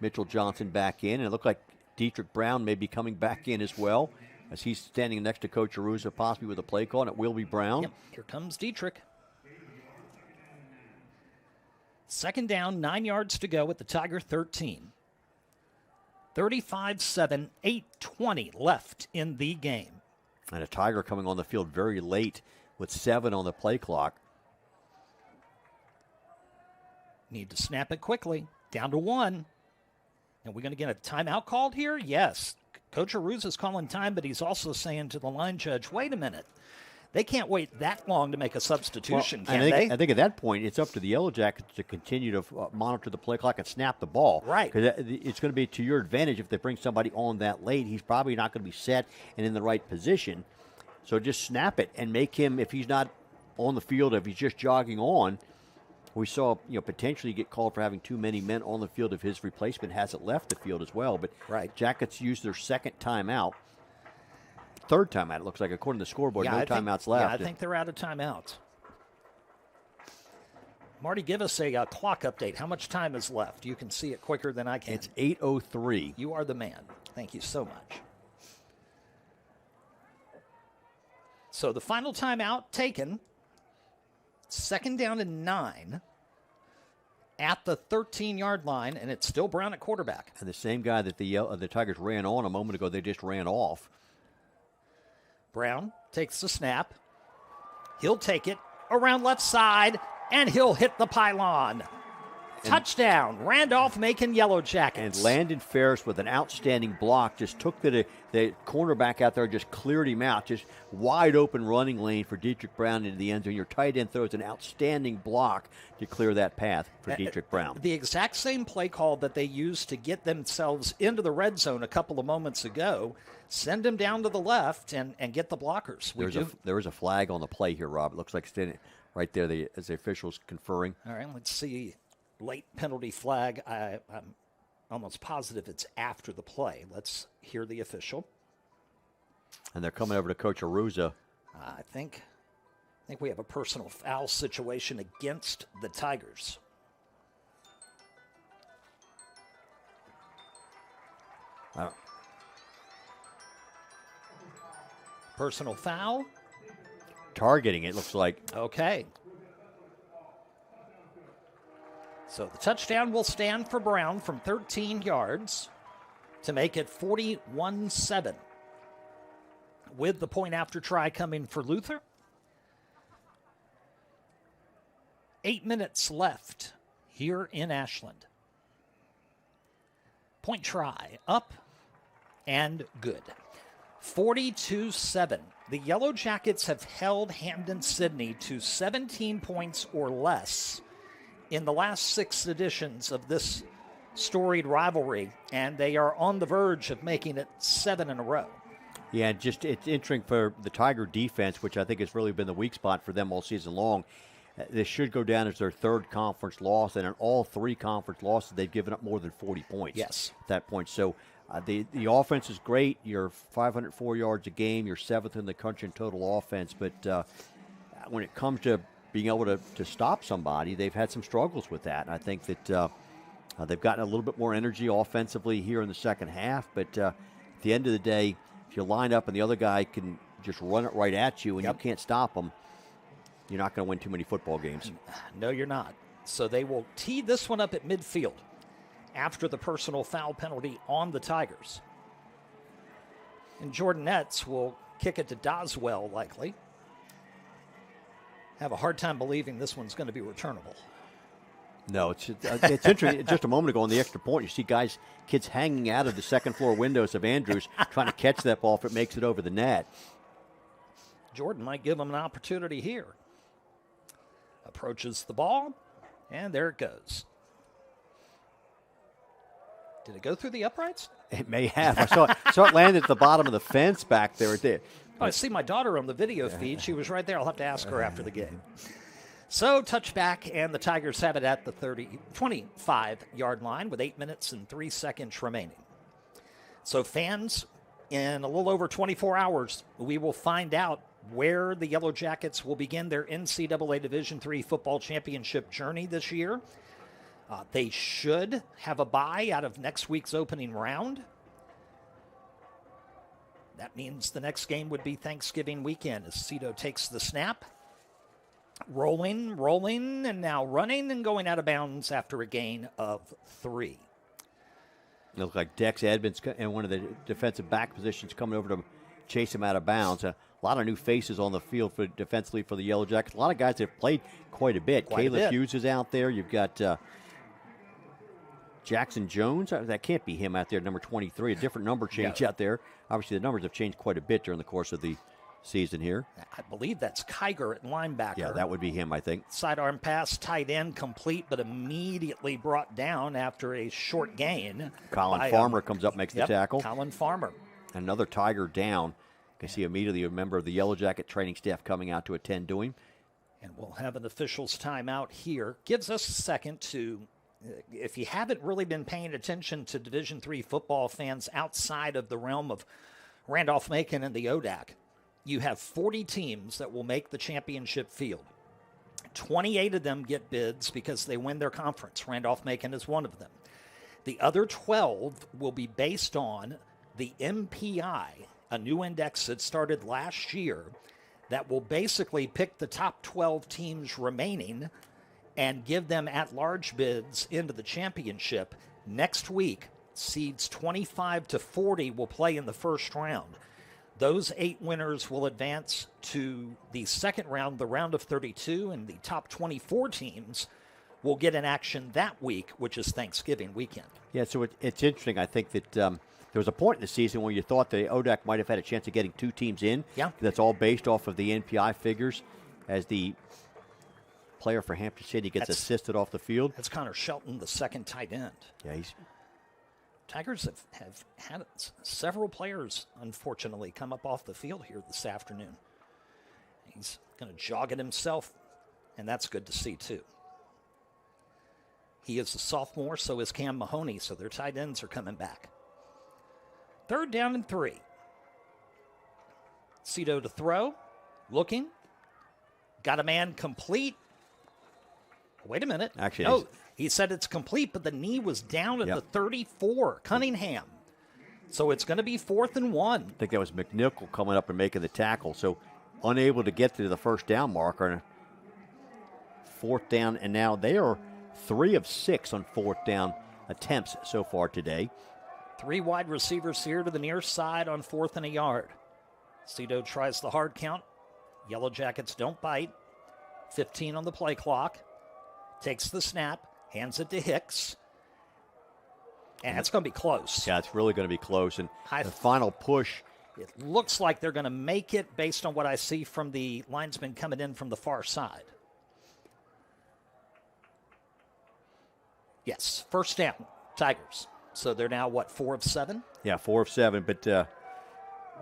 Mitchell Johnson back in. And it looked like Dietrich Brown may be coming back in as well, as he's standing next to Coach Arusa, possibly with a play call, and it will be Brown. Yep, here comes Dietrich. Second down, 9 yards to go at the Tiger 13. 35-7, 8:20 left in the game. And a Tiger coming on the field very late with 7 on the play clock. Need to snap it quickly. Down to 1. And we're going to get a timeout called here? Yes. Coach Arusa is calling time, but he's also saying to the line judge, wait a minute. They can't wait that long to make a substitution, can they? I think at that point, it's up to the Yellow Jackets to continue to monitor the play clock and snap the ball. Right. Because it's going to be to your advantage if they bring somebody on that late. He's probably not going to be set and in the right position. So just snap it and make him, if he's not on the field, if he's just jogging on. We saw, potentially get called for having too many men on the field if his replacement hasn't left the field as well. But Jackets used their second timeout. Third timeout, it looks like, according to the scoreboard. No timeouts left. Yeah, I think they're out of timeouts. Marty, give us a clock update. How much time is left? You can see it quicker than I can. It's 8:03. You are the man. Thank you so much. So the final timeout taken. Second down and 9 at the 13-yard line, and it's still Brown at quarterback. And the same guy that the Tigers ran on a moment ago, they just ran off. Brown takes the snap. He'll take it around left side, and he'll hit the pylon. Touchdown, Randolph-Macon Yellow Jackets. And Landon Ferris with an outstanding block just took the cornerback out there, just cleared him out. Just wide open running lane for Dietrich Brown into the end zone. Your tight end throws an outstanding block to clear that path for Dietrich Brown. The exact same play call that they used to get themselves into the red zone a couple of moments ago. Send him down to the left and get the blockers. There is a flag on the play here, Rob. It looks like standing right there as the official's conferring. All right, let's see. Late penalty flag. I'm almost positive it's after the play. Let's hear the official. And they're coming over to Coach Arusa. I think we have a personal foul situation against the Tigers. Personal foul. Targeting, it looks like. Okay. So the touchdown will stand for Brown from 13 yards to make it 41-7. With the point after try coming for Luther. 8 minutes left here in Ashland. Point try, up and good. 42-7. The Yellow Jackets have held Hampden-Sydney to 17 points or less in the last 6 editions of this storied rivalry, and they are on the verge of making it 7 in a row. Yeah, just it's interesting for the Tiger defense, which I think has really been the weak spot for them all season long. This should go down as their third conference loss, and in all 3 conference losses, they've given up more than 40 points. Yes. At that point. So the offense is great. You're 504 yards a game. You're 7th in the country in total offense. But when it comes to being able to stop somebody, they've had some struggles with that. And I think that they've gotten a little bit more energy offensively here in the second half. But at the end of the day, if you line up and the other guy can just run it right at you and you can't stop him, you're not going to win too many football games. No, you're not. So they will tee this one up at midfield after the personal foul penalty on the Tigers. And Jordan Etz will kick it to Doswell, likely. Have a hard time believing this one's going to be returnable. No, it's interesting. Just a moment ago on the extra point, you see kids hanging out of the second floor windows of Andrews trying to catch that ball if it makes it over the net. Jordan might give them an opportunity here. Approaches the ball, and there it goes. Did it go through the uprights? It may have. I saw it land at the bottom of the fence back there. Oh, I see my daughter on the video feed. She was right there. I'll have to ask her after the game. So, touchback, and the Tigers have it at the 25-yard line with 8 minutes and 3 seconds remaining. So, fans, in a little over 24 hours, we will find out where the Yellow Jackets will begin their NCAA Division III football championship journey this year. They should have a bye out of next week's opening round. That means the next game would be Thanksgiving weekend as Cito takes the snap. Rolling, and now running and going out of bounds after a gain of 3. It looks like Dex Edmonds in one of the defensive back positions coming over to chase him out of bounds. A lot of new faces on the field for defensively for the Yellow Jackets. A lot of guys that have played quite a bit. Caleb Hughes is out there. You've got Jackson Jones. That can't be him out there, number 23. A different number change out there. Obviously, the numbers have changed quite a bit during the course of the season here. I believe that's Kiger at linebacker. Yeah, that would be him, I think. Sidearm pass, tight end, complete, but immediately brought down after a short gain. Colin Farmer comes up, makes the tackle. Colin Farmer. Another Tiger down. You can see immediately a member of the Yellow Jacket training staff coming out to attend to him. And we'll have an official's timeout here. Gives us a second to, if you haven't really been paying attention to Division III football fans outside of the realm of Randolph-Macon and the ODAC, you have 40 teams that will make the championship field. 28 of them get bids because they win their conference. Randolph-Macon is one of them. The other 12 will be based on the MPI, a new index that started last year that will basically pick the top 12 teams remaining and give them at-large bids into the championship. Next week, seeds 25 to 40 will play in the first round. Those 8 winners will advance to the second round, the round of 32, and the top 24 teams will get in action that week, which is Thanksgiving weekend. Yeah, so it's interesting. I think that there was a point in the season where you thought the ODAC might have had a chance of getting 2 teams in. Yeah. That's all based off of the NPI figures as the player for Hampden-Sydney gets assisted off the field. That's Connor Shelton, the second tight end. Yeah, Tigers have had several players, unfortunately, come up off the field here this afternoon. He's going to jog it himself, and that's good to see, too. He is a sophomore, so is Cam Mahoney, so their tight ends are coming back. 3rd down and 3. Cito to throw, looking, got a man complete. Wait a minute. Actually, no, he said it's complete, but the knee was down at the 34. Cunningham. So it's going to be 4th and 1. I think that was McNichol coming up and making the tackle. So unable to get to the first down marker. 4th down, and now they are 3 of 6 on 4th down attempts so far today. 3 wide receivers here to the near side on 4th and a yard. Cito tries the hard count. Yellow Jackets don't bite. 15 on the play clock. Takes the snap, hands it to Hicks. And it's going to be close. Yeah, it's really going to be close. And the final push. It looks like they're going to make it based on what I see from the linesman coming in from the far side. Yes, first down, Tigers. So they're now, 4 of 7? Yeah, 4 of 7, but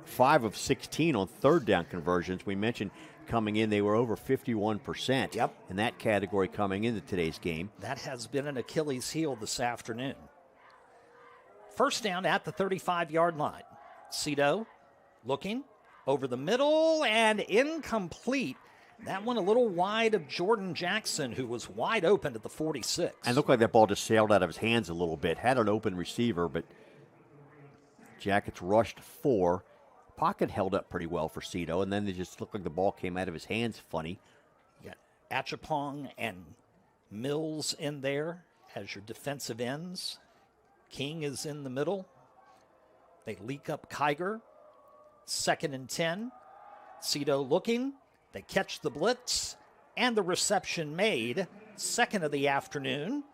5 of 16 on 3rd down conversions. We mentioned coming in, they were over 51% in that category coming into today's game. That has been an Achilles heel this afternoon. First down at the 35-yard line. Cito looking over the middle and incomplete. That one a little wide of Jordan Jackson, who was wide open at the 46. And looked like that ball just sailed out of his hands a little bit. Had an open receiver, but Jackets rushed 4. Pocket held up pretty well for Cito, and then they just looked like the ball came out of his hands funny. You got Achapong and Mills in there as your defensive ends. King is in the middle. They leak up Kiger. 2nd and 10. Cito looking. They catch the blitz and the reception made. 2nd of the afternoon.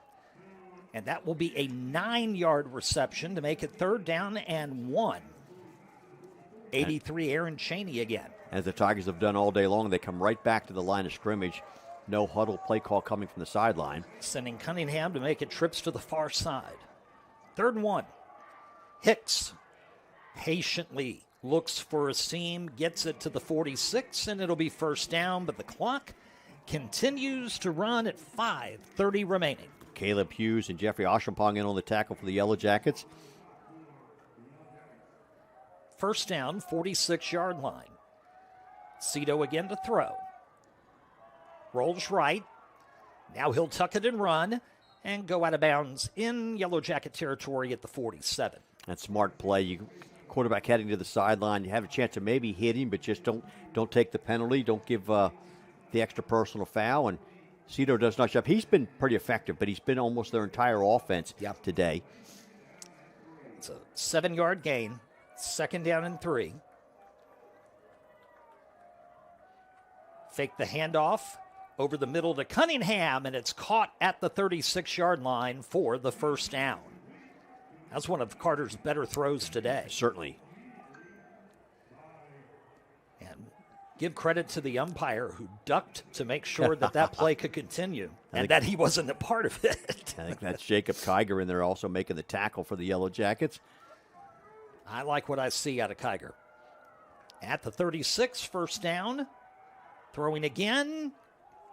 And that will be a 9-yard reception to make it 3rd down and 1. 83 Aaron Chaney again. As the Tigers have done all day long, they come right back to the line of scrimmage. No huddle play call coming from the sideline. Sending Cunningham to make it trips to the far side. 3rd and 1. Hicks patiently looks for a seam, gets it to the 46, and it'll be 1st down, but the clock continues to run at 5:30 remaining. Caleb Hughes and Jeffrey Oshampong in on the tackle for the Yellow Jackets. 1st down, 46-yard line. Cito again to throw. Rolls right. Now he'll tuck it and run and go out of bounds in Yellow Jacket territory at the 47. That's smart play. You quarterback heading to the sideline. You have a chance to maybe hit him, but just don't take the penalty. Don't give the extra personal foul. And Cito does not show up. He's been pretty effective, but he's been almost their entire offense today. It's a 7-yard gain. 2nd down and 3. Fake the handoff over the middle to Cunningham, and it's caught at the 36-yard line for the 1st down. That's one of Carter's better throws today. Certainly. And give credit to the umpire who ducked to make sure that play could continue and that he wasn't a part of it. I think that's Jacob Kiger in there also making the tackle for the Yellow Jackets. I like what I see out of Kiger. At the 36, 1st down. Throwing again.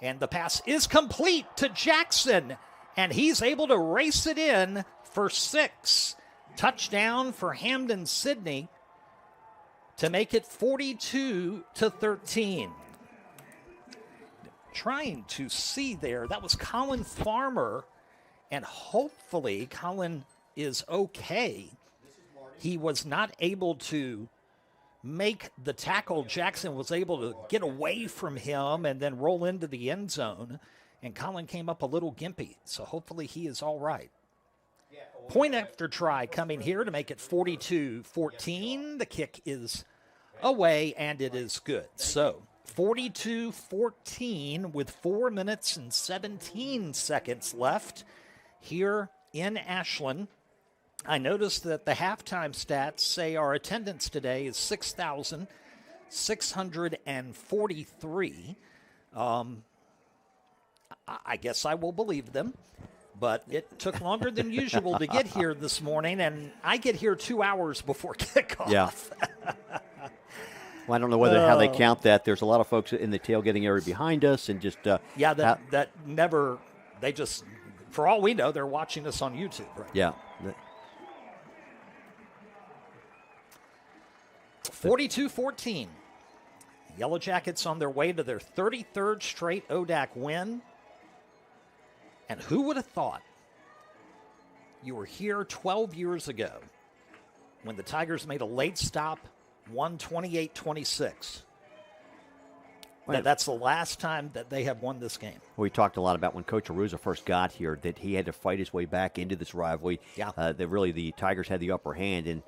And the pass is complete to Jackson. And he's able to race it in for 6. Touchdown for Hampden-Sydney to make it 42-13. Trying to see there, that was Colin Farmer. And hopefully Colin is okay. He was not able to make the tackle. Jackson was able to get away from him and then roll into the end zone. And Colin came up a little gimpy, so hopefully he is all right. Point after try coming here to make it 42-14. The kick is away, and it is good. So 42-14 with 4 minutes and 17 seconds left here in Ashland. I noticed that the halftime stats say our attendance today is 6,643. I guess I will believe them, but it took longer than usual to get here this morning, and I get here 2 hours before kickoff. Yeah. Well, I don't know how they count that. There's a lot of folks in the tailgating area behind us, and just that never. They just, for all we know, they're watching us on YouTube. Right? Yeah. 42-14. Yellow Jackets on their way to their 33rd straight ODAC win. And who would have thought you were here 12 years ago when the Tigers made a late stop, won 28-26. That's the last time that they have won this game. We talked a lot about when Coach Aruza first got here that he had to fight his way back into this rivalry. Yeah. That really the Tigers had the upper hand, and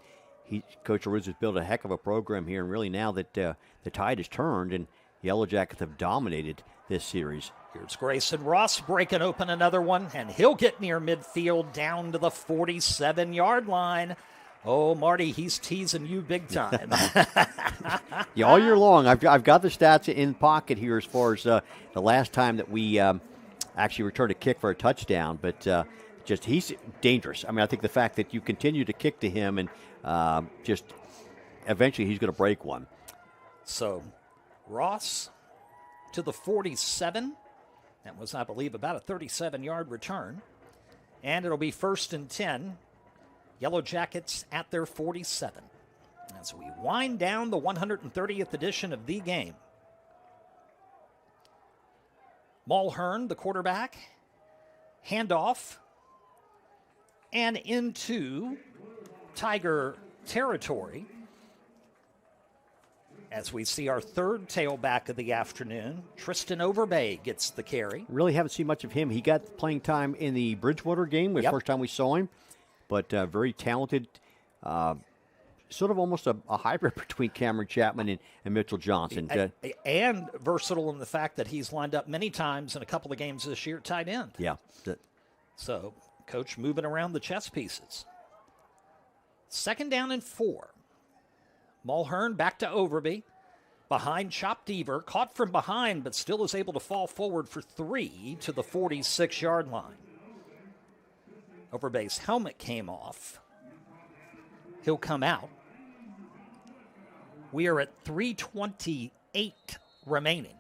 Coach Aruza's built a heck of a program here, and really now that the tide has turned and the Yellow Jackets have dominated this series. Here's Grayson Ross breaking open another one, and he'll get near midfield down to the 47-yard line. Oh, Marty, he's teasing you big time. Yeah, all year long. I've got the stats in pocket here as far as the last time that we actually returned a kick for a touchdown, but just he's dangerous. I mean, I think the fact that you continue to kick to him and just eventually he's going to break one. So Ross to the 47. That was, I believe, about a 37-yard return. And it'll be 1st and 10. Yellow Jackets at their 47. As we wind down the 130th edition of the game. Mulhern, the quarterback. Handoff. And into Tiger territory. As we see our 3rd tailback of the afternoon, Tristan Overbay gets the carry. Really haven't seen much of him. He got playing time in the Bridgewater game, the first time we saw him, but very talented, sort of almost a hybrid between Cameron Chapman and Mitchell Johnson. And versatile in the fact that he's lined up many times in a couple of games this year at tight end. Yeah. So, coach moving around the chess pieces. 2nd down and 4. Mulhern back to Overby. Behind Chop Deaver. Caught from behind, but still is able to fall forward for 3 to the 46-yard line. Overbay's helmet came off. He'll come out. We are at 3:28 remaining.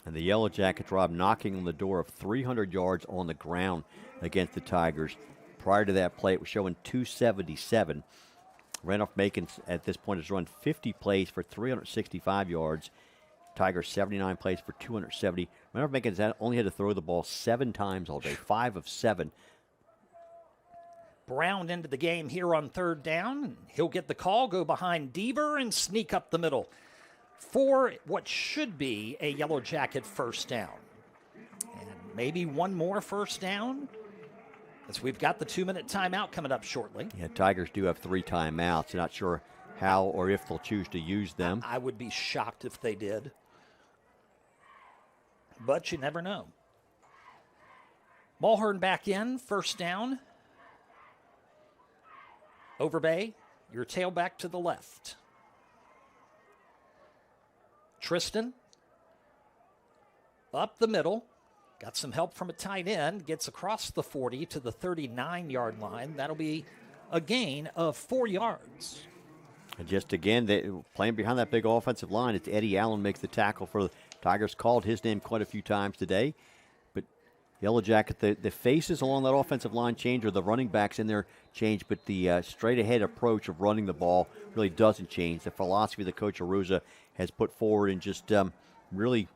And the Yellow Jackets, Rob, knocking on the door of 300 yards on the ground against the Tigers. Prior to that play, it was showing 277. Randolph-Macon at this point has run 50 plays for 365 yards. Tigers 79 plays for 270. Randolph-Macon has only had to throw the ball 7 times all day, 5 of 7. Brown into the game here on third down. He'll get the call, go behind Deaver, and sneak up the middle for what should be a Yellow Jacket first down. And maybe one more first down, as we've got the 2-minute timeout coming up shortly. Yeah, Tigers do have 3 timeouts. Not sure how or if they'll choose to use them. I would be shocked if they did. But you never know. Mulhern back in, first down. Overbay, your tailback to the left. Tristan, up the middle. Got some help from a tight end. Gets across the 40 to the 39-yard line. That'll be a gain of 4 yards. And just again, playing behind that big offensive line, it's Eddie Allen makes the tackle for the Tigers. Called his name quite a few times today. But Yellow Jacket, the faces along that offensive line change, or the running backs in there change, but the straight-ahead approach of running the ball really doesn't change. The philosophy that Coach Aruza has put forward, and just really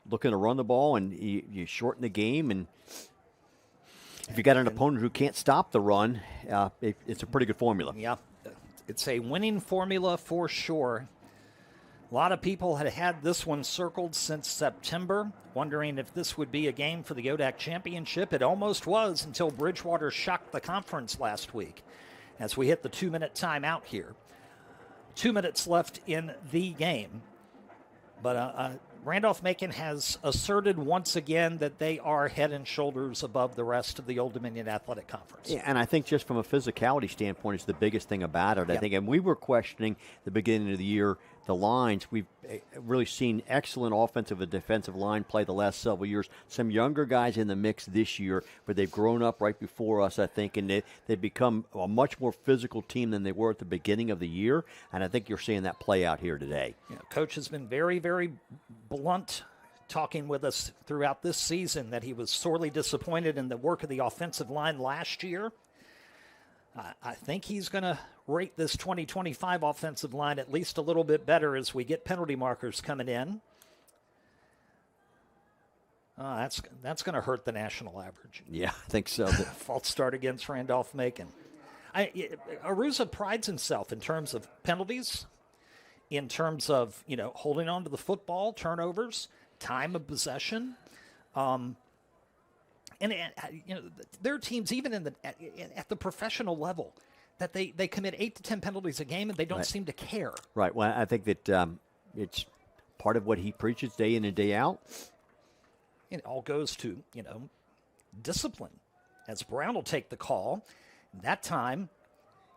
looking to run the ball, and you shorten the game. And if you got an opponent who can't stop the run, it's a pretty good formula. Yeah, it's a winning formula for sure. A lot of people had this one circled since September, wondering if this would be a game for the ODAC championship. It almost was until Bridgewater shocked the conference last week as we hit the 2-minute timeout here. 2 minutes left in the game. But Randolph-Macon has asserted once again that they are head and shoulders above the rest of the Old Dominion Athletic Conference. Yeah, and I think just from a physicality standpoint, it's the biggest thing about it. I think, and we were questioning the beginning of the year the lines. We've really seen excellent offensive and defensive line play the last several years. Some younger guys in the mix this year, but they've grown up right before us, I think, and they've become a much more physical team than they were at the beginning of the year, and I think you're seeing that play out here today. Yeah, Coach has been very, very blunt talking with us throughout this season that he was sorely disappointed in the work of the offensive line last year. I think he's going to rate this 2025 offensive line at least a little bit better as we get penalty markers coming in. That's going to hurt the national average. Yeah, I think so. False start against Randolph-Macon. Aruza prides himself in terms of penalties, in terms of holding on to the football, turnovers, time of possession. And there are teams even at the professional level that they commit 8 to 10 penalties a game and they don't seem to care. Right. Well, I think that it's part of what he preaches day in and day out. It all goes to discipline. As Brown will take the call, that time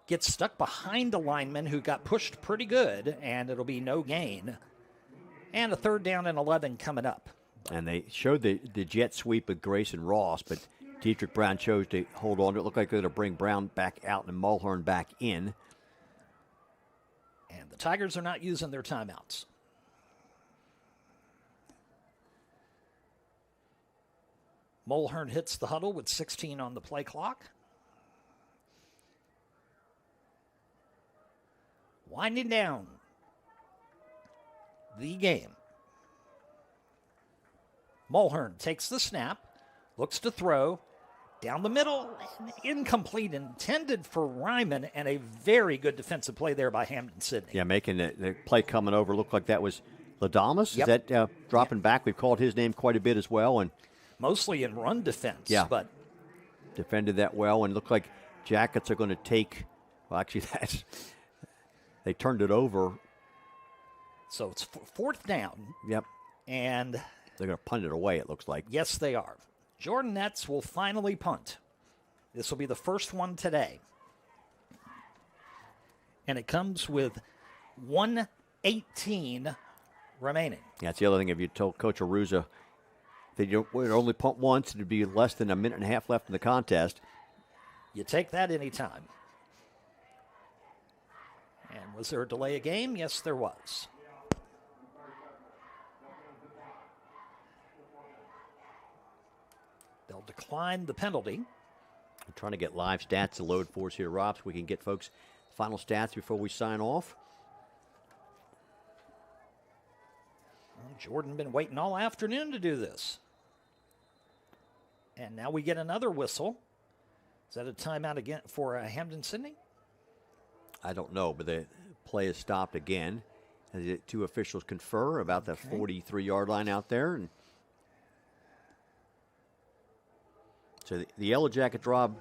gets stuck behind a lineman who got pushed pretty good, and it'll be no gain. And a 3rd down and 11 coming up. And they showed the jet sweep with Grayson Ross, but Dietrich Brown chose to hold on. It looked like they're going to bring Brown back out and Mulhern back in. And the Tigers are not using their timeouts. Mulhern hits the huddle with 16 on the play clock. Winding down the game. Mulhern takes the snap, looks to throw, down the middle, incomplete, intended for Ryman, and a very good defensive play there by Hampden-Sydney. Yeah, making the play coming over looked like that was Ladamus. Yep. Is that dropping back? We've called his name quite a bit as well. And mostly in run defense. Yeah, but defended that well, and looked like Jackets are going to take, well, actually, they turned it over. So it's 4th down. Yep. And they're going to punt it away, it looks like. Yes, they are. Jordan Nets will finally punt. This will be the first one today. And it comes with 1:18 remaining. Yeah, that's the other thing. If you told Coach Aruza that you would only punt once, it would be less than a minute and a half left in the contest. You take that anytime. And was there a delay of game? Yes, there was. They'll decline the penalty. I'm trying to get live stats to load for us here, Rob, so we can get folks final stats before we sign off. Well, Jordan been waiting all afternoon to do this. And now we get another whistle. Is that a timeout again for Hampden-Sydney? I don't know, but the play is stopped again. As the two officials confer about the 43-yard line out there. And so the Yellow Jackets, Rob,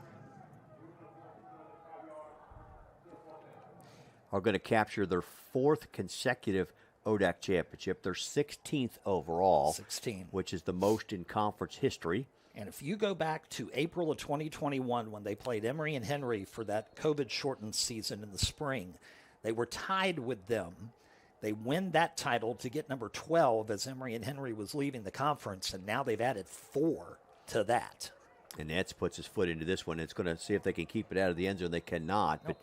are going to capture their 4th consecutive ODAC championship, their 16th overall, 16, which is the most in conference history. And if you go back to April of 2021 when they played Emory and Henry for that COVID-shortened season in the spring, they were tied with them. They win that title to get number 12 as Emory and Henry was leaving the conference, and now they've added 4 to that. And Nets puts his foot into this one. It's going to see if they can keep it out of the end zone. They cannot, but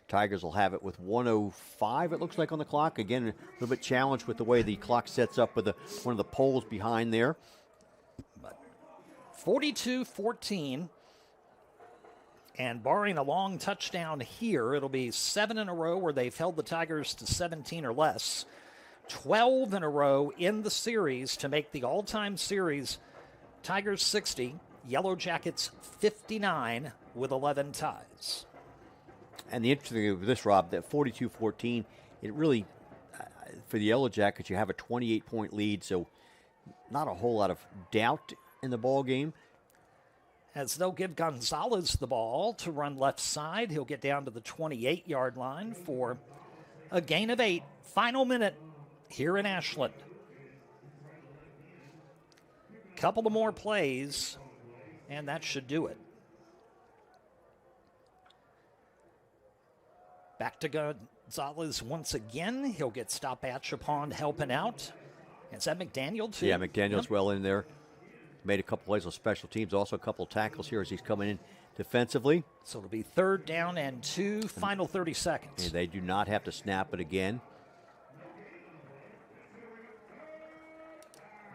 Tigers will have it with 1:05, it looks like, on the clock. Again, a little bit challenged with the way the clock sets up with one of the poles behind there. 42-14, and barring a long touchdown here, it'll be 7 in a row where they've held the Tigers to 17 or less, 12 in a row in the series to make the all-time series Tigers 60, Yellow Jackets 59 with 11 ties. And the interesting thing with this, Rob, that 42-14, it really, for the Yellow Jackets, you have a 28-point lead, so not a whole lot of doubt in the ball game. As they'll give Gonzalez the ball to run left side, he'll get down to the 28-yard line for a gain of 8. Final minute here in Ashland. Couple of more plays, and that should do it. Back to Gonzalez once again. He'll get Stopatch helping out. Is that McDaniel, too? Yeah, McDaniel's well in there. Made a couple plays on special teams, also a couple tackles here as he's coming in defensively. So it'll be 3rd down and 2, final 30 seconds. And they do not have to snap it again.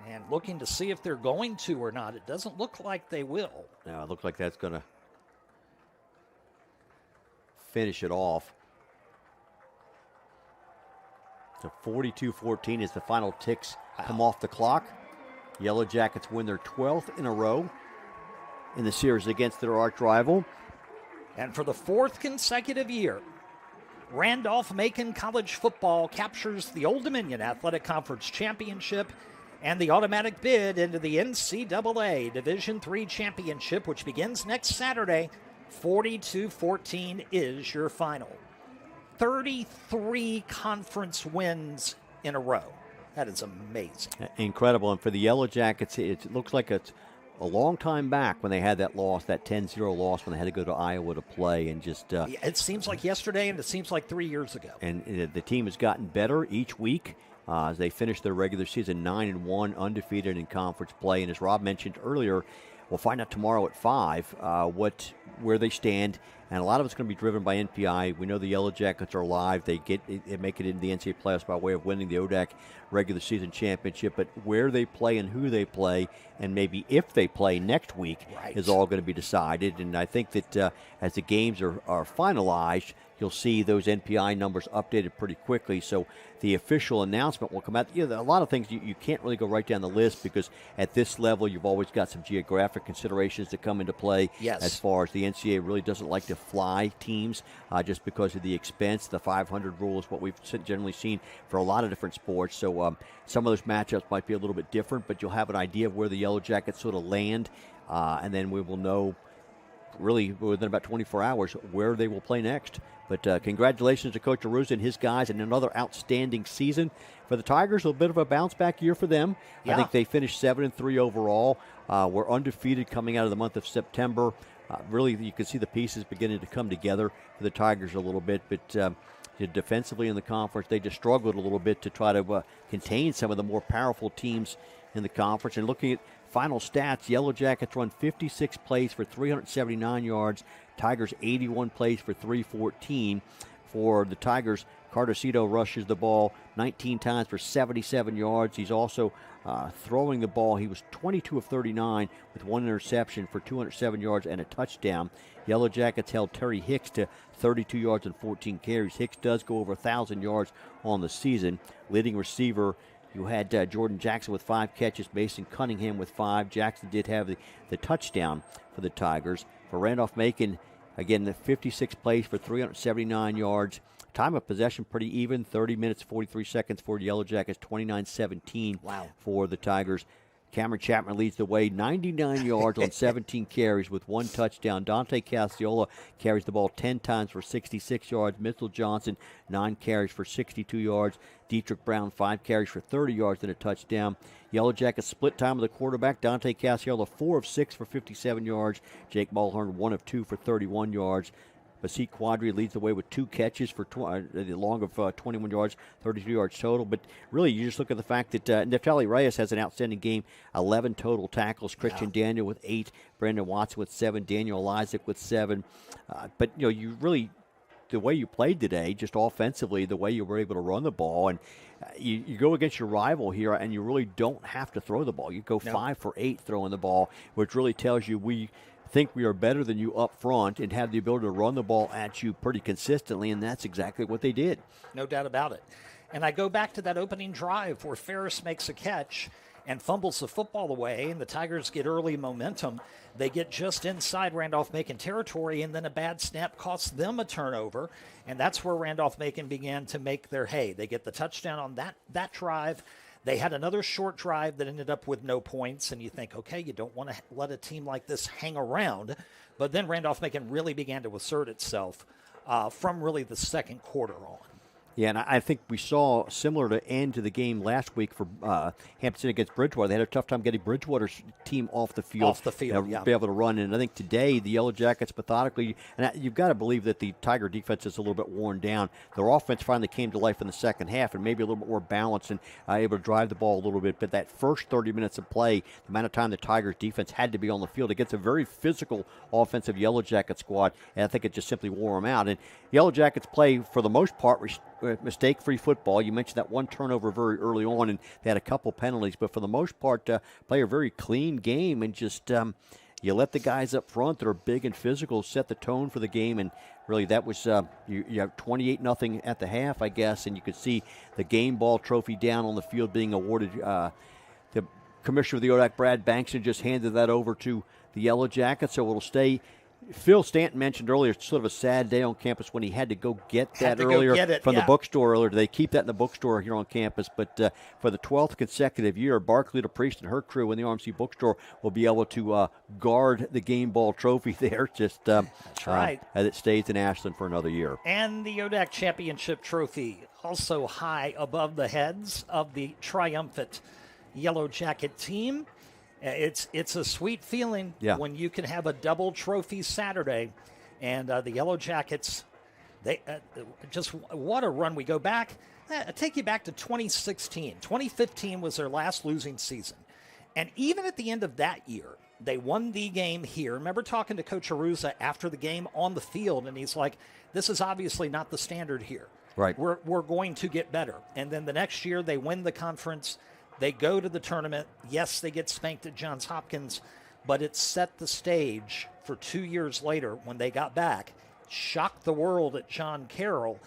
And looking to see if they're going to or not. It doesn't look like they will. Now, it looks like that's going to finish it off. So 42-14 as the final ticks come off the clock. Yellow Jackets win their 12th in a row in the series against their arch rival. And for the 4th consecutive year, Randolph-Macon College Football captures the Old Dominion Athletic Conference Championship and the automatic bid into the NCAA Division III Championship, which begins next Saturday. 42-14 is your final. 33 conference wins in a row. That is amazing. Incredible. And for the Yellow Jackets, it looks like it's a long time back when they had that loss, that 10-0 loss when they had to go to Iowa to play. And just it seems like yesterday, and it seems like 3 years ago. And the team has gotten better each week as they finish their regular season 9-1, undefeated in conference play. And as Rob mentioned earlier, we'll find out tomorrow at 5 where they stand. And a lot of it's going to be driven by NPI. We know the Yellow Jackets are live. They make it into the NCAA playoffs by way of winning the ODAC regular season championship. But where they play and who they play, and maybe if they play next week, is all going to be decided. And I think that as the games are finalized, you'll see those NPI numbers updated pretty quickly. So the official announcement will come out. You know, a lot of things you can't really go right down the list because at this level you've always got some geographic considerations that come into play. Yes. As far as the NCAA really doesn't like to fly teams just because of the expense. The 500 rule is what we've generally seen for a lot of different sports. So some of those matchups might be a little bit different, but you'll have an idea of where the Yellow Jackets sort of land, and then we will know really within about 24 hours where they will play next. But congratulations to Coach Arusa and his guys, and another outstanding season for the Tigers. A bit of a bounce-back year for them. Yeah. I think they finished 7-3 overall. We're undefeated coming out of the month of September. Really, you can see the pieces beginning to come together for the Tigers a little bit. But Defensively in the conference, they just struggled a little bit to try to contain some of the more powerful teams in the conference. And looking at final stats, Yellow Jackets run 56 plays for 379 yards. Tigers 81 plays for 314. For the Tigers, Cardocedo rushes the ball 19 times for 77 yards. He's also throwing the ball. He was 22 of 39 with one interception for 207 yards and a touchdown. Yellow Jackets held Terry Hicks to 32 yards and 14 carries. Hicks does go over 1,000 yards on the season. Leading receiver, you had Jordan Jackson with 5 catches, Mason Cunningham with 5. Jackson did have the touchdown for the Tigers. For Randolph-Macon, again, the 56 plays for 379 yards. Time of possession pretty even, 30 minutes, 43 seconds for the Yellow Jackets, 29-17 for the Tigers. Cameron Chapman leads the way, 99 yards on 17 carries with 1 touchdown. Dante Casciola carries the ball 10 times for 66 yards. Mitchell Johnson, 9 carries for 62 yards. Dietrich Brown, 5 carries for 30 yards and a touchdown. Yellow Jackets split time of the quarterback. Dante Casciola, 4 of 6 for 57 yards. Jake Mulhern, 1 of 2 for 31 yards. Basit Quadri leads the way with 2 catches for the long of 21 yards, 32 yards total. But really, you just look at the fact that Neftali Reyes has an outstanding game, 11 total tackles. Christian Daniel with 8, Brandon Watson with 7, Daniel Isaac with 7. But, you really, the way you played today, just offensively, the way you were able to run the ball, and you go against your rival here, and you really don't have to throw the ball. You go 5 for 8 throwing the ball, which really tells you we think we are better than you up front and have the ability to run the ball at you pretty consistently, and that's exactly what they did. No doubt about it. And I go back to that opening drive where Ferris makes a catch and fumbles the football away, and the Tigers get early momentum. They get just inside Randolph-Macon territory, and then a bad snap costs them a turnover, and that's where Randolph-Macon began to make their hay. They get the touchdown on that drive. They had another short drive that ended up with no points, and you think, okay, you don't want to let a team like this hang around. But then Randolph-Macon really began to assert itself from really the second quarter on. Yeah, and I think we saw similar to end to the game last week for Hampden-Sydney against Bridgewater. They had a tough time getting Bridgewater's team off the field. Be able to run. And I think today the Yellow Jackets methodically, and you've got to believe that the Tiger defense is a little bit worn down. Their offense finally came to life in the second half and maybe a little bit more balanced and able to drive the ball a little bit. But that first 30 minutes of play, the amount of time the Tigers defense had to be on the field against a very physical offensive Yellow Jacket squad, and I think it just simply wore them out. And Yellow Jackets play, for the most part, mistake-free football. You mentioned that one turnover very early on, and they had a couple penalties, but for the most part, play a very clean game, and just you let the guys up front that are big and physical set the tone for the game, and really that was you have 28-0 at the half, I guess, and you could see the game ball trophy down on the field being awarded. The commissioner of the ODAC, Brad Bankson, just handed that over to the Yellow Jackets, so it'll stay. Phil Stanton mentioned earlier, it's sort of a sad day on campus when he had to go get that earlier from the bookstore earlier. They keep that in the bookstore here on campus, but for the 12th consecutive year, Barclay DePriest and her crew in the RMC bookstore will be able to guard the game ball trophy there. Just that's right, as it stays in Ashland for another year. And the ODAC championship trophy also high above the heads of the triumphant Yellow Jacket team. It's a sweet feeling when you can have a double trophy Saturday, and the Yellow Jackets, they just what a run. We go back, I take you back to 2016. 2015 was their last losing season, and even at the end of that year, they won the game here. Remember talking to Coach Aruza after the game on the field, and he's like, "This is obviously not the standard here. Right, we're going to get better." And then the next year, they win the conference. They go to the tournament. Yes, they get spanked at Johns Hopkins, but it set the stage for 2 years later when they got back, shocked the world at John Carroll,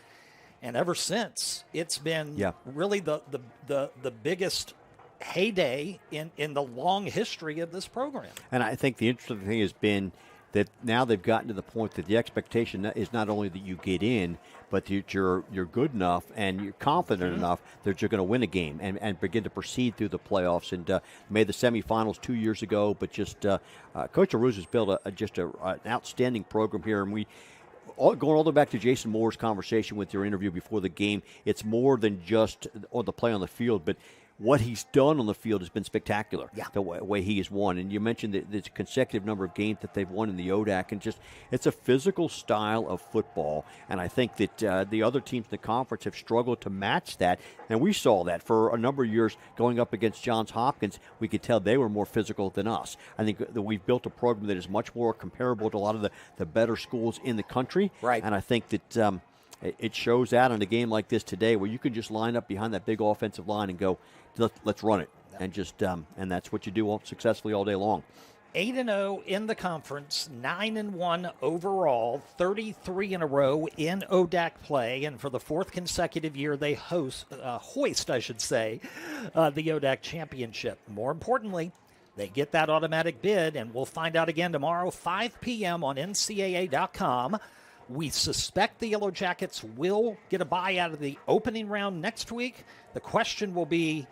and ever since it's been really the biggest heyday in the long history of this program. And I think the interesting thing has been that now they've gotten to the point that the expectation is not only that you get in, but that you're good enough and you're confident enough that you're going to win a game and begin to proceed through the playoffs. And made the semifinals 2 years ago, but just Coach Aruza has built an outstanding program here, and going all the way back to Jason Moore's conversation with your interview before the game, it's more than just the play on the field, but what he's done on the field has been spectacular. Yeah. The way he has won. And you mentioned the consecutive number of games that they've won in the ODAC, and just it's a physical style of football. And I think that the other teams in the conference have struggled to match that. And we saw that for a number of years going up against Johns Hopkins. We could tell they were more physical than us. I think that we've built a program that is much more comparable to a lot of the better schools in the country. Right. And I think that it shows out in a game like this today, where you can just line up behind that big offensive line and go, let's run it. And just and that's what you do successfully all day long. 8-0 in the conference, 9-1 overall, 33 in a row in ODAC play, and for the fourth consecutive year they hoist the ODAC championship. More importantly, they get that automatic bid, and we'll find out again tomorrow, 5 p.m. on NCAA.com. We suspect the Yellow Jackets will get a bye out of the opening round next week. The question will be,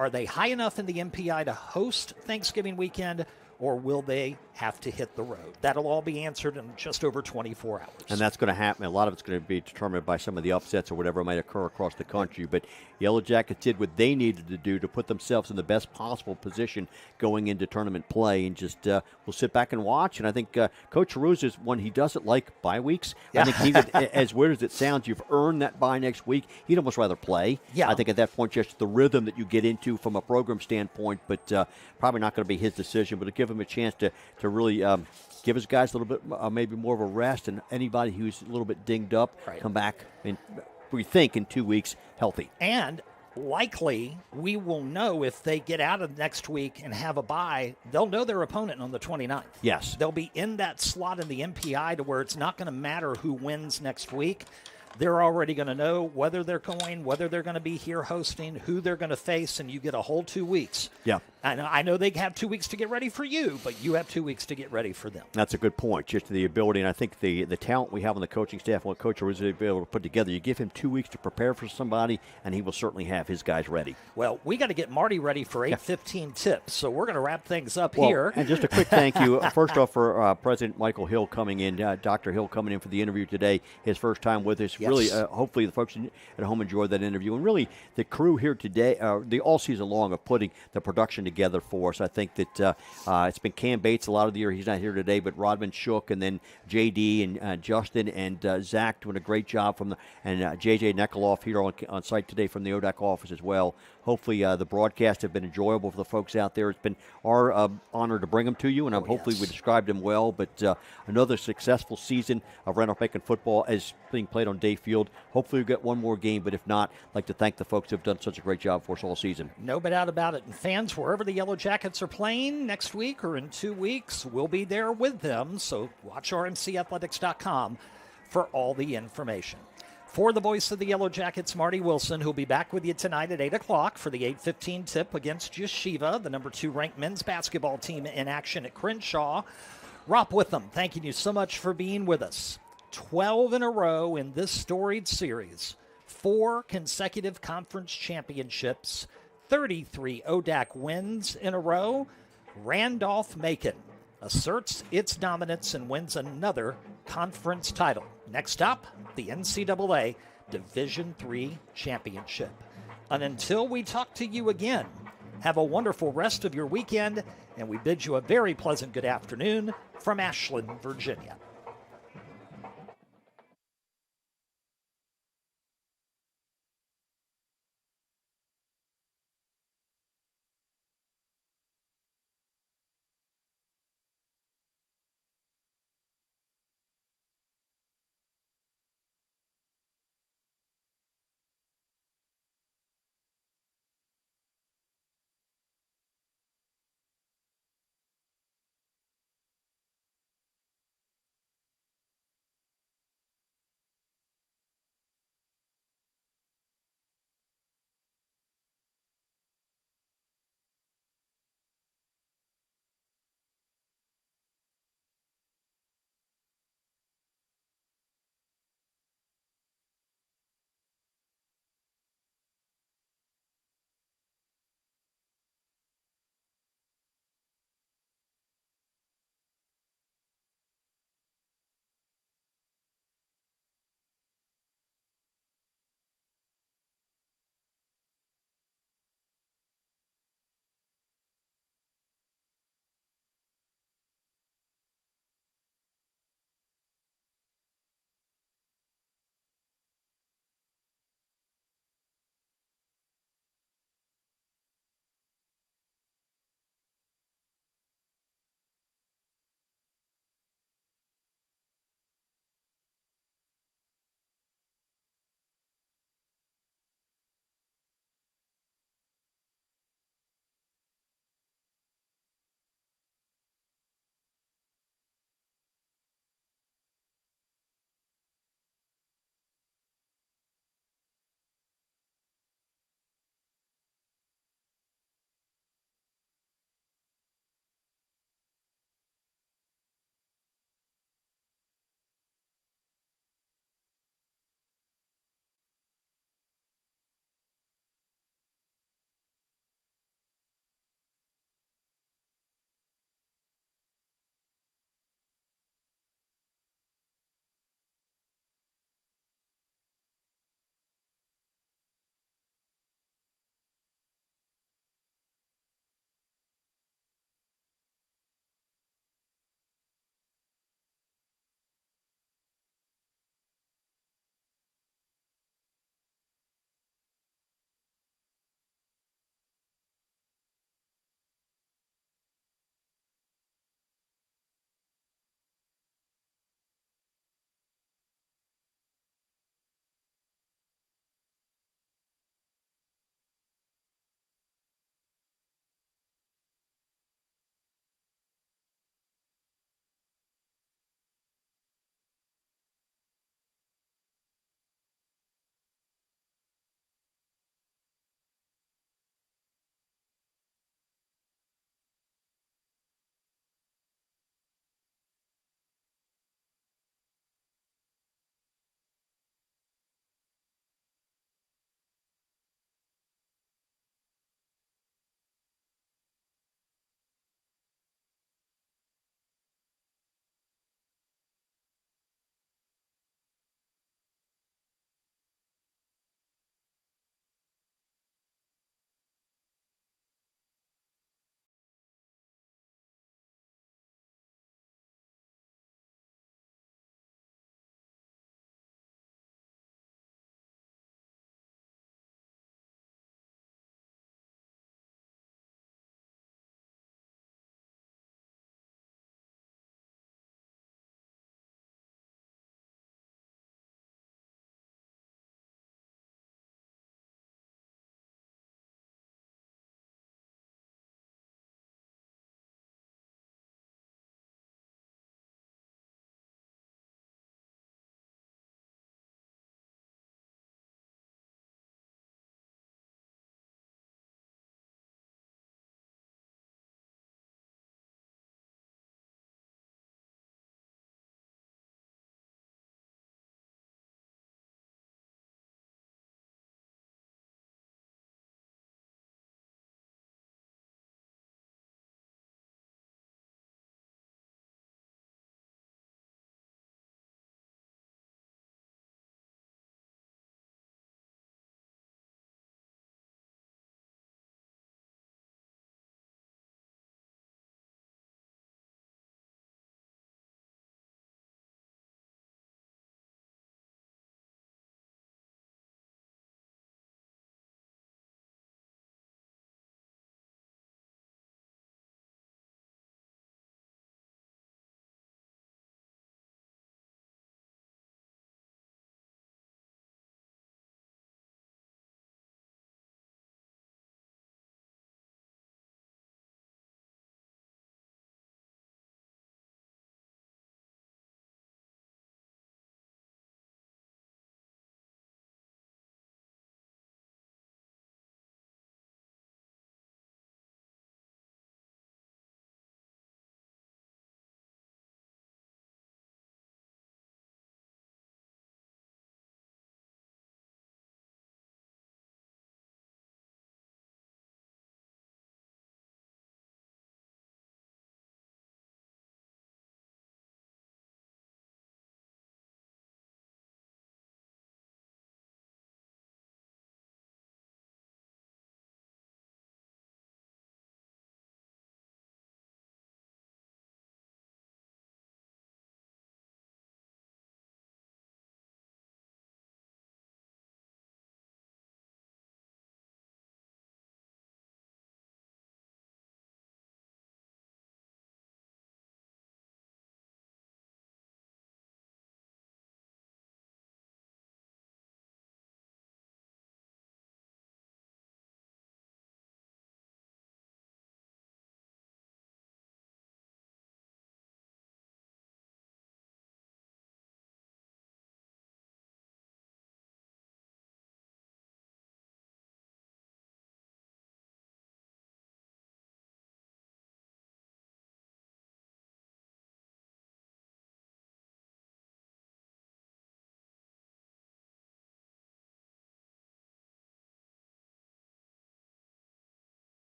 are they high enough in the MPI to host Thanksgiving weekend, or will they have to hit the road? That'll all be answered in just over 24 hours. And that's going to happen. A lot of it's going to be determined by some of the upsets or whatever might occur across the country. But Yellow Jackets did what they needed to do to put themselves in the best possible position going into tournament play. And just we'll sit back and watch. And I think Coach Aruz is one, he doesn't like bye weeks. Yeah. I think he would, as weird as it sounds, you've earned that bye next week. He'd almost rather play. Yeah. I think at that point, just the rhythm that you get into from a program standpoint, but probably not going to be his decision. But to give him a chance to really give his guys a little bit maybe more of a rest, and anybody who's a little bit dinged up come back, we think, in 2 weeks healthy. And likely we will know if they get out of next week and have a bye, they'll know their opponent on the 29th. Yes. They'll be in that slot in the MPI to where it's not going to matter who wins next week. They're already going to know whether they're going to be here hosting, who they're going to face, and you get a whole 2 weeks. Yeah. I know they have 2 weeks to get ready for you, but you have 2 weeks to get ready for them. That's a good point, just the ability, and I think the talent we have on the coaching staff, what Coach was able to put together, you give him 2 weeks to prepare for somebody, and he will certainly have his guys ready. Well, we got to get Marty ready for 8:15 tips, so we're going to wrap things up here. And just a quick thank you, first off, for President Michael Hill coming in, Dr. Hill coming in for the interview today, his first time with us. Yes. Really, hopefully the folks at home enjoyed that interview, and really the crew here today, the all season long of putting the production together for us. I think that it's been Cam Bates a lot of the year. He's not here today, but Rodman Shook, and then J.D. and Justin and Zach doing a great job and J.J. Nekoloff here on site today from the ODAC office as well. Hopefully the broadcasts have been enjoyable for the folks out there. It's been our honor to bring them to you, and hopefully we described them well. But another successful season of Randolph-Macon football is being played on Day Field. Hopefully we get one more game, but if not, I'd like to thank the folks who have done such a great job for us all season. No doubt about it. And fans, wherever the Yellow Jackets are playing next week or in 2 weeks, we'll be there with them. So watch rmcathletics.com for all the information. For the voice of the Yellow Jackets, Marty Wilson, who'll be back with you tonight at 8 o'clock for the 8:15 tip against Yeshiva, the number 2 ranked men's basketball team in action at Crenshaw. Rob Witham, thanking you so much for being with us. 12 in a row in this storied series. 4 consecutive conference championships. 33 ODAC wins in a row. Randolph-Macon asserts its dominance and wins another conference title. Next up, the NCAA Division III Championship. And until we talk to you again, have a wonderful rest of your weekend, and we bid you a very pleasant good afternoon from Ashland, Virginia.